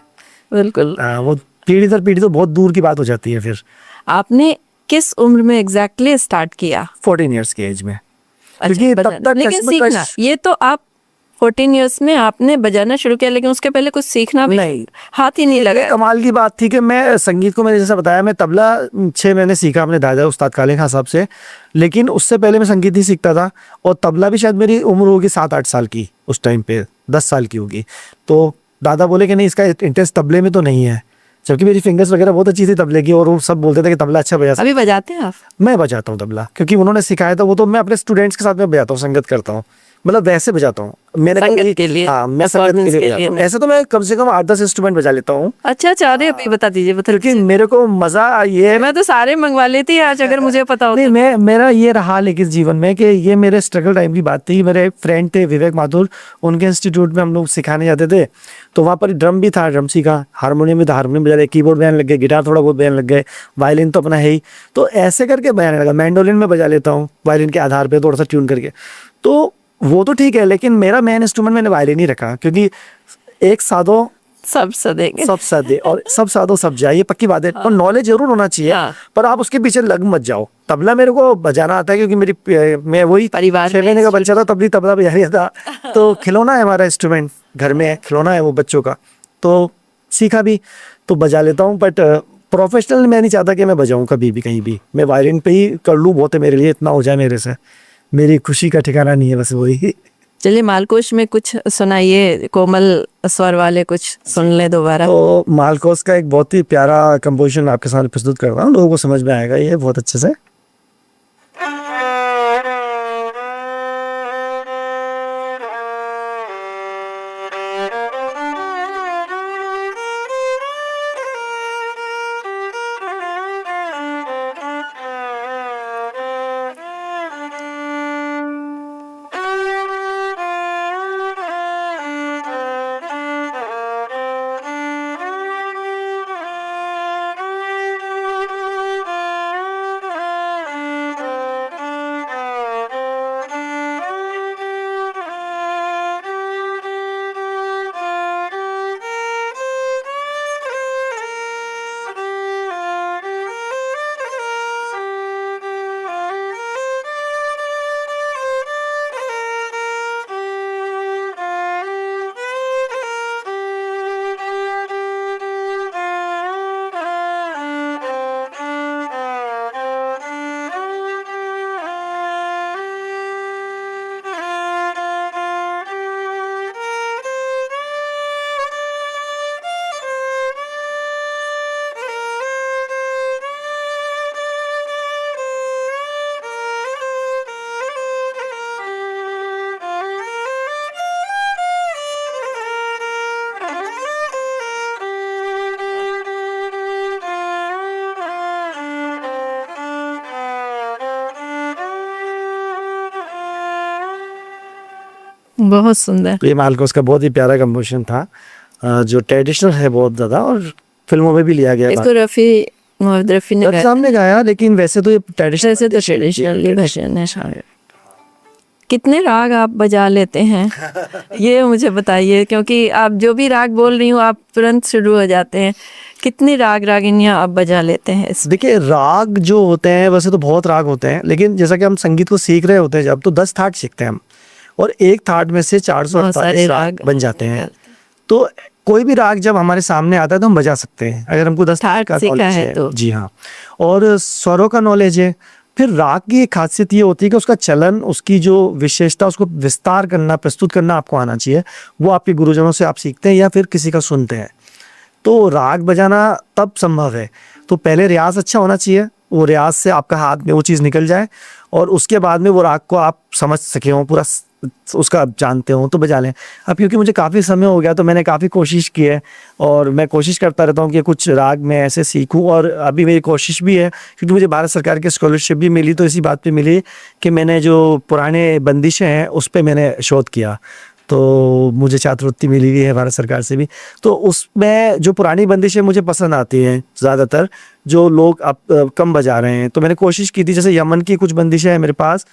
बिल्कुल। वो पीढ़ी दर पीढ़ी तो बहुत दूर की बात हो जाती है। फिर आपने किस उम्र में एग्जैक्टली स्टार्ट किया? 14 ईयर्स की एज में, अच्छा, क्योंकि तब बजाना। तक लेकिन कश्मकश- सीखना, ये तो आप 14 इयर्स में आपने बजाना शुरू किया, लेकिन उसके पहले कुछ सीखना भी नहीं। हाथ ही नहीं लगा। कमाल की बात थी कि मैं संगीत को, मैंने जैसा बताया, मैं तबला 6 महीने सीखा अपने दादा उस्ताद काले खां साहब से, लेकिन उससे पहले मैं संगीत ही सीखता था। और तबला भी शायद मेरी उम्र होगी 7-8 साल की, उस टाइम पे 10 साल की होगी। तो दादा बोले कि नहीं, इसका इंटरेस्ट तबले में तो नहीं है, जबकि मेरी फिंगर्स वगैरह बहुत अच्छी थी तबले की, और वो सब बोलते थे कि तबला अच्छा बजा सकते। अभी बजाते हैं आप? मैं बजाता हूँ तबला, क्योंकि उन्होंने सिखाया था वो, तो मैं अपने स्टूडेंट्स के साथ में बजाता हूँ, संगत करता हूँ, मतलब वैसे बजाता हूँ। मैंने संगत के लिए, हाँ, मैं संगत के performance लिए के बजाता लिए हूँ। नहीं। ऐसे तो मैं कम से कम 8-10 इंस्ट्रूमेंट बजा लेता हूँ, अच्छा अच्छा, अरे अभी बता दीजिए, बता क्योंकि दीजिए। मेरे को मजा ये है। मैं तो सारे मंगवा लेती आज, अगर मुझे पता नहीं, होता। मैं मेरा ये रहा लेकिन जीवन में कि ये मेरे स्ट्रगल टाइम की बात थी। मेरे फ्रेंड थे विवेक माथुर, उनके इंस्टीट्यूट में हम लोग सिखाने जाते थे, तो वहाँ पर ड्रम भी था, ड्रम सीखा, हारमोनियम भी था, हारमोनियम बजा लिया, कीबोर्ड बजाने लग गए, गिटार थोड़ा बहुत बजाने लग गए, वायलिन तो अपना है ही, तो ऐसे करके बजाने लगा। मैंडोलिन में बजा लेता हूँ वायलिन के आधार पे, थोड़ा सा ट्यून करके, तो वो तो ठीक है। लेकिन मेरा मेन इंस्ट्रूमेंट मैंने वायलिन ही रखा, क्योंकि एक सादो सब सदेंगे। सब सादे और सब सादो सब जाए, ये पक्की बात है। और नॉलेज जरूर होना चाहिए, हाँ। पर आप उसके पीछे लग मत जाओ। तबला मेरे को बजाना आता है, क्योंकि मैं वही परिवार 6 में महीने का बच्चा था तब भी तबला बजा रहा था। तो खिलौना है हमारा इंस्ट्रूमेंट, घर में है, खिलौना है वो बच्चों का, तो सीखा भी, तो बजा लेता हूँ। बट प्रोफेशनल मैं नहीं चाहता कि मैं बजाऊँ कभी भी कहीं भी। मैं वायलिन पे ही कर लूँ, बहुत है मेरे लिए, इतना हो जाए मेरे से, मेरी खुशी का ठिकाना नहीं है, बस वही। चलिए मालकोश में कुछ सुनाइए, कोमल स्वर वाले कुछ सुन ले दोबारा। तो मालकोस का एक बहुत ही प्यारा कंपोजिशन आपके सामने प्रस्तुत कर रहा हूँ, लोगों को समझ में आएगा ये बहुत अच्छे से। बहुत सुंदर। तो ये मालकोस का बहुत ही प्यारा कंपोजिशन था, जो ट्रेडिशनल है बहुत ज्यादा, और फिल्मों में भी लिया गया इसको रफी मोहम्मद रफी ने गाया। सामने गाया, लेकिन वैसे तो ये ट्रेडिशनल वैसे तो ट्रेडिशनल वर्जन है शायद। कितने राग आप बजा लेते हैं ये मुझे बताइए, क्योंकि आप जो भी राग बोल रही हूँ आप तुरंत शुरू हो जाते हैं। कितनी राग रागिनियाँ आप बजा लेते हैं इस? देखिए, राग जो होते हैं वैसे तो बहुत राग होते हैं, लेकिन जैसा कि हम संगीत को सीख रहे होते हैं जब, तो 10 थाट सीखते हैं हम, और एक थाट में से 448 राग बन जाते हैं। तो कोई भी राग जब हमारे सामने आता है तो हम बजा सकते हैं, अगर हमको 10 थाट का सीखा नॉलेज है तो। जी हाँ, और स्वरों का नॉलेज है। फिर राग की एक खासियत ये होती है कि उसका चलन, उसकी जो विशेषता, उसको विस्तार करना, प्रस्तुत करना आपको आना चाहिए। वो आपके गुरुजनों से आप सीखते हैं या फिर किसी का सुनते हैं। तो राग बजाना तब संभव है, तो पहले रियाज अच्छा होना चाहिए, वो रियाज से आपका हाथ में वो चीज़ निकल जाए, और उसके बाद में वो राग को आप समझ सके हो, पूरा उसका आप जानते हो तो बजा लें। अब क्योंकि मुझे काफ़ी समय हो गया तो मैंने काफ़ी कोशिश की है, और मैं कोशिश करता रहता हूँ कि कुछ राग मैं ऐसे सीखूं, और अभी मेरी कोशिश भी है, क्योंकि मुझे भारत सरकार की स्कॉलरशिप भी मिली, तो इसी बात पे मिली कि मैंने जो पुराने बंदिशें हैं उस पर मैंने शोध किया, तो मुझे छात्रवृत्ति मिली हुई है भारत सरकार से भी। तो उसमें जो पुरानी बंदिशें मुझे पसंद आती हैं ज़्यादातर, जो लोग अब कम बजा रहे हैं, तो मैंने कोशिश की थी। जैसे यमन की कुछ बंदिशें हैं मेरे पास,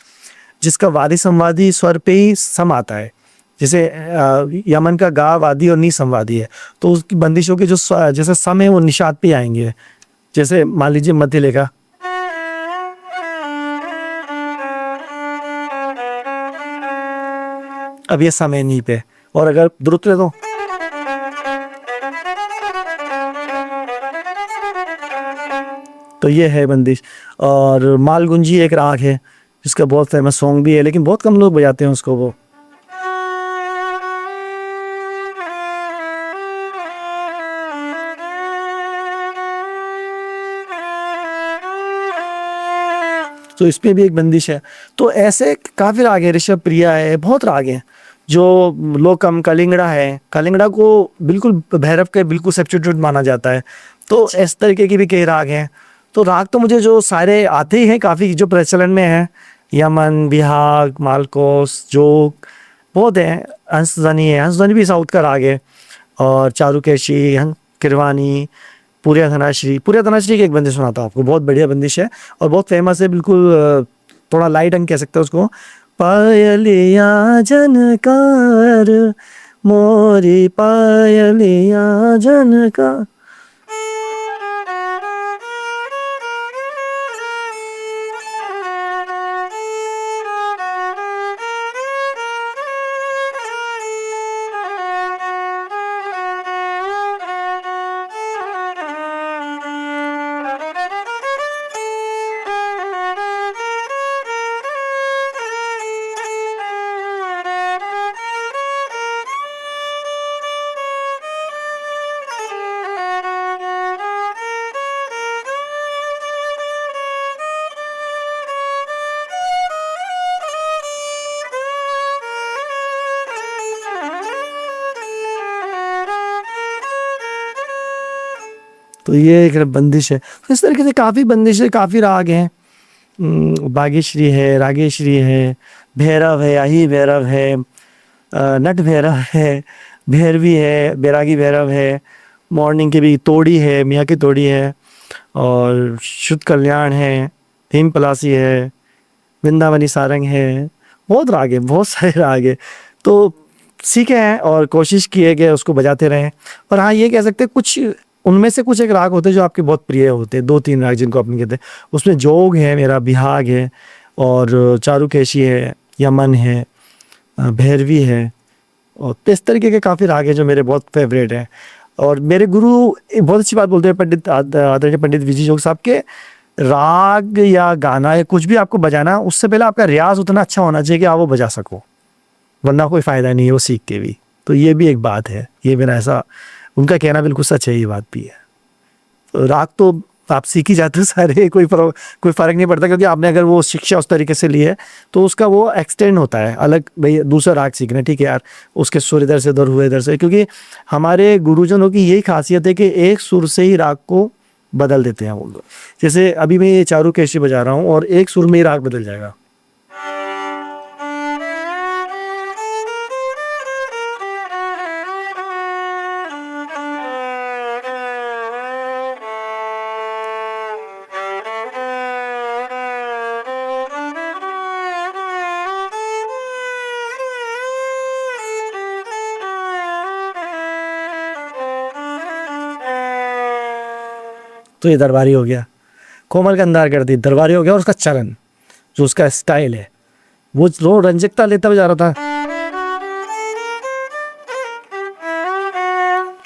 जिसका वादी संवादी स्वर पे ही सम आता है, जैसे यमन का गा वादी और नी संवादी है, तो उसकी बंदिशों के जो जैसे सम है वो निशात पे आएंगे। जैसे मान लीजिए मध्य लेगा, अब ये सम है नी पे, और अगर द्रुत ले तो ये है बंदिश। और मालगुंजी एक राग है जिसका बहुत फेमस सॉन्ग भी है, लेकिन बहुत कम लोग बजाते हैं उसको। वो तो इसमें भी एक बंदिश है। तो ऐसे काफ़ी राग है, ऋषभ प्रिया है, बहुत राग हैं जो लोकम, कलिंगड़ा है, कलिंगड़ा को बिल्कुल भैरव के बिल्कुल सब्स्टिट्यूट माना जाता है। तो इस तरीके की भी कई राग हैं। तो राग तो मुझे जो सारे आते ही हैं काफ़ी, जो प्रचलन में है, यमन, बिहाग, मालकोस, जोग, बहुत हैं। हंसध्वनि है, हंसध्वनि भी साउथ का राग है। और चारुकेशी, किरवानी, पूर्या धनाश्री। पूर्या धनाश्री की एक बंदिश सुनाता हूँ आपको, बहुत बढ़िया बंदिश है और बहुत फेमस है, बिल्कुल थोड़ा लाइट अंग कह सकते हैं उसको। पायलिया जनकार मोरी पायलिया जनकार। तो ये एक बंदिश है। तो इस तरीके से काफ़ी बंदिश है, काफ़ी राग हैं। बागेश्वरी है, रागेश्वरी है, भैरव है, आही भैरव है, नट भैरव है, भैरवी है, बैरागी भैरव है, मॉर्निंग के भी तोड़ी है, मियाँ की तोड़ी है, और शुद्ध कल्याण है, भीम पलासी है, वृंदावनी सारंग है। बहुत राग है, बहुत सारे राग है। तो सीखे हैं और कोशिश किए गए उसको बजाते रहें। और हाँ, ये कह सकते हैं कुछ उनमें से कुछ एक राग होते हैं जो आपके बहुत प्रिय होते हैं, 2-3 राग जिनको अपने कहते हैं। उसमें जोग है, मेरा बिहाग है, और चारुकेशी है, यमन है, भैरवी है, और इस तरीके के काफ़ी राग हैं जो मेरे बहुत फेवरेट हैं। और मेरे गुरु एक बहुत अच्छी बात बोलते हैं, पंडित आदरणीय पंडित विजय जोग साहब के, राग या गाना या कुछ भी आपको बजाना, उससे पहले आपका रियाज उतना अच्छा होना चाहिए कि आप वो बजा सको, वरना कोई फ़ायदा नहीं है वो सीख के भी। तो ये भी एक बात है, ये मेरा ऐसा उनका कहना बिल्कुल सच है, ये बात भी है। तो राग तो आप सीख ही जाते हो सारे, कोई फ़र्क नहीं पड़ता, क्योंकि आपने अगर वो शिक्षा उस तरीके से ली है तो उसका वो एक्सटेंड होता है अलग। भाई दूसरा राग सीखना, ठीक है यार, उसके सुर इधर से उधर हुए इधर से, क्योंकि हमारे गुरुजनों की यही खासियत है कि एक सुर से ही राग को बदल देते हैं वो लोग। जैसे अभी मैं ये चारुकेशी बजा रहा हूँ और एक सुर में ही राग बदल जाएगा। तो ये दरबारी हो गया, कोमल का अंदार कर दी, दरबारी हो गया। और उसका चलन, जो उसका स्टाइल है, वो रंजकता लेता हुआ जा रहा था,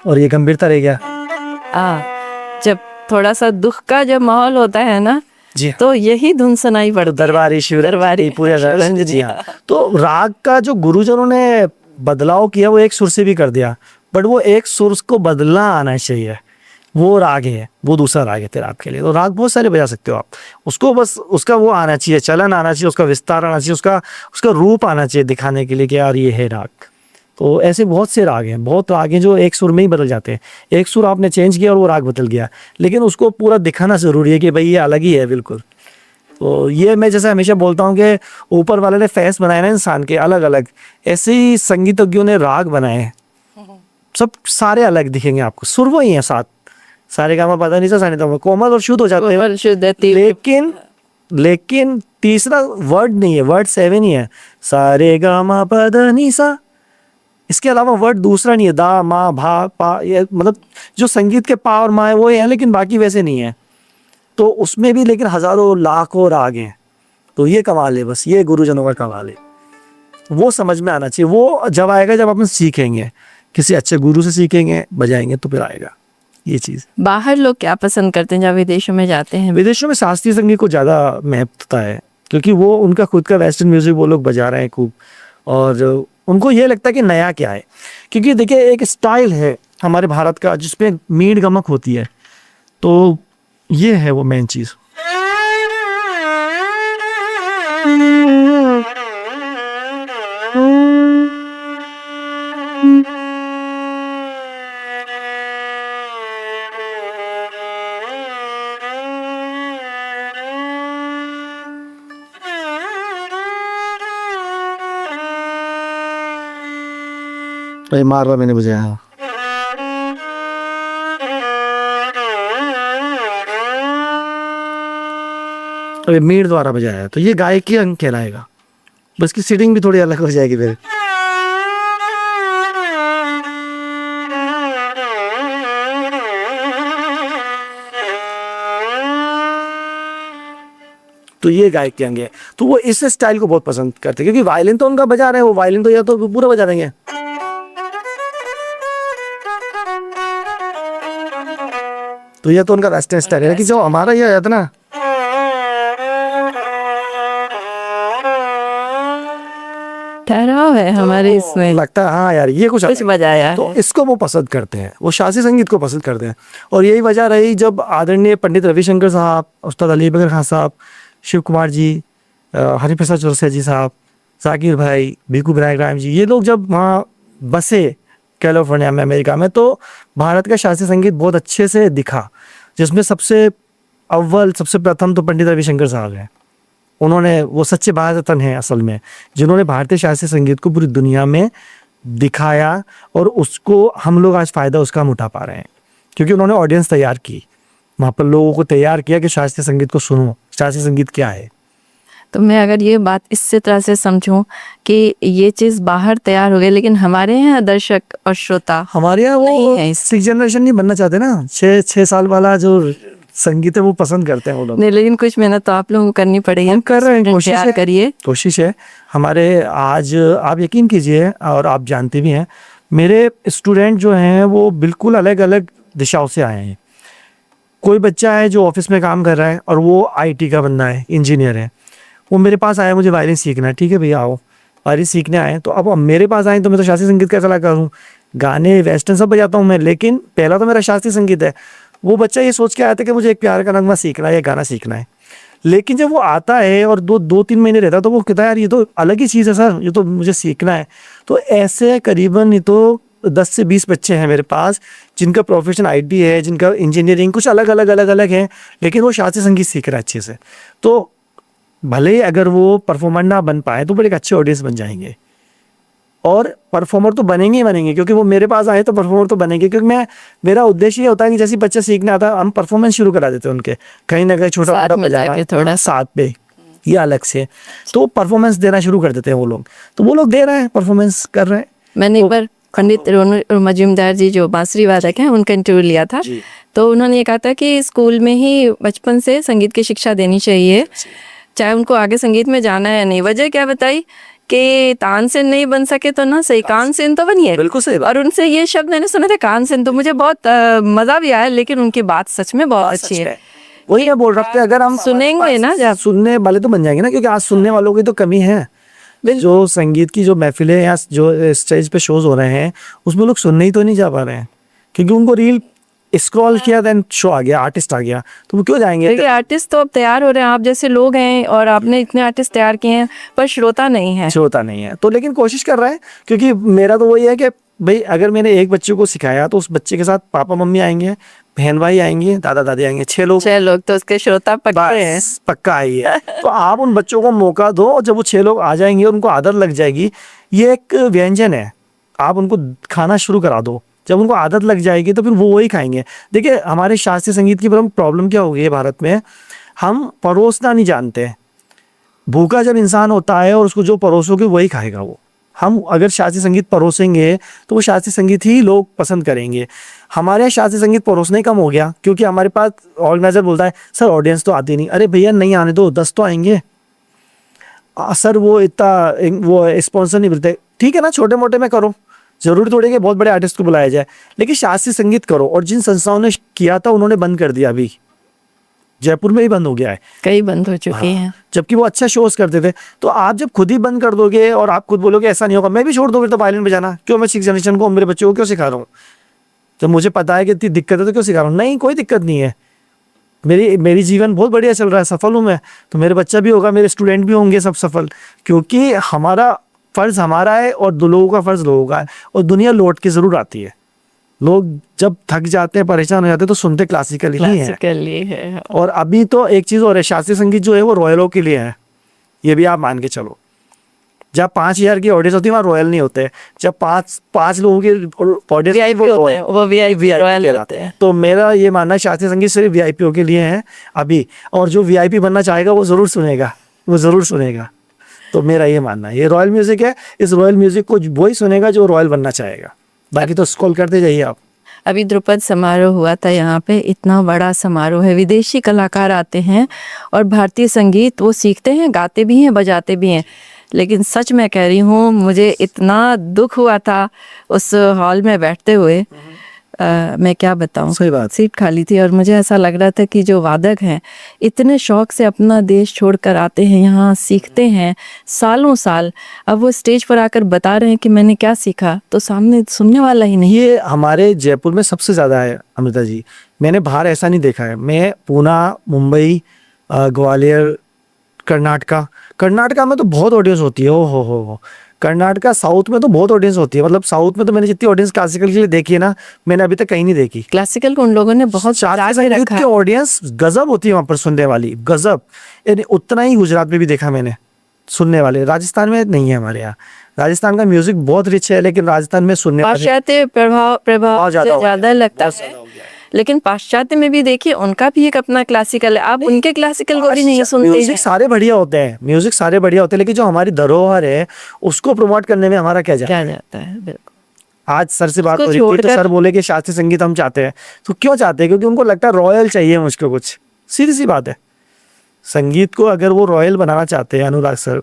और ये गंभीरता रह गया। जब थोड़ा सा दुख का जब माहौल होता है ना, जी तो यही धुन सुनाई पड़ती है। दरबारी शिव, दरबारी पूरे जी हाँ। तो राग का जो गुरुजनों ने बदलाव किया वो एक सुर से भी कर दिया, बट वो एक सुर को बदलना आना चाहिए, वो राग है, वो दूसरा राग है फिर आपके लिए। तो राग बहुत सारे बजा सकते हो आप, उसको बस उसका वो आना चाहिए, चलन आना चाहिए, उसका विस्तार आना चाहिए, उसका रूप आना चाहिए दिखाने के लिए कि यार ये है राग। तो ऐसे बहुत से राग हैं, बहुत राग हैं जो एक सुर में ही बदल जाते हैं। एक सुर आपने चेंज किया और वो राग बदल गया, लेकिन उसको पूरा दिखाना ज़रूरी है कि भाई ये अलग ही है बिल्कुल। तो ये मैं जैसे हमेशा बोलता हूँ कि ऊपर वाले ने फैस बनाए ना इंसान के अलग अलग, ऐसे ही संगीतज्ञों ने राग बनाए हैं, सब सारे अलग दिखेंगे आपको, सुर वो ही है साथ, सारे गामा पता नहीं सा तो कोमल और शुद्ध हो जाते हैं, लेकिन तीसरा वर्ड नहीं है, वर्ड 7 ही है, सारे गामा पदा नी सा, इसके अलावा वर्ड दूसरा नहीं है, दा मा भा पा, ये मतलब जो संगीत के पा और मा है वो है, लेकिन बाकी वैसे नहीं है। तो उसमें भी लेकिन हजारों लाखों राग हैं। तो ये कमाल है, बस ये गुरुजनों का कमाल है। वो समझ में आना चाहिए। वो जब आएगा जब अपन सीखेंगे, किसी अच्छे गुरु से सीखेंगे, बजाएंगे, तो फिर आएगा ये चीज़। बाहर लोग क्या पसंद करते हैं जब विदेशों में जाते हैं? विदेशों में शास्त्रीय संगीत को ज़्यादा महत्वता है, क्योंकि वो उनका खुद का वेस्टर्न म्यूजिक वो लोग बजा रहे हैं खूब, और उनको ये लगता है कि नया क्या है। क्योंकि देखिए एक स्टाइल है हमारे भारत का जिसपे मीण गमक होती है, तो ये है वो मेन चीज़। मारवा मैंने बजाया है। अभी मीर द्वारा बजाया है, तो ये गायकी अंग कहलाएगा। बस की सीटिंग भी थोड़ी अलग हो जाएगी फिर। तो ये गायकी अंग है, तो वो इस स्टाइल को बहुत पसंद करते हैं, क्योंकि वायलिन तो उनका बजा रहे हैं, वो वायलिन तो या तो पूरा बजा देंगे। तो ये तो उनका वेस्टर्न स्टाइल है, कि जो हमारा ये है ना, ठहराव है हमारे इसमें, लगता है हाँ यार ये कुछ बजाया है। तो इसको वो पसंद करते हैं, वो शास्त्रीय संगीत को पसंद करते हैं। और यही वजह रही जब आदरणीय पंडित रविशंकर साहब, उस्ताद अली बकर खान साहब, शिव कुमार जी, हरिप्रसाद चौरसिया जी साहब, जाकिर भाई, भिकू विनायक जी, ये लोग जब वहाँ बसे कैलिफोर्निया में, अमेरिका में, तो भारत का शास्त्रीय संगीत बहुत अच्छे से दिखा, जिसमें सबसे अव्वल सबसे प्रथम तो पंडित रविशंकर साहब हैं। उन्होंने, वो सच्चे भारत रत्न हैं असल में, जिन्होंने भारतीय शास्त्रीय संगीत को पूरी दुनिया में दिखाया, और उसको हम लोग आज फ़ायदा उसका हम उठा पा रहे हैं, क्योंकि उन्होंने ऑडियंस तैयार की, वहाँ पर लोगों को तैयार किया कि शास्त्रीय संगीत को सुनो, शास्त्रीय संगीत क्या है। तो मैं अगर ये बात इसी तरह से समझूं कि ये चीज़ बाहर तैयार हो गई, लेकिन हमारे यहाँ दर्शक और श्रोता, हमारे यहाँ वो 6 जनरेशन नहीं बनना चाहते ना, 6 साल वाला जो संगीत है वो पसंद करते हैं वो लोग। नहीं, लेकिन कुछ मेहनत तो आप लोगों को करनी पड़ेगी। हम कर रहे हैं, कोशिश है, करिए, कोशिश है हमारे। आज आप यकीन कीजिए, और आप जानते भी हैं, मेरे स्टूडेंट जो हैं वो बिल्कुल अलग अलग दिशाओं से आए हैं। कोई बच्चा है जो ऑफिस में काम कर रहा है और वो IT का बंदा है, इंजीनियर है, वो मेरे पास आया, मुझे वायलिन सीखना है, ठीक है भैया आओ, वायलिन सीखने आए। तो अब मेरे पास आए तो मैं तो शास्त्रीय संगीत का चला करूँ, गाने वेस्टर्न सब बजाता हूँ मैं, लेकिन पहला तो मेरा शास्त्रीय संगीत है। वो बच्चा ये सोच के आया था कि मुझे एक प्यार का नगमा सीखना है या गाना सीखना है, लेकिन जब वो आता है और 2-3 महीने रहता है, तो वो कहता है यार ये तो अलग ही चीज़ है सर, ये तो मुझे सीखना है। तो ऐसे करीबन नहीं तो 10 से 20 बच्चे हैं मेरे पास, जिनका प्रोफेशन IT है, जिनका इंजीनियरिंग, कुछ अलग अलग है, लेकिन वो शास्त्रीय संगीत सीख रहा है अच्छे से। तो भले ही अगर वो परफॉर्मर ना बन पाए तो बड़े एक अच्छे ऑडियंस बन जाएंगे, और परफॉर्मर तो बनेंगे ही बनेंगे, क्योंकि वो मेरे पास आए तो परफॉर्मर तो बनेंगे। क्योंकि मेरा उद्देश्य ये होता है कि जैसे बच्चा सीखने आता है, हम परफॉर्मेंस शुरू करा देते हैं उनके, कहीं ना कहीं छोटा थोड़ा साथ पे या अलग से, तो परफॉर्मेंस देना शुरू कर देते हैं वो लोग। तो वो लोग दे रहे हैं, परफॉर्मेंस कर रहे हैं। मैंने एक बार पंडित रोनू मजूमदार जी जो बांसुरी वादक हैं, उनका इंटरव्यू लिया था, तो उन्होंने ये कहा था कि स्कूल में ही बचपन से संगीत की शिक्षा देनी चाहिए, चाहे उनको आगे संगीत में जाना है या नहीं। वजह क्या बताई कि तानसेन नहीं बन सके तो ना सही, कानसेन तो बनिए। बिल्कुल सही बात। और उनसे ये शब्द मैंने सुने थे, कानसेन, तो मुझे बहुत मजा भी आया, लेकिन उनकी बात सच में बहुत अच्छी है। वही मैं बोल रहा था, अगर हम सुनेंगे ना, जब सुनने वाले तो बन जाएंगे ना, क्योंकि आज सुनने वालों की तो कमी है। जो संगीत की जो महफिलें या जो स्टेज पे शोज हो रहे हैं, उसमें लोग सुनने ही तो नहीं जा पा रहे हैं, क्योंकि उनको रील स्क्रॉल किया, देन शो आ गया, आर्टिस्ट आ गया, तो वो क्यों जाएंगे। देखिए आर्टिस्ट तो अब तैयार हो रहे हैं, आप जैसे लोग हैं, और आपने इतने आर्टिस्ट तैयार किए हैं, पर श्रोता नहीं है, श्रोता नहीं है। तो लेकिन कोशिश कर रहा है, क्योंकि मेरा तो वही है कि भाई अगर मैंने एक बच्चे को सिखाया तो उस बच्चे के साथ पापा मम्मी आएंगे, बहन भाई आएंगे, दादा दादी आएंगे, 6 लोग, तो उसके श्रोता पक्का है, पक्का आई है। तो आप उन बच्चों को मौका दो, और जब वो 6 लोग आ जाएंगे और उनको आदत लग जाएगी, ये एक व्यंजन है, आप उनको खाना शुरू करा दो, जब उनको आदत लग जाएगी तो फिर वो वही खाएंगे। देखिए हमारे शास्त्रीय संगीत की प्रॉब्लम क्या हो गई है भारत में, हम परोसना नहीं जानते। भूखा जब इंसान होता है और उसको जो परोसोगे वही खाएगा वो, हम अगर शास्त्रीय संगीत परोसेंगे तो वो शास्त्रीय संगीत ही लोग पसंद करेंगे। हमारे यहाँ शास्त्रीय संगीत परोसना ही कम हो गया, क्योंकि हमारे पास ऑर्गेनाइजर बोलता है सर ऑडियंस तो आती नहीं। अरे भैया नहीं आने दो, 10 तो आएंगे। सर वो इतना वो स्पॉन्सर नहीं मिलते। ठीक है ना, छोटे मोटे में करो, जरूरी थोड़ी कि बहुत बड़े आर्टिस्ट को बुलाया जाए, लेकिन शास्त्रीय संगीत करो। और जिन संस्थाओं ने किया था उन्होंने बंद कर दिया, अभी जयपुर में ही बंद हो गया है, कई बंद हो चुके हैं। जबकि वो अच्छा शोज करते थे। तो आप जब खुद ही बंद कर दोगे और आप खुद बोलोगे ऐसा नहीं होगा, मैं भी छोड़ दूंगा तो वायलिन बजाना, क्यों मैं 6 जनरेशन को, मेरे बच्चों को क्यों सिखा रहा हूँ? जब मुझे पता है कि इतनी दिक्कत है तो क्यों सिखा रहा हूँ? नहीं, कोई दिक्कत नहीं है, मेरी जीवन बहुत बढ़िया चल रहा है, सफल हूँ मैं, तो मेरे बच्चा भी होगा, मेरे स्टूडेंट भी होंगे सब सफल। क्योंकि हमारा फर्ज हमारा है और लोगों का फर्ज लोगों का है। और दुनिया लौट के जरूर आती है। लोग जब थक जाते हैं, परेशान हो जाते हैं, तो सुनते क्लासिकल ही है। क्लासिकल ही है। और अभी तो एक चीज और है, शास्त्रीय संगीत जो है वो रॉयलों के लिए है, ये भी आप मान के चलो। जब 5000 की ऑडियंस होती है वहाँ रॉयल नहीं होते। जब पाँच लोगों की ऑडियंस वो वीआईपी रॉयल होते हैं। तो मेरा ये मानना है शास्त्रीय संगीत सिर्फ वीआईपी के लिए है अभी, और जो वीआईपी बनना चाहेगा वो जरूर सुनेगा, वो जरूर सुनेगा। तो मेरा ये मानना है, ये रॉयल म्यूजिक है, इस रॉयल म्यूजिक को वही सुनेगा जो रॉयल बनना चाहेगा। बाकी तो स्क्रॉल करते जाइए आप। अभी ध्रुपद समारोह हुआ था यहाँ पे, इतना बड़ा समारोह है, विदेशी कलाकार आते हैं और भारतीय संगीत वो सीखते हैं, गाते भी हैं, बजाते भी हैं। लेकिन सच मैं कह रही हूँ, मुझे इतना दुख हुआ था उस हॉल में बैठते हुए, मैं क्या बताऊँ। सही बात। सीट खाली थी और मुझे ऐसा लग रहा था कि जो वादक हैं इतने शौक से अपना देश छोड़कर आते हैं, यहाँ सीखते हैं सालों साल, अब वो स्टेज पर आकर बता रहे हैं कि मैंने क्या सीखा, तो सामने सुनने वाला ही नहीं। ये हमारे जयपुर में सबसे ज्यादा है अमृता जी, मैंने बाहर ऐसा नहीं देखा है। मैं पूना, मुंबई, ग्वालियर, कर्नाटका में तो बहुत ऑडियंस होती है। ओ हो, कर्नाटका, साउथ में तो बहुत ऑडियंस होती है। मतलब साउथ में तो मैंने जितनी ऑडियंस क्लासिकल के लिए देखी है ना, मैंने अभी तक कहीं नहीं देखी। क्लासिकल को उन लोगों ने बहुत की ऑडियंस गजब होती है वहां पर सुनने वाली, गजब। यानी उतना ही गुजरात में भी देखा मैंने सुनने वाले, राजस्थान में नहीं है। हमारे यहाँ राजस्थान का म्यूजिक बहुत रिच है, लेकिन राजस्थान में सुनने पाश्चात्य प्रभाव ज्यादा लगता है। लेकिन पाश्चात्य में भी देखिए उनका भी एक अपना क्लासिकल है, आप उनके क्लासिकल को भी नहीं सुनते। म्यूजिक सारे बढ़िया होते हैं, म्यूजिक सारे बढ़िया होते हैं, लेकिन जो हमारी धरोहर है उसको प्रमोट करने में हमारा क्या जाता है। बिल्कुल। आज सर से बात हो रही थी तो सर बोले कि शास्त्रीय संगीत हम चाहते हैं। तो क्यों चाहते हैं? क्योंकि उनको लगता है रॉयल चाहिए मुझको कुछ, सीधी सी बात है। संगीत को अगर वो रॉयल बनाना चाहते हैं अनुराग सर,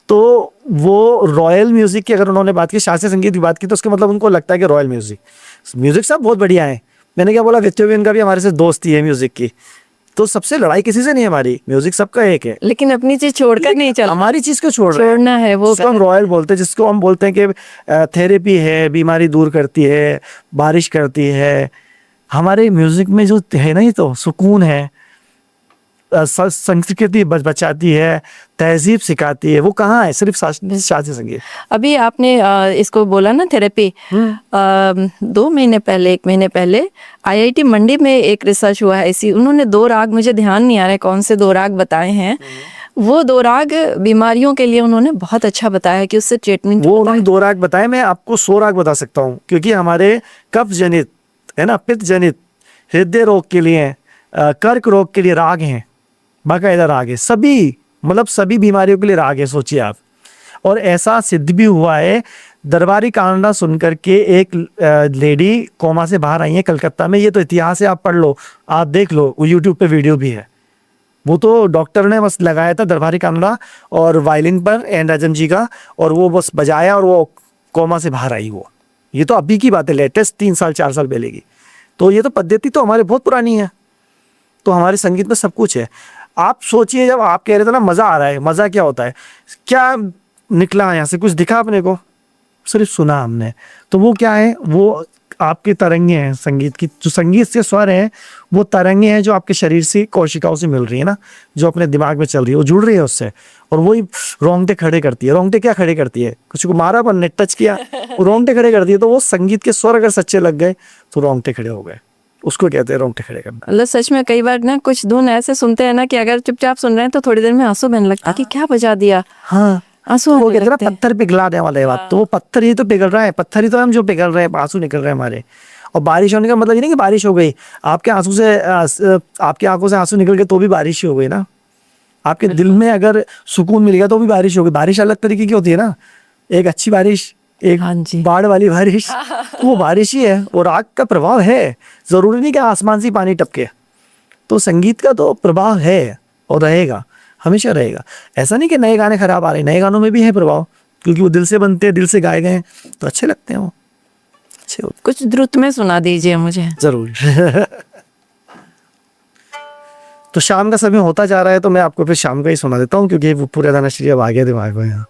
तो वो रॉयल म्यूजिक की अगर उन्होंने बात की, शास्त्रीय संगीत की बात की, तो उसका मतलब उनको लगता है कि रॉयल म्यूजिक सब बहुत बढ़िया है। मैंने क्या बोला, वित्तोवियन का भी हमारे से दोस्ती है म्यूजिक की, तो सबसे लड़ाई किसी से नहीं है हमारी, म्यूजिक सबका एक है। लेकिन अपनी चीज छोड़कर नहीं चल, हमारी चीज को छोड़ना है वो, जिसको हम रॉयल बोलते हैं, जिसको हम बोलते हैं कि थेरेपी है, बीमारी दूर करती है, बारिश करती है। हमारे म्यूजिक में जो है ना, ये तो सुकून है, संस्कृति बचाती है, तहजीब सिखाती है, वो कहाँ है? सिर्फ शास्त्रीय संगीत। अभी आपने इसको बोला ना थेरेपी, 2 महीने पहले, 1 महीने पहले IIT मंडी में एक रिसर्च हुआ है इसी, उन्होंने 2 राग, मुझे ध्यान नहीं आ रहा है कौन से 2 राग बताए हैं, वो 2 राग बीमारियों के लिए उन्होंने बहुत अच्छा बताया कि उससे ट्रीटमेंट। वो उन्होंने 2 राग बताए, मैं आपको 100 राग बता सकता हूँ, क्योंकि हमारे कफ जनित है ना, पित्त जनित, हृदय रोग के लिए, कर्क रोग के लिए राग हैं, बाकायदा राग है, सभी मतलब सभी बीमारियों के लिए राग है, सोचिए आप। और ऐसा सिद्ध भी हुआ है, दरबारी कांगड़ा सुनकर के एक लेडी कोमा से बाहर आई है कलकत्ता में। ये तो इतिहास है, आप पढ़ लो, आप देख लो, यूट्यूब पे वीडियो भी है। वो तो डॉक्टर ने बस लगाया था दरबारी कांगड़ा और वायलिन पर एन राजन जी का, और वो बस बजाया और वो कोमा से बाहर आई। वो ये तो अभी की बात है, लेटेस्ट 3 साल 4 साल पहले की। तो ये तो पद्धति तो हमारे बहुत पुरानी है। तो हमारे संगीत में सब कुछ है। आप सोचिए, जब आप कह रहे थे ना मजा आ रहा है, मजा क्या होता है, क्या निकला यहाँ से? कुछ दिखा अपने को? सिर्फ सुना हमने। तो वो क्या है? वो आपकी तरंगे हैं संगीत की, जो संगीत से स्वर है, वो तरंगे हैं जो आपके शरीर से, कोशिकाओं से मिल रही है ना, जो अपने दिमाग में चल रही है, वो जुड़ रही है उससे, और वही रोंगटे खड़े करती है। रोंगटे क्या खड़े करती है? कुछ को मारा पर ने टच किया, वो रोंगटे खड़े करती है। तो वो संगीत के स्वर अगर सच्चे लग गए तो रोंगटे खड़े हो गए, उसको कहते हैं रोंगटे खड़े करना। मतलब सच में कई बार ना कुछ धुन ऐसे सुनते हैं ना कि अगर चुपचाप सुन रहे हैं तो थोड़ी देर में आंसू बहने लगता है कि क्या बजा दिया। हाँ, आंसू वो कहते हैं ना पत्थर पिघलाने वाले बात, तो वो पत्थर ही तो पिघल रहा है, पत्थर ही तो हम जो पिघल रहे हैं, आंसू निकल रहे हैं हमारे। और बारिश होने का मतलब ये नहीं कि बारिश हो गई, आपके आंसू से, आपकी आंखों से आंसू निकल गए तो भी बारिश ही हो गई ना। आपके दिल में अगर सुकून मिल गया तो भी बारिश हो गई। बारिश अलग तरीके की होती है ना, एक अच्छी बारिश, एक हाँ जी। बाढ़ वाली बारिश, तो वो बारिश ही है और राग का प्रभाव है। जरूरी नहीं कि आसमान से पानी टपके। तो संगीत का तो प्रभाव है और रहेगा, हमेशा रहेगा। ऐसा नहीं कि नए गाने खराब आ रहे, नए गानों में भी है प्रभाव, क्योंकि वो दिल से बनते हैं, दिल से गाए गए हैं, तो अच्छे लगते हैं वो, अच्छे होते कुछ द्रुत में सुना दीजिए मुझे। हैं। जरूर। तो शाम का समय होता जा रहा है, तो मैं आपको फिर शाम का ही सुना देता हूँ, क्योंकि वो पूरा गाना श्री अब आ गया दिमाग में यहाँ।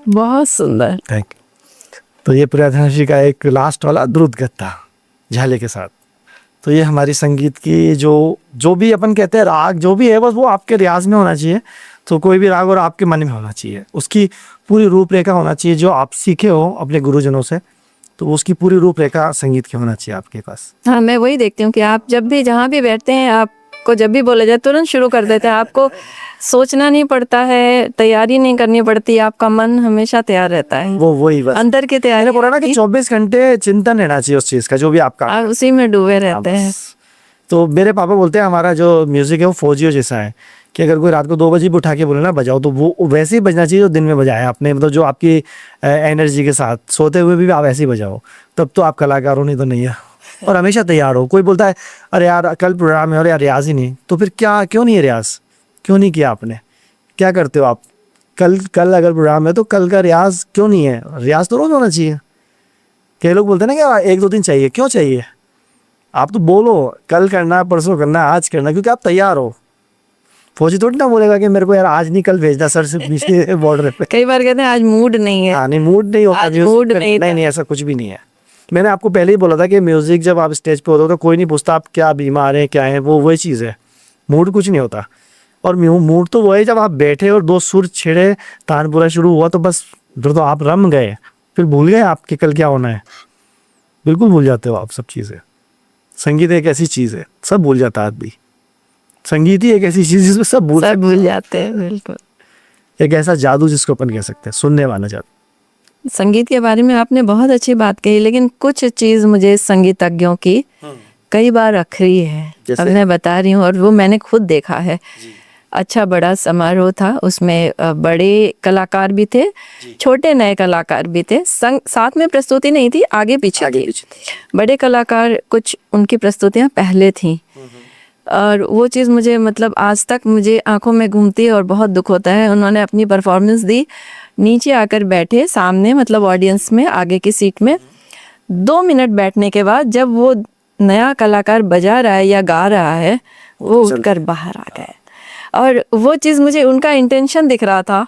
बहुत सुंदर। Thank you. तो ये प्रियदर्शन जी का एक लास्ट वाला द्रुत गत्ता झाले के साथ। तो ये हमारी संगीत की जो भी अपन कहते हैं राग, जो भी है, बस वो आपके रियाज में होना चाहिए। तो कोई भी राग और आपके मन में होना चाहिए, उसकी पूरी रूपरेखा होना चाहिए, जो आप सीखे हो अपने गुरुजनों से, तो उसकी पूरी रूपरेखा संगीत की होना चाहिए आपके पास। हाँ, मैं वही देखती हूँ कि आप जब भी जहाँ भी बैठते हैं, आपको जब भी बोला जाए तुरंत शुरू कर देते हैं। आपको सोचना नहीं पड़ता है, तैयारी नहीं करनी पड़ती, आपका मन हमेशा तैयार रहता है। वो वही बस अंदर की मैंने तैयारी बोला ना कि 24 घंटे चिंतन रहना चाहिए उस चीज का, जो भी आपका। आप उसी में डूबे रहते हैं। तो मेरे पापा बोलते हैं हमारा जो म्यूजिक है वो फौजियों जैसा है, कि अगर कोई रात को 2 बजे भी उठा के बोले ना बजाओ, तो वो वैसे ही बजना चाहिए जो दिन में बजाया आपने, मतलब जो आपकी एनर्जी के साथ, सोते हुए भी आप ऐसे ही बजाओ, तब तो आप कलाकार हो, नहीं तो नहीं है। और हमेशा तैयार हो। कोई बोलता है अरे यार कल प्रोग्राम है और यार रियाज ही नहीं, तो फिर क्या, क्यों नहीं है रियाज, क्यों नहीं किया आपने, क्या करते हो आप? कल अगर प्रोग्राम है तो कल का रियाज क्यों नहीं है? रियाज तो रोज होना चाहिए। कई लोग बोलते हैं ना कि 1-2 दिन चाहिए, क्यों चाहिए? आप तो बोलो कल करना, परसों करना, आज करना, क्योंकि आप तैयार हो। फौजी थोड़ी ना बोलेगा कि मेरे को यार आज नहीं कल भेजना सर से पीछे बॉर्डर पे। कई बार कहते हैं आज मूड नहीं है। हाँ, नहीं मूड नहीं होता, आज मूड नहीं था। नहीं, ऐसा कुछ भी नहीं है। मैंने आपको पहले ही बोला था कि म्यूजिक जब आप स्टेज पे होते हो तो कोई नहीं पूछता आप क्या बीमार हैं, क्या है, वो वही चीज़ है। मूड कुछ नहीं होता। और मूड तो वो है जब आप बैठे और 2 सुर छिड़े, तानपुरा शुरू हुआ, तो बस फिर तो आप रम गए, फिर भूल गए आपके कल क्या होना है। बिल्कुल भूल जाते हो आप सब चीज़ें। संगीत एक ऐसी चीज़ है, सब भूल जाता है आदमी। संगीत ही एक ऐसी चीज़ जिसमें सब भूल जाते हैं। बिल्कुल, एक ऐसा जादू जिसको अपन कह सकते हैं, सुनने वाला जादू। संगीत के बारे में आपने बहुत अच्छी बात कही, लेकिन कुछ चीज़ मुझे संगीतज्ञों की कई बार अखरी है। अब मैं बता रही हूँ और वो मैंने खुद देखा है। अच्छा बड़ा समारोह था, उसमें बड़े कलाकार भी थे, छोटे नए कलाकार भी थे। साथ में प्रस्तुति नहीं थी, आगे पीछे थी। बड़े कलाकार, कुछ उनकी प्रस्तुतियाँ पहले थीं, और वो चीज़ मुझे मतलब आज तक मुझे आंखों में घूमती है और बहुत दुख होता है। उन्होंने अपनी परफॉर्मेंस दी, नीचे आकर बैठे सामने, मतलब ऑडियंस में आगे की सीट में। 2 मिनट बैठने के बाद जब वो नया कलाकार बजा रहा है या गा रहा है, वो उठकर बाहर आ गए। और वो चीज़ मुझे, उनका इंटेंशन दिख रहा था,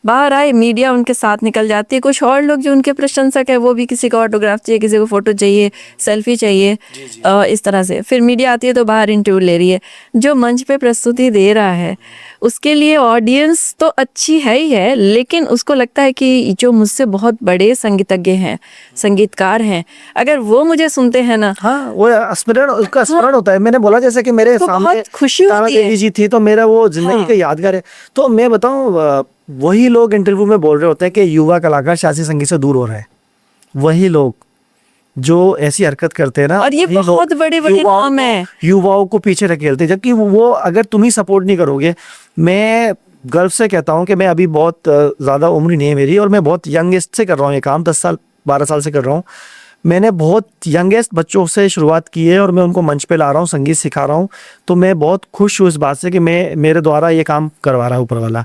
बाहर आए मीडिया उनके साथ निकल जाती है। कुछ और लोग जो उनके प्रशंसक है वो भी किसी को ऑटोग्राफ चाहिए, किसी को फोटो चाहिए, सेल्फी चाहिए, इस तरह से फिर मीडिया आती है तो बाहर इंटरव्यू ले रही है। जो मंच पे प्रस्तुति दे रहा है उसके लिए ऑडियंस तो अच्छी है ही है, लेकिन उसको लगता है कि जो मुझसे बहुत बड़े संगीतज्ञ हैं, संगीतकार हैं, अगर वो मुझे सुनते हैं ना, हाँ वो स्मरण, उसका स्मरण होता है। मैंने बोला जैसे कि मेरे तो सामने बहुत खुशी तारा होती है। देवी जी थी तो मेरा वो जिंदगी हाँ। का यादगार है। तो मैं बताऊं, वही लोग इंटरव्यू में बोल रहे होते हैं कि युवा कलाकार शास्त्रीय संगीत से दूर हो रहे हैं। वही लोग जो ऐसी हरकत करते हैं ना, और ये वही लोग बहुत बड़े बड़े नाम है। युवाओं को पीछे रखेलते हैं, जबकि वो अगर तुम ही सपोर्ट नहीं करोगे। मैं गर्व से कहता हूँ कि मैं अभी बहुत ज़्यादा उम्र नहीं है मेरी, और मैं बहुत यंगेस्ट से कर रहा हूँ ये काम, 10 साल 12 साल से कर रहा हूँ। मैंने बहुत यंगेस्ट बच्चों से शुरुआत की है और मैं उनको मंच पे ला रहा हूँ, संगीत सिखा रहा हूँ। तो मैं बहुत खुश हूँ इस बात से कि मेरे द्वारा ये काम करवा रहा है ऊपर वाला,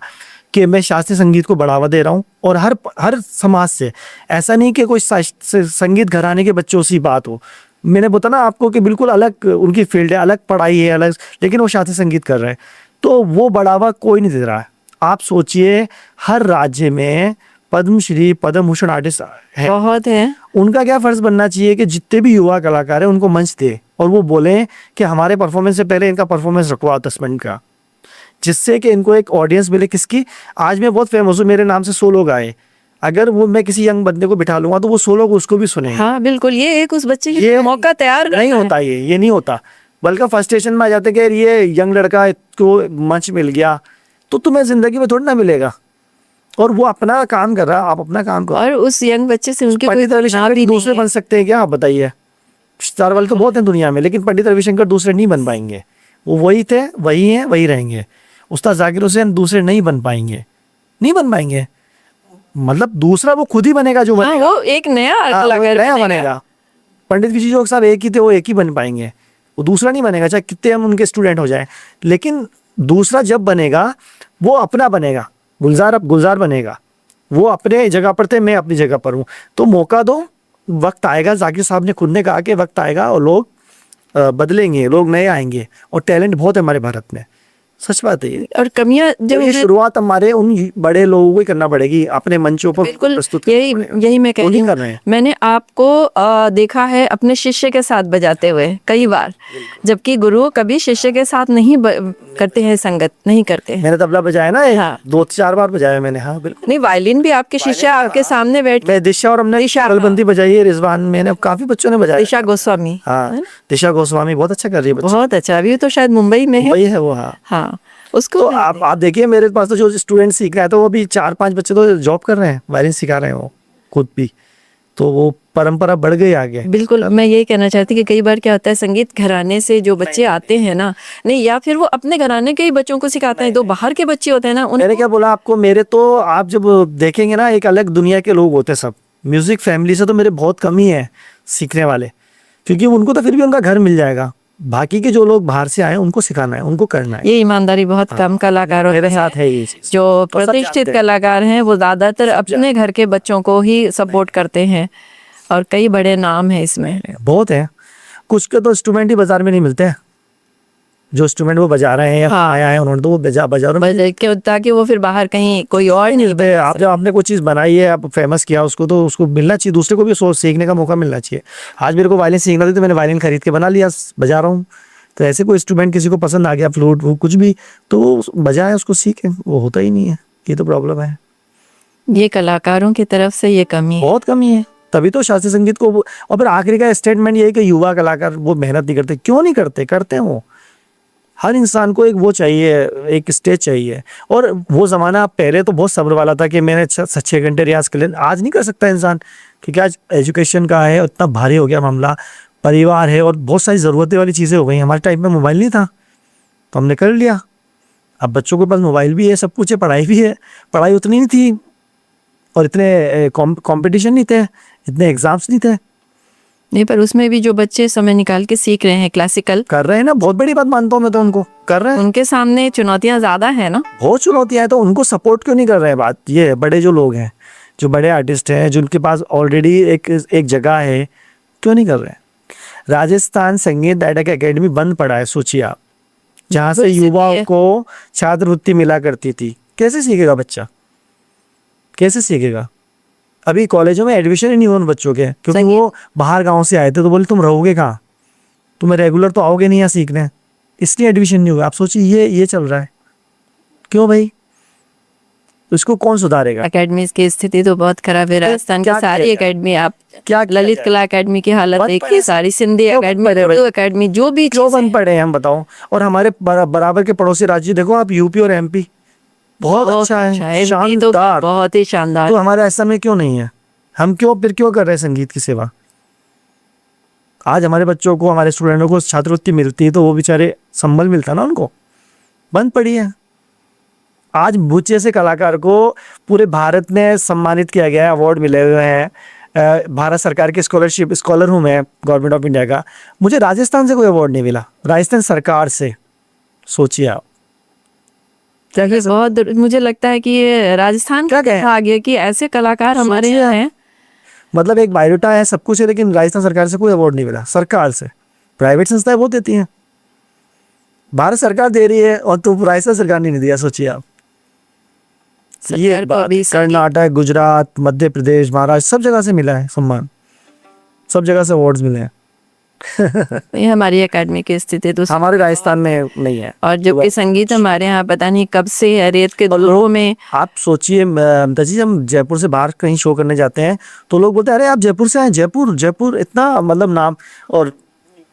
कि मैं शास्त्रीय संगीत को बढ़ावा दे रहा हूँ। और हर समाज से, ऐसा नहीं कि कोई संगीत घराने के बच्चों से बात हो। मैंने बताया ना आपको कि बिल्कुल अलग उनकी फील्ड है, अलग पढ़ाई है, अलग, लेकिन वो शास्त्रीय संगीत कर रहे हैं। तो वो बढ़ावा कोई नहीं दे रहा है। आप सोचिए, हर राज्य में पद्मश्री पद्म भूषण आर्टिस्ट है, बहुत है। उनका क्या फर्ज बनना चाहिए कि जितने भी युवा कलाकार हैं उनको मंच दे और वो बोलें कि हमारे परफॉर्मेंस से पहले इनका परफॉर्मेंस रखवाओ 10 मिनट का, जिससे कि इनको एक ऑडियंस मिले। किसकी? आज मैं बहुत फेमस हूँ, मेरे नाम से 100 लोग आए, अगर वो मैं किसी यंग बंदे को बिठा लूंगा तो वो 100 लोग उसको भी सुनेंगे। हाँ बिल्कुल, ये एक उस बच्चे के ये मौका तैयार नहीं होता, ये नहीं होता। बल्कि फ्रस्ट्रेशन में आ जाते कि ये यंग लड़का को मंच मिल गया तो तुम्हें जिंदगी में थोड़ा ना मिलेगा, और वो अपना काम कर रहा है, आप अपना काम करो। और उस यंग बच्चे से उनके कोई पंडित रविशंकर भी दूसरे नहीं बन सकते हैं क्या? आप बताइए। स्टार वाले तो बहुत हैं दुनिया में, लेकिन पंडित रविशंकर दूसरे नहीं बन पाएंगे। वो वही थे, वही हैं, वही रहेंगे। उस्ताद जाकिर हुसैन दूसरे नहीं बन पाएंगे, नहीं बन पाएंगे। मतलब दूसरा वो खुद ही बनेगा जो हाँ, बनेगा। वो एक नया हाँ, वो कलाकार नया बनेगा। पंडित किसी जो साहब एक ही थे, वो एक ही बन पाएंगे, वो दूसरा नहीं बनेगा, चाहे कितने हम उनके स्टूडेंट हो जाए। लेकिन दूसरा जब बनेगा वो अपना बनेगा। गुलजार अब गुलजार बनेगा, वो अपने जगह पर थे, मैं अपनी जगह पर हूँ। तो मौका दो, वक्त आएगा। जाकिर साहब ने खुद ने कहा कि वक्त आएगा और लोग बदलेंगे, लोग नए आएंगे, और टैलेंट बहुत है हमारे भारत में। सच बात है ये। और कमियां तो ये शुरुआत हमारे उन बड़े लोगों को ही करना पड़ेगी, अपने मंचों पर बिल्कुल प्रस्तुत यही मैं कह वो रही नहीं कर हूँ। रहे हैं। मैंने आपको देखा है अपने शिष्य के साथ बजाते हुए कई बार, जबकि गुरु कभी शिष्य के साथ नहीं करते हैं, संगत नहीं करते हैं। मैंने तबला बजाया ना, हाँ। 2-4 बार बजाया मैंने। हाँ बिल्कुल। नहीं, वायलिन भी आपके शिष्य आपके सामने बैठ, मैं दिशा, और हमने दिशा, कलबंदी बजाई है, रिजवान, मैंने काफी बच्चों ने बजाया। दिशा गोस्वामी, हाँ, दिशा गोस्वामी बहुत अच्छा कर रही है बच्चे। बहुत अच्छा। अभी तो शायद मुंबई में है। वही है वो। हाँ, हाँ, उसको तो आप देखिए मेरे पास तो जो स्टूडेंट सीख रहा है, तो वो भी 4-5 बच्चे तो जॉब कर रहे हैं, वायलिन सिखा रहे हैं वो खुद भी। तो वो परंपरा बढ़ गई आगे। बिल्कुल, मैं यही कहना चाहती कि कई बार क्या होता है, संगीत घराने से जो बच्चे आते हैं ना, नहीं, या फिर वो अपने घराने के ही बच्चों को सिखाते हैं, तो बाहर के बच्चे होते हैं ना, मैंने क्या बोला आपको, मेरे तो आप जब देखेंगे ना, एक अलग दुनिया के लोग होते हैं सब। म्यूजिक फैमिली से तो मेरे बहुत कम ही है सीखने वाले, क्योंकि उनको तो फिर भी उनका घर मिल जाएगा। बाकी के जो लोग बाहर से आए उनको सिखाना है, उनको करना है। ये ईमानदारी बहुत कम कलाकारों मेरे में साथ है ये चीज। जो और सब प्रतिष्ठित जानते हैं। कलाकार हैं वो ज्यादातर अपने घर के बच्चों को ही सपोर्ट करते हैं, और कई बड़े नाम है इसमें। बहुत है। कुछ के तो इंस्ट्रूमेंट ही बाजार में नहीं मिलते हैं, जो इंस्ट्रूमेंट वो बजा रहे हैं या हाँ। आया है उन्होंने, तो वो बाजारों में क्यों, ताकि वो फिर बाहर कहीं कोई और नहीं मिलते। आप जब आपने कोई चीज़ बनाई है, आप फेमस किया उसको, तो उसको मिलना चाहिए, दूसरे को भी सीखने का मौका मिलना चाहिए। आज मेरे को वायलिन सीखना थी तो मैंने वायलिन खरीद के बना लिया, बजा रहा हूँ। तो ऐसे कोई इंस्ट्रूमेंट किसी को पसंद आ गया, फ्लूट वो कुछ भी, तो वो बजाए, उसको सीखे, वो होता ही नहीं है। ये तो प्रॉब्लम है, ये कलाकारों की तरफ से ये कमी है। बहुत कमी है। तभी तो शास्त्रीय संगीत को और फिर आखिरी का स्टेटमेंट ये है कि युवा कलाकार वो मेहनत नहीं करते। क्यों नहीं करते? करते हैं वो। हर इंसान को एक वो चाहिए, एक स्टेज चाहिए। और वो ज़माना पहले तो बहुत सब्र वाला था कि मैंने 6 घंटे रियाज कर लिया। आज नहीं कर सकता इंसान, क्योंकि आज एजुकेशन का है, इतना भारी हो गया मामला, परिवार है और बहुत सारी ज़रूरतें वाली चीज़ें हो गई। हमारे टाइम में मोबाइल नहीं था तो हमने कर लिया। अब बच्चों के पास मोबाइल भी है, सब कुछ है, पढ़ाई भी है। पढ़ाई उतनी नहीं थी और इतने कंपटीशन नहीं थे, इतने एग्जाम्स नहीं थे। नहीं, पर उसमें भी जो बच्चे समय निकाल के सीख रहे हैं क्लासिकल, कर रहे हैं ना, बहुत बड़ी बात मानता हूँ मैं तो उनको। कर रहे हैं, उनके सामने चुनौतियां ज्यादा है ना। बहुत चुनौतियां हैं, तो उनको सपोर्ट क्यों नहीं कर रहे हैं? बात ये है, बड़े जो लोग हैं, जो बड़े आर्टिस्ट हैं, जिनके पास ऑलरेडी एक जगह है, क्यों नहीं कर रहे हैं? राजस्थान संगीत नाटक एकेडमी बंद पड़ा है, सोचिए आप, जहाँ से युवाओं को छात्रवृत्ति मिला करती थी। कैसे सीखेगा बच्चा? कैसे सीखेगा? अभी कॉलेजों में एडमिशन ही नहीं हुआ उन बच्चों के, क्योंकि वो बाहर गांव से आए थे, तो बोले तुम रहोगे कहाँ, तुम्हें रेगुलर तो आओगे नहीं यहाँ सीखने, इसलिए एडमिशन नहीं हुआ। आप सोचिए ये चल रहा है, क्यों भाई? तो इसको कौन सुधारेगा? एकेडमीज की स्थिति तो बहुत खराब है। राजस्थान की क्या सारी किया एकेडमी, आप क्या किया ललित जाए? कला एकेडमी की हालत बंद देखिए, पड़े। सारी सिंधी क्यों एकेडमी, पड़े भाई? उर्दू एकेडमी, जो भी क्यों बंद पड़े हैं हम बताओ? और हमारे बराबर के पड़ोसी राज्य देखो आप, यूपी और एमपी बहुत अच्छा है, शायद तो शानदार। बहुत ही शानदार। तो हमारे असम में क्यों नहीं है? हम क्यों कर रहे हैं संगीत की सेवा? आज हमारे बच्चों को, हमारे स्टूडेंटों को छात्रवृत्ति मिलती है, तो वो बेचारे संबल मिलता ना उनको, बंद पड़ी है। आज बुच्चे से कलाकार को पूरे भारत में सम्मानित किया गया है, अवार्ड मिले हुए हैं। भारत सरकार की स्कॉलर हूँ मैं, गवर्नमेंट ऑफ इंडिया का। मुझे राजस्थान से कोई अवार्ड नहीं मिला, राजस्थान सरकार से। सोचिए आप बहुत मुझे लगता है कि ये राजस्थान क्या कहें? आ गया कि ऐसे कलाकार हमारे यहाँ हैं। मतलब एक बायोडाटा है, सब कुछ है, लेकिन राजस्थान सरकार से कोई अवार्ड नहीं मिला। सरकार से, प्राइवेट संस्थाएं बहुत देती हैं, भारत सरकार दे रही है और तो राजस्थान सरकार ने नहीं दिया। सोचिए आप, ये सरकार को अभी कर्नाटक, गुजरात, मध्य प्रदेश, महाराष्ट्र, सब जगह से मिला है सम्मान, सब जगह से अवार्ड्स मिले हैं। ये हमारी एकेडमी की स्थिति तो हमारे राजस्थान में नहीं है। और जबकि संगीत हमारे यहाँ पता नहीं कब से है, रेत के दलों में। आप सोचिए ममता जी, हम जयपुर से बाहर कहीं शो करने जाते हैं तो लोग बोलते हैं अरे आप जयपुर से आए, जयपुर इतना मतलब नाम। और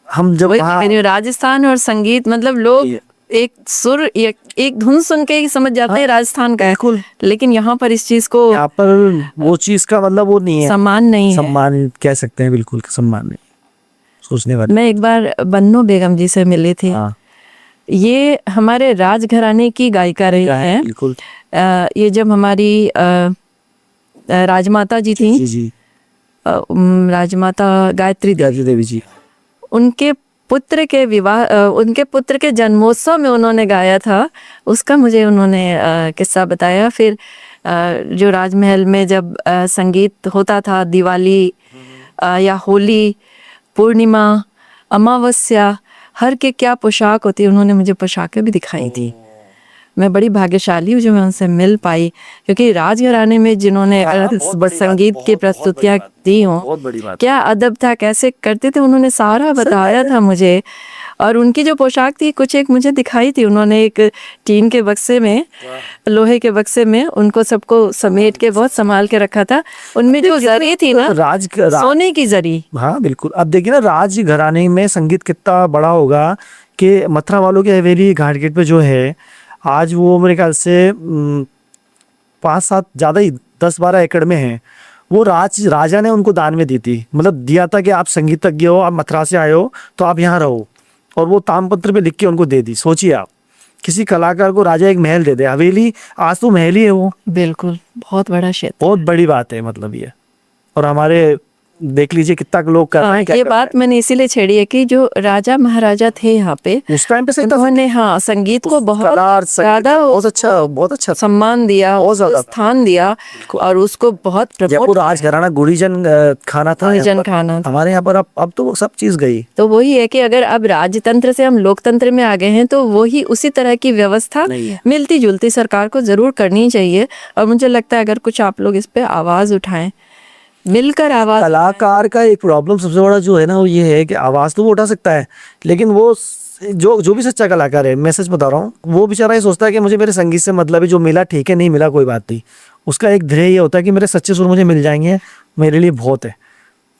हम जब राजस्थान और संगीत, मतलब लोग एक सुर, एक धुन सुन के ही समझ जाते हैं राजस्थान का है। बिल्कुल। लेकिन यहाँ पर इस चीज को, यहाँ पर वो चीज का मतलब वो नहीं है, सम्मान नहीं है। सम्मान कह सकते हैं, बिल्कुल सम्मान नहीं। सोचने वाले। मैं एक बार बन्नू बेगम जी से मिली थी। हाँ। ये हमारे राजघराने की गायिका रही हैं। बिल्कुल। ये जब हमारी राजमाता जी थी, जी जी, राजमाता गायत्री देवी जी, उनके पुत्र के विवाह, उनके पुत्र के जन्मोत्सव में उन्होंने गाया था। उसका मुझे उन्होंने किस्सा बताया। फिर जो राजमहल में जब संगीत होता था, दिवाली या होली, पूर्णिमा, अमावस्या, हर के क्या पोशाक होती है, उन्होंने मुझे पोशाकें भी दिखाई थी। मैं बड़ी भाग्यशाली हूँ जो मैं उनसे मिल पाई, क्योंकि राजघराने में जिन्होंने संगीत की प्रस्तुतियाँ दी हों, बहुत बड़ी बात। क्या अदब था, कैसे करते थे, उन्होंने सारा बताया था मुझे। और उनकी जो पोशाक थी कुछ एक मुझे दिखाई थी। उन्होंने एक टीन के बक्से में, लोहे के बक्से में उनको सबको समेट के बहुत संभाल के रखा था। उनमें जो जरी थी ना, सोने की जरी। हाँ बिल्कुल। अब देखिए ना, राज घराने में संगीत कितना बड़ा होगा कि मथुरा वालों की हवेली घाट गेट पे जो है, आज वो मेरे ख्याल से 5-7 ज़्यादा ही 10-12 एकड़ में है। वो राजा ने उनको दान में दी थी, मतलब दिया था कि आप संगीतज्ञ हो, आप मथुरा से आए हो तो आप यहाँ रहो, और वो तामपत्र पे लिख के उनको दे दी। सोचिए आप, किसी कलाकार को राजा एक महल दे दे, हवेली आज तो महल ही है वो। बिल्कुल, बहुत बड़ा क्षेत्र, बहुत बड़ी बात है मतलब ये। और हमारे देख लीजिए कितना लोग कर रहे हैं। ये बात मैंने इसीलिए छेड़ी है कि जो राजा महाराजा थे यहाँ पे उस टाइम पे उन्होंने, हाँ, संगीत को बहुत ज्यादा, बहुत अच्छा सम्मान दिया, स्थान दिया, और उसको बहुत जयपुर राजघराना गुड़ीजन खाना था, गुड़ीजन खाना था। हमारे यहाँ पर अब तो वो सब चीज गई। तो वही है कि अगर अब राजतंत्र से हम लोकतंत्र में आ गए हैं, तो वही उसी तरह की व्यवस्था मिलती जुलती सरकार को जरूर करनी चाहिए। और मुझे लगता है अगर कुछ आप लोग इस पे आवाज उठाएं, मिलकर आवाज। कलाकार का एक प्रॉब्लम सबसे बड़ा जो है ना, वो ये है कि आवाज तो वो उठा सकता है, लेकिन वो जो भी सच्चा कलाकार है, मैं सच बता रहा हूँ, वो बेचारा ये सोचता है कि मुझे मेरे संगीत से मतलब है, जो मिला ठीक है, नहीं मिला कोई बात नहीं। उसका एक ध्येय ये होता है कि मेरे सच्चे सुर मुझे मिल जाएंगे, मेरे लिए बहुत है,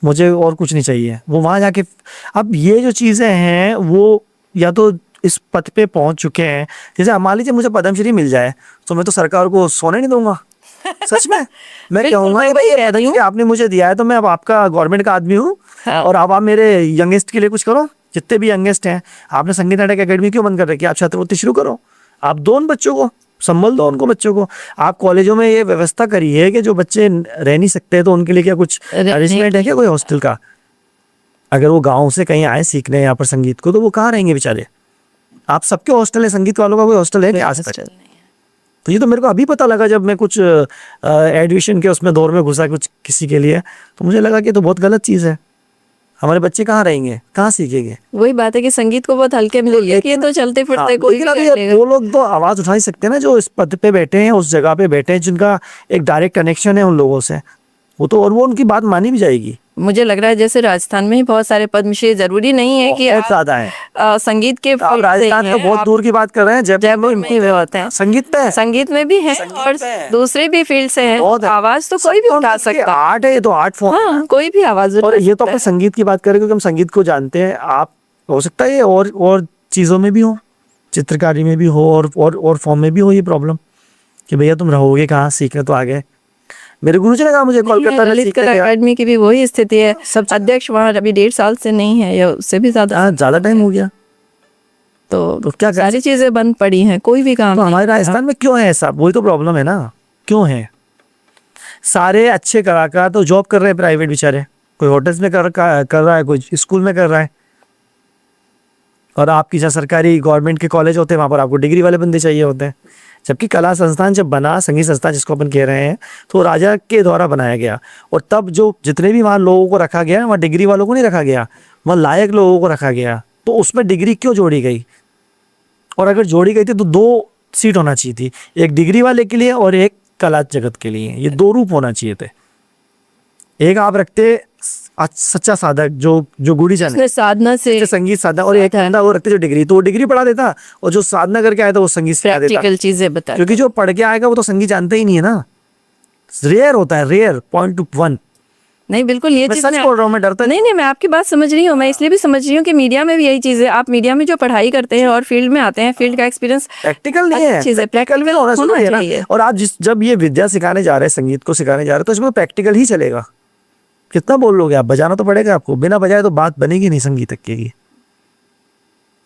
मुझे और कुछ नहीं चाहिए। वो वहाँ जाके, अब ये जो चीज़ें हैं वो या तो इस पथ पे पहुँच चुके हैं। जैसे मान लीजिए मुझे पद्मश्री मिल जाए तो मैं तो सरकार को सोने नहीं दूंगा। सच में मैं कहूँगा कि आपने मुझे दिया है तो मैं अब आपका गवर्नमेंट का आदमी हूँ, और अब आप मेरे यंगेस्ट के लिए कुछ करो। जितने भी यंगेस्ट हैं, आपने संगीत नाटक अकेडमी क्यों बंद कर रखी है? आप छात्रवृत्ति शुरू करो, आप दो उन बच्चों को संभल दो, उनको बच्चों को। आप कॉलेजों में ये व्यवस्था करी है कि जो बच्चे रह नहीं सकते तो उनके लिए क्या कुछ अरेंजमेंट है क्या, कोई हॉस्टल का? अगर वो गाँव से कहीं आए सीखने यहाँ पर संगीत को, तो वो कहाँ रहेंगे बेचारे? आप सबके हॉस्टल है, संगीत वालों का कोई हॉस्टल है आज तक? तो ये तो मेरे को अभी पता लगा जब मैं कुछ एडमिशन के उसमें दौर में घुसा कुछ किसी के लिए, तो मुझे लगा कि तो बहुत गलत चीज़ है। हमारे बच्चे कहाँ रहेंगे, कहाँ सीखेंगे? वही बात है कि संगीत को बहुत हल्के में ले लिया कि ये तो चलते हाँ, फिरते कोई भी लेकिन कर अभी लेगा। वो लोग तो आवाज उठा ही सकते हैं ना, जो इस पद पे बैठे हैं, उस जगह पे बैठे हैं, जिनका एक डायरेक्ट कनेक्शन है उन लोगों से, वो तो, और वो उनकी बात मानी भी जाएगी। मुझे लग रहा है जैसे राजस्थान में ही बहुत सारे पद्मश्री, जरूरी नहीं है कि बहुत आप, ज्यादा है। संगीत के आप फील्ड से राजस्थान हैं, तो बहुत आप दूर की बात कर रहे हैं, जयपुर में ही होते हैं। संगीत पे है। संगीत में भी है संगीत और पे है। दूसरे भी फील्ड से है। बहुत है। आवाज तो कोई भी उठा सकता है। आर्ट है, ये तो आर्ट फॉर्म। हाँ, कोई भी आवाज उठा और ये तो सकता अपने है। संगीत की बात करें, क्योंकि हम संगीत को जानते हैं। आप, हो सकता है ये और चीजों में भी हो, चित्रकारी में भी हो, और फॉर्म में भी हो ये प्रॉब्लम, कि भैया तुम रहोगे कहाँ, सीखने तो आगे। मेरे गुरुजी ने कहा मुझे कोलकाता में ललित सीखने कला गया। अकादमी की भी वही स्थिति है। सब अध्यक्ष वहाँ अभी 1.5 साल से नहीं है या उससे भी ज्यादा, हाँ, ज्यादा टाइम हो गया। तो क्या कर सारी चीजें बंद पड़ी हैं, कोई भी काम तो नहीं हमारे हो रहा। राजस्थान में क्यों है ऐसा? वही तो प्रॉब्लम है ना, क्यों है? सारे अच्छे कलाकार तो जॉब कर रहे हैं प्राइवेट बेचारे, कोई होटल्स में कर रहा है, कोई स्कूल में कर रहा है। और आपकी जहाँ सरकारी गवर्नमेंट के कॉलेज होते हैं, वहाँ पर आपको डिग्री वाले बंदे चाहिए होते हैं। जबकि कला संस्थान जब बना, संगीत संस्थान जिसको अपन कह रहे हैं, तो राजा के द्वारा बनाया गया। और तब जो जितने भी वहाँ लोगों को रखा गया, वहाँ डिग्री वालों को नहीं रखा गया, वहाँ लायक लोगों को रखा गया। तो उसमें डिग्री क्यों जोड़ी गई? और अगर जोड़ी गई थी तो 2 सीट होना चाहिए थी, एक डिग्री वाले के लिए और एक कला जगत के लिए। ये 2 रूप होना चाहिए थे। एक आप रखते सच्चा साधक, जो गुड़ी जाने उसने साधना से संगीत साधना, और एक बंदा वो रखते जो डिग्री, तो वो डिग्री पढ़ा देता, और जो साधना करके आया था वो संगीत सिखा देता। प्रैक्टिकल चीजें बता, क्योंकि जो पढ़ के आएगा वो तो संगीत जानता ही नहीं है ना। रेयर होता है, रेयर 0.1। नहीं बिल्कुल ये मैं चीज सच बोल रहा हूँ, मैं डरता नहीं, मैं आपकी बात समझ रही हूँ। मैं इसलिए भी समझ रही हूँ कि मीडिया में भी यही चीज है। आप मीडिया में जो पढ़ाई करते हैं और फील्ड में आते हैं, फील्ड का एक्सपीरियंस प्रैक्टिकल नहीं है, चीज है, प्रैक्टिकल भी होना होना चाहिए ना। चाहिए। और आप जब ये विद्या सिखाने जा रहे हैं, संगीत को सिखाने जा रहे हैं, तो इसमें प्रैक्टिकल ही चलेगा। कितना बोल लोगे आप? बजाना तो पड़ेगा आपको, बिना बजाए तो बात बनेगी नहीं संगीत तक की।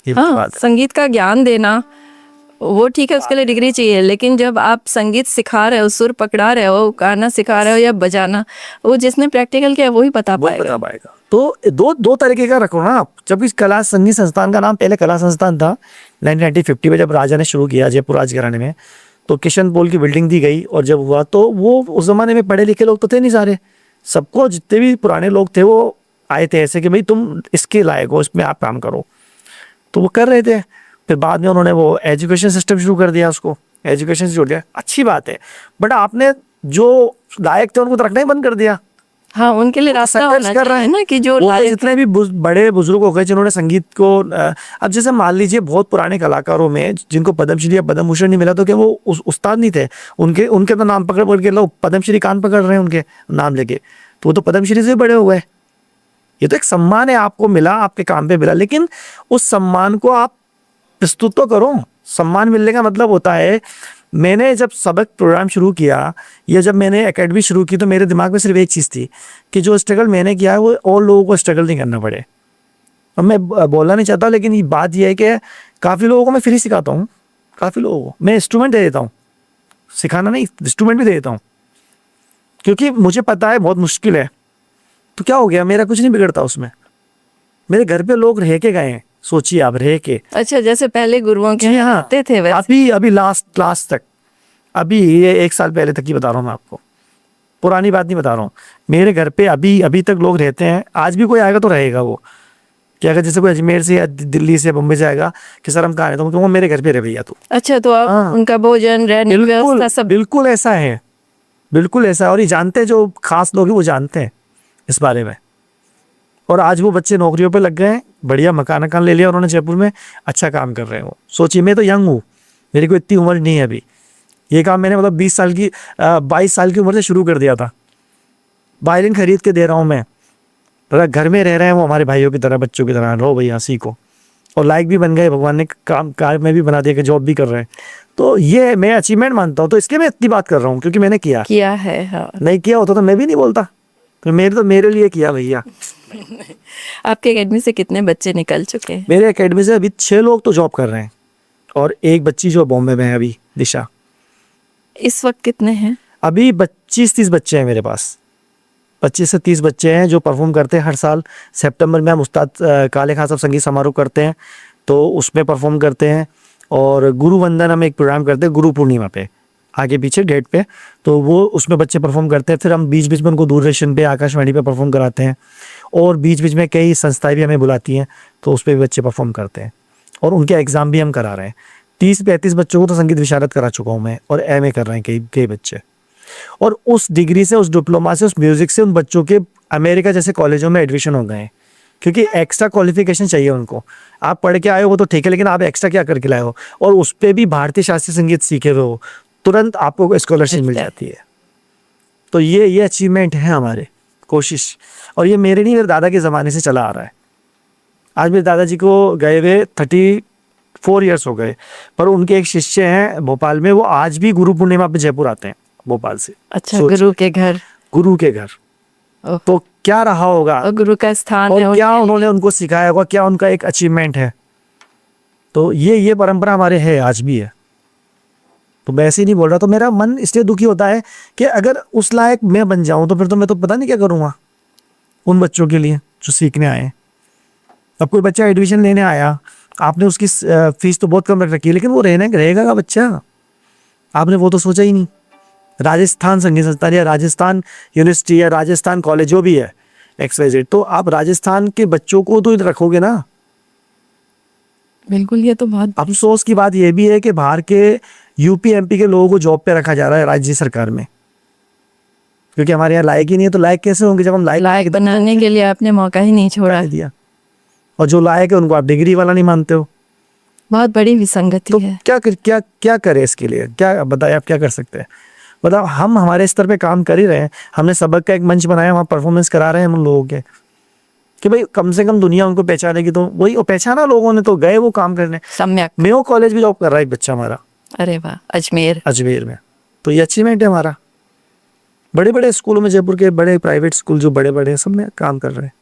ये हाँ, बात है। संगीत का ज्ञान देना वो ठीक है, उसके लिए डिग्री चाहिए। लेकिन जब आप संगीत सिखा रहे हो, सुर पकड़ा रहे हो, गाना सिखा रहे हो या बजाना, वो जिसने प्रैक्टिकल किया वही बता पाएगा। तो दो तरीके का रखो ना आप। जब इस कला संगीत संस्थान का नाम पहले कला संस्थान था 1950 में, जब राजा ने शुरू किया जयपुर राजघराने में, तो किशन पोल की बिल्डिंग दी गई। और जब हुआ तो वो उस जमाने में पढ़े लिखे लोग तो थे नहीं सारे, सबको जितने भी पुराने लोग थे वो आए थे ऐसे कि भाई तुम इसके लायक हो, इसमें आप काम करो। तो वो कर रहे थे। फिर बाद में उन्होंने वो एजुकेशन सिस्टम शुरू कर दिया, उसको एजुकेशन से जोड़ दिया। अच्छी बात है, बट आपने जो लायक थे उनको तो रखना ही बंद कर दिया। हाँ, उनके लिए रास्ता संघर्ष होना कर रहा चाहिए ना कि जो वो जितने भी बड़े बुजुर्ग हो गए जिन्होंने संगीत को अब जैसे मान लीजिए बहुत पुराने कलाकारों में जिनको पद्मश्री या पद्म भूषण नहीं मिला, तो क्या वो उस्ताद नहीं थे? उनके तो नाम पकड़ के लोग पद्मश्री कान पकड़ रहे हैं उनके नाम लेके, तो वो तो पद्मश्री से बड़े हुए। ये तो एक सम्मान है, आपको मिला, आपके काम पे मिला, लेकिन उस सम्मान को आप प्रस्तुत तो करो। सम्मान मिलने का मतलब होता है, मैंने जब सबक प्रोग्राम शुरू किया या जब मैंने एकेडमी शुरू की, तो मेरे दिमाग में सिर्फ एक चीज़ थी कि जो स्ट्रगल मैंने किया है वो और लोगों को स्ट्रगल नहीं करना पड़े। और मैं बोलना नहीं चाहता, लेकिन ये बात यह है कि काफ़ी लोगों को मैं फ्री सिखाता हूँ, काफ़ी लोगों को मैं इंस्ट्रूमेंट दे देता हूँ, सिखाना नहीं, इंस्ट्रूमेंट भी दे देता हूँ, क्योंकि मुझे पता है बहुत मुश्किल है। तो क्या हो गया, मेरा कुछ नहीं बिगड़ता उसमें। मेरे घर पे लोग रह के गए हैं, सोचिए आप, रह के। अच्छा, जैसे पहले गुरुओं के हाँ, आते थे वैसे। अभी लास्ट क्लास तक, अभी ये 1 साल पहले तक की बता रहा हूँ मैं आपको, पुरानी बात नहीं बता रहा हूँ। मेरे घर पे अभी तक लोग रहते हैं। आज भी कोई आएगा तो रहेगा वो, कि अगर जैसे कोई अजमेर से या दिल्ली से बम्बई से आएगा कि सर हम कहाँ रहते हैं, तो मेरे घर पे रह भैया तू। अच्छा, तो आप हाँ। उनका भोजन, रहने की व्यवस्था सब बिल्कुल ऐसा है, बिल्कुल ऐसा है। और ये जानते हैं, जो खास लोग हैं वो जानते हैं इस बारे में। और आज वो बच्चे नौकरियों पे लग गए हैं, बढ़िया मकान ले लिया उन्होंने जयपुर में, अच्छा काम कर रहे हैं वो। सोचिए, मैं तो यंग हूँ, मेरी कोई इतनी उम्र नहीं है अभी। ये काम मैंने मतलब 22 साल की उम्र से शुरू कर दिया था। वायलिन खरीद के दे रहा हूँ मैं, तो घर में रह रहे हैं वो हमारे भाइयों की तरह, बच्चों की तरह, रो भैया सीखो। और लायक भी बन गए, भगवान ने कार में भी बना दिया कि जॉब भी कर रहे हैं। तो ये मैं अचीवमेंट मानता हूँ, तो इसलिए मैं इतनी बात कर रहा हूँ, क्योंकि मैंने किया है। हाँ, नहीं किया होता तो मैं भी नहीं बोलता। तो मेरे लिए किया भैया। आपके एकेडमी से कितने बच्चे निकल चुके हैं? मेरे एकेडमी से अभी 6 लोग तो जॉब कर रहे हैं, और एक बच्ची जो बॉम्बे में है अभी, दिशा। इस वक्त कितने हैं? अभी 25-30 बच्चे हैं मेरे पास, 25 से 30 बच्चे हैं जो परफॉर्म करते हैं हर साल। सितंबर में हम उस्ताद काले खान साहब संगीत समारोह करते हैं, तो उसमें परफॉर्म करते हैं। और गुरु वंदन हम एक प्रोग्राम करते हैं गुरु पूर्णिमा पे, आगे पीछे गेट पे, तो वो उसमें बच्चे परफॉर्म करते हैं। फिर हम बीच बीच में उनको दूरदर्शन पे, आकाशवाणी पे परफॉर्म कराते हैं। और बीच बीच में कई संस्थाएं भी हमें बुलाती हैं, तो उस पर भी बच्चे परफॉर्म करते हैं और उनके एग्ज़ाम भी हम करा रहे हैं। 30-35 बच्चों को तो संगीत विशारद करा चुका हूँ मैं, और एमए कर रहे हैं कई कई बच्चे। और उस डिग्री से, उस डिप्लोमा से, उस म्यूज़िक से उन बच्चों के अमेरिका जैसे कॉलेजों में एडमिशन हो गए हैं, क्योंकि एक्स्ट्रा क्वालिफिकेशन चाहिए उनको। आप पढ़ के आए हो वो तो ठीक है, लेकिन आप एक्स्ट्रा क्या करके लाए हो, और उस पर भी भारतीय शास्त्रीय संगीत सीखे हुए हो, तुरंत आपको स्कॉलरशिप मिल जाती है। तो ये अचीवमेंट है हमारे, कोशिश। और ये मेरे नहीं, मेरे दादा के ज़माने से चला आ रहा है। आज मेरे दादाजी को गए हुए 34 ईयर्स हो गए, पर उनके एक शिष्य हैं भोपाल में, वो आज भी गुरु पूर्णिमा पे जयपुर आते हैं भोपाल से। अच्छा, गुरु के घर। गुरु के घर। ओह। तो क्या रहा होगा, और गुरु का स्थान और है क्या उन्होंने उनको सिखाया होगा, क्या उनका एक अचीवमेंट है। तो ये परंपरा हमारे है, आज भी है। तो मैं ऐसे ही नहीं बोल रहा, तो मेरा मन इसलिए दुखी होता है कि अगर उस लायक मैं बन जाऊं तो फिर तो मैं तो पता नहीं क्या करूँगा उन बच्चों के लिए जो सीखने आए हैं। अब कोई बच्चा एडमिशन लेने आया, आपने उसकी फीस तो बहुत कम रख रखी है, लेकिन वो रहेगा का बच्चा, आपने वो तो सोचा ही नहीं। राजस्थान संगीत संस्थान या राजस्थान यूनिवर्सिटी या राजस्थान कॉलेज जो भी है XYZ, तो आप राजस्थान के बच्चों को तो रखोगे ना। बिल्कुल, ये तो बहुत अफसोस की बात यह भी है कि बाहर के यूपी MP के लोगों को जॉब पे रखा जा रहा है राज्य सरकार में, क्योंकि हमारे यहाँ लायक ही नहीं है। तो लायक कैसे होंगे जब हम लायक बनाने के लिए आपने मौका ही नहीं छोड़ा दिया, और जो लायक है उनको आप डिग्री वाला नहीं मानते हो। बहुत बड़ी विसंगति तो है। क्या करें इसके लिए, क्या बताए, आप क्या कर सकते हैं बताओ। हम हमारे स्तर पे काम कर ही रहे हैं, हमने सबक का एक मंच बनाया, वहाँ परफॉर्मेंस करा रहे हैं हम लोगों के, कि भाई कम से कम दुनिया उनको पहचानेगी। तो वही पहचाना लोगों ने, तो गए वो काम करने। सम्यक। मेयो कॉलेज भी जॉब कर रहा है एक बच्चा हमारा। अरे वाह, अजमेर में। तो ये अचीवमेंट है हमारा। बड़े बड़े स्कूलों में, जयपुर के बड़े प्राइवेट स्कूल जो बड़े बड़े, सब में काम कर रहे हैं।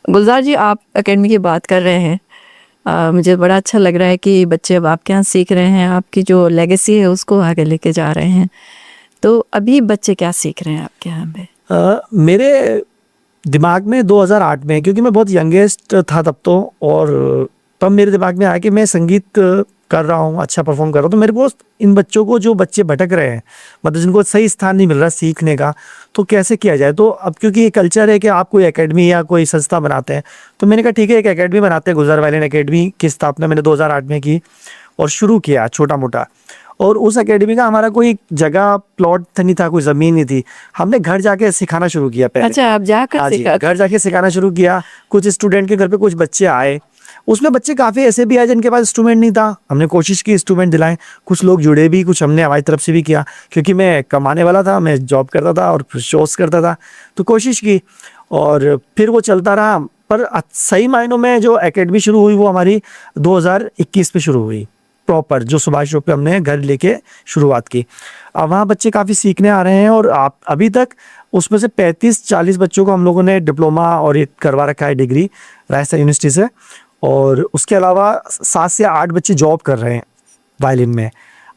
गुलजार जी, आप एकेडमी की बात कर रहे हैं, मुझे बड़ा अच्छा लग रहा है कि बच्चे अब आपके यहाँ सीख रहे हैं, आपकी जो लेगेसी है उसको आगे लेके जा रहे हैं। तो अभी बच्चे क्या सीख रहे हैं आपके यहाँ पे? मेरे दिमाग में 2008 में, क्योंकि मैं बहुत यंगेस्ट था तब तो, और तब मेरे दिमाग में आया कि मैं संगीत कर रहा हूँ, अच्छा परफॉर्म कर रहा हूँ, तो मेरे को इन बच्चों को, जो बच्चे भटक रहे हैं, मतलब जिनको सही स्थान नहीं मिल रहा सीखने का, तो कैसे किया जाए। तो अब क्योंकि ये कल्चर है कि आप कोई एकेडमी या कोई संस्था बनाते हैं, तो मैंने कहा ठीक है, एक एकेडमी बनाते हैं। गुलजार वायलिन एकेडमी की स्थापना मैंने 2008 में की और शुरू किया छोटा मोटा। और उस एकेडमी का हमारा कोई जगह प्लॉट नहीं था, कोई ज़मीन नहीं थी, हमने घर जाके सिखाना शुरू किया पहले। अच्छा, आप जाकर घर जाके सिखाना शुरू किया। कुछ स्टूडेंट के घर पे कुछ बच्चे आए, उसमें बच्चे काफ़ी ऐसे भी आए जिनके पास इंस्ट्रूमेंट नहीं था, हमने कोशिश की इंस्ट्रूमेंट दिलाएं। कुछ लोग जुड़े भी, कुछ हमने हमारी तरफ से भी किया, क्योंकि मैं कमाने वाला था, मैं जॉब करता था और शोज करता था, तो कोशिश की और फिर वो चलता रहा। पर सही मायनों में जो एकेडमी शुरू हुई वो हमारी 2021 में शुरू हुई प्रॉपर, जो सुभाष रोड पे हमने घर लेके शुरुआत की। अब वहाँ बच्चे काफ़ी सीखने आ रहे हैं, और आप अभी तक उसमें से 35-40 बच्चों को हम लोगों ने डिप्लोमा और ये करवा रखा है, डिग्री राजस्थान यूनिवर्सिटी से। और उसके अलावा 7 से 8 बच्चे जॉब कर रहे हैं वायलिन में,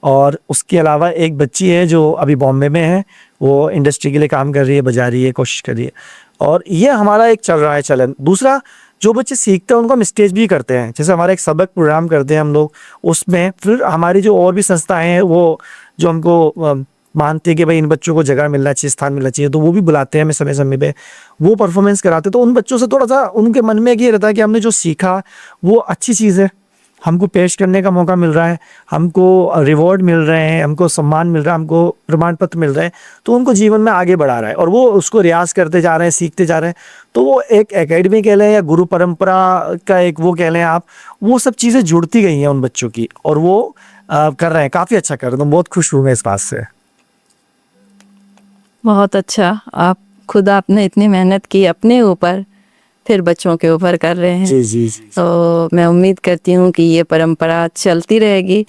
और उसके अलावा एक बच्ची है जो अभी बॉम्बे में है, वो इंडस्ट्री के लिए काम कर रही है, बजा रही है, कोशिश कर रही है। और ये हमारा एक चल रहा है चलन। दूसरा, जो बच्चे सीखते हैं उनको हम स्टेज भी करते हैं, जैसे हमारा एक सबक प्रोग्राम करते हैं हम लोग, उसमें फिर हमारी जो और भी संस्थाएं हैं वो जो हमको मानते हैं कि भाई इन बच्चों को जगह मिलना चाहिए, स्थान मिलना चाहिए, तो वो भी बुलाते हैं हमें समय समय पे, वो परफॉर्मेंस कराते हैं। तो उन बच्चों से थोड़ा सा उनके मन में ये रहता है कि हमने जो सीखा वो अच्छी चीज़ है, हमको पेश करने का मौका मिल रहा है, हमको रिवॉर्ड मिल रहे हैं, हमको सम्मान मिल रहा है, हमको प्रमाण पत्र मिल रहे हैं, तो उनको जीवन में आगे बढ़ा रहा है, और वो उसको रियाज करते जा रहे हैं, सीखते जा रहे हैं। तो वो एक एकेडमी कह लें या गुरु परंपरा का एक वो कह लें आप, वो सब चीज़ें जुड़ती गई हैं उन बच्चों की, और वो कर रहे हैं, काफ़ी अच्छा कर रहे हैं। तो बहुत खुश हूँ मैं इस बात से। बहुत अच्छा। आपने इतनी मेहनत की अपने ऊपर, फिर बच्चों के ऊपर कर रहे हैं। जी। तो मैं उम्मीद करती हूँ कि ये परंपरा चलती रहेगी।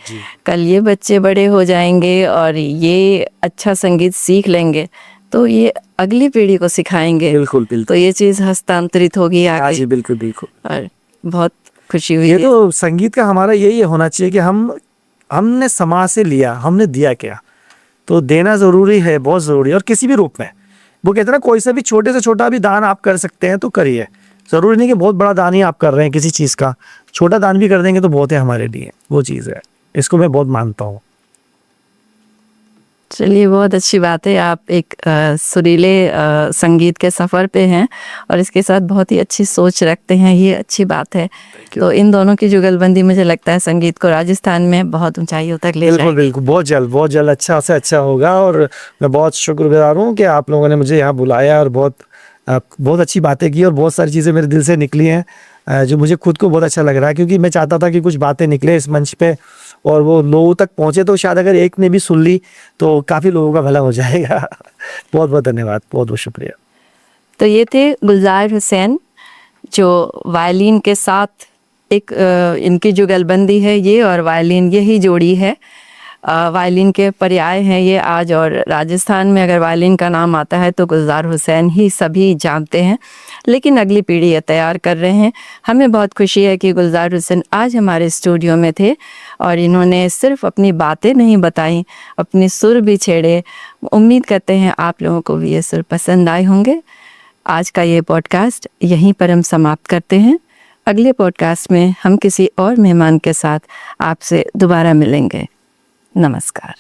कल ये बच्चे बड़े हो जाएंगे और ये अच्छा संगीत सीख लेंगे, तो ये अगली पीढ़ी को सिखाएंगे। बिल्कुल। तो ये चीज़ हस्तांतरित होगी आगे। जी बिल्कुल। और बहुत खुशी हुई। ये तो संगीत का हमारा यही होना चाहिए कि हमने समाज से लिया, हमने दिया क्या, तो देना ज़रूरी है, बहुत ज़रूरी है। और किसी भी रूप में, वो कहते हैं ना, कोई सा भी छोटे से छोटा भी दान आप कर सकते हैं तो करिए। ज़रूरी नहीं कि बहुत बड़ा दान ही आप कर रहे हैं किसी चीज़ का, छोटा दान भी कर देंगे तो बहुत है हमारे लिए, वो चीज़ है। इसको मैं बहुत मानता हूँ। चलिए, बहुत अच्छी बात है। आप एक सुरीले संगीत के सफ़र पे हैं और इसके साथ बहुत ही अच्छी सोच रखते हैं, ये अच्छी बात है। तो इन दोनों की जुगलबंदी मुझे लगता है संगीत को राजस्थान में बहुत ऊंचाइयों तक ले बिल्कुल जाएगी। बिल्कुल, बहुत जल्द अच्छा से अच्छा होगा। और मैं बहुत शुक्रगुजार हूँ कि आप लोगों ने मुझे यहाँ बुलाया और बहुत अच्छी बातें की और बहुत सारी चीज़ें मेरे दिल से निकली हैं, जो मुझे खुद को बहुत अच्छा लग रहा है, क्योंकि मैं चाहता था कि कुछ बातें निकले इस मंच पे और वो लोगों तक पहुँचे। तो शायद अगर एक ने भी सुन ली तो काफ़ी लोगों का भला हो जाएगा। बहुत बहुत धन्यवाद, बहुत बहुत शुक्रिया। तो ये थे गुलजार हुसैन, जो वायलिन के साथ एक इनकी जुगलबंदी है ये, और वायलिन यही जोड़ी है। वायलिन के पर्याय हैं ये आज, और राजस्थान में अगर वायलिन का नाम आता है तो गुलजार हुसैन ही सभी जानते हैं। लेकिन अगली पीढ़ी ये तैयार कर रहे हैं। हमें बहुत खुशी है कि गुलजार हुसैन आज हमारे स्टूडियो में थे और इन्होंने सिर्फ अपनी बातें नहीं बताई, अपने सुर भी छेड़े। उम्मीद करते हैं आप लोगों को भी ये सुर पसंद आए होंगे। आज का ये पॉडकास्ट यहीं पर हम समाप्त करते हैं। अगले पॉडकास्ट में हम किसी और मेहमान के साथ आपसे दोबारा मिलेंगे। नमस्कार।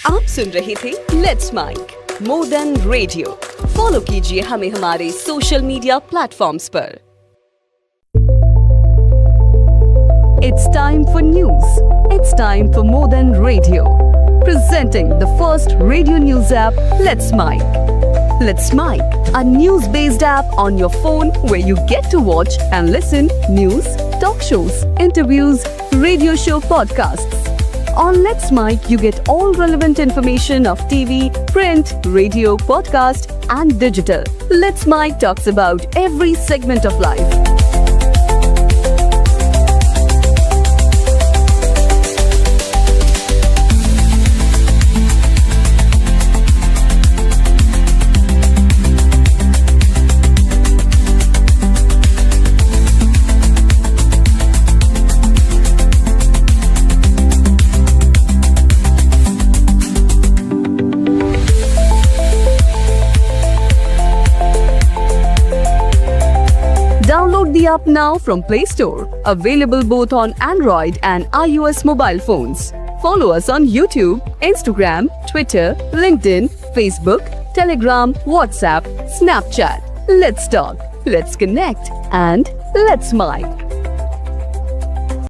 आप सुन रहे थे let's mike more than radio. Follow कीजिए हमें हमारे सोशल मीडिया प्लेटफॉर्म्स पर। It's time for news. It's time for more than radio. Presenting the first radio news app, Let's Mic. Let's Mic, a news-based app on your phone where you get to watch and listen news, talk shows, interviews, radio show podcasts. On Let's Mic, you get all relevant information of TV, print, radio, podcast, and digital. Let's Mic talks about every segment of life. Download the app now from Play Store. Available both on Android and iOS mobile phones. Follow us on YouTube, Instagram, Twitter, LinkedIn, Facebook, Telegram, WhatsApp, Snapchat. Let's talk, let's connect, and let's mic.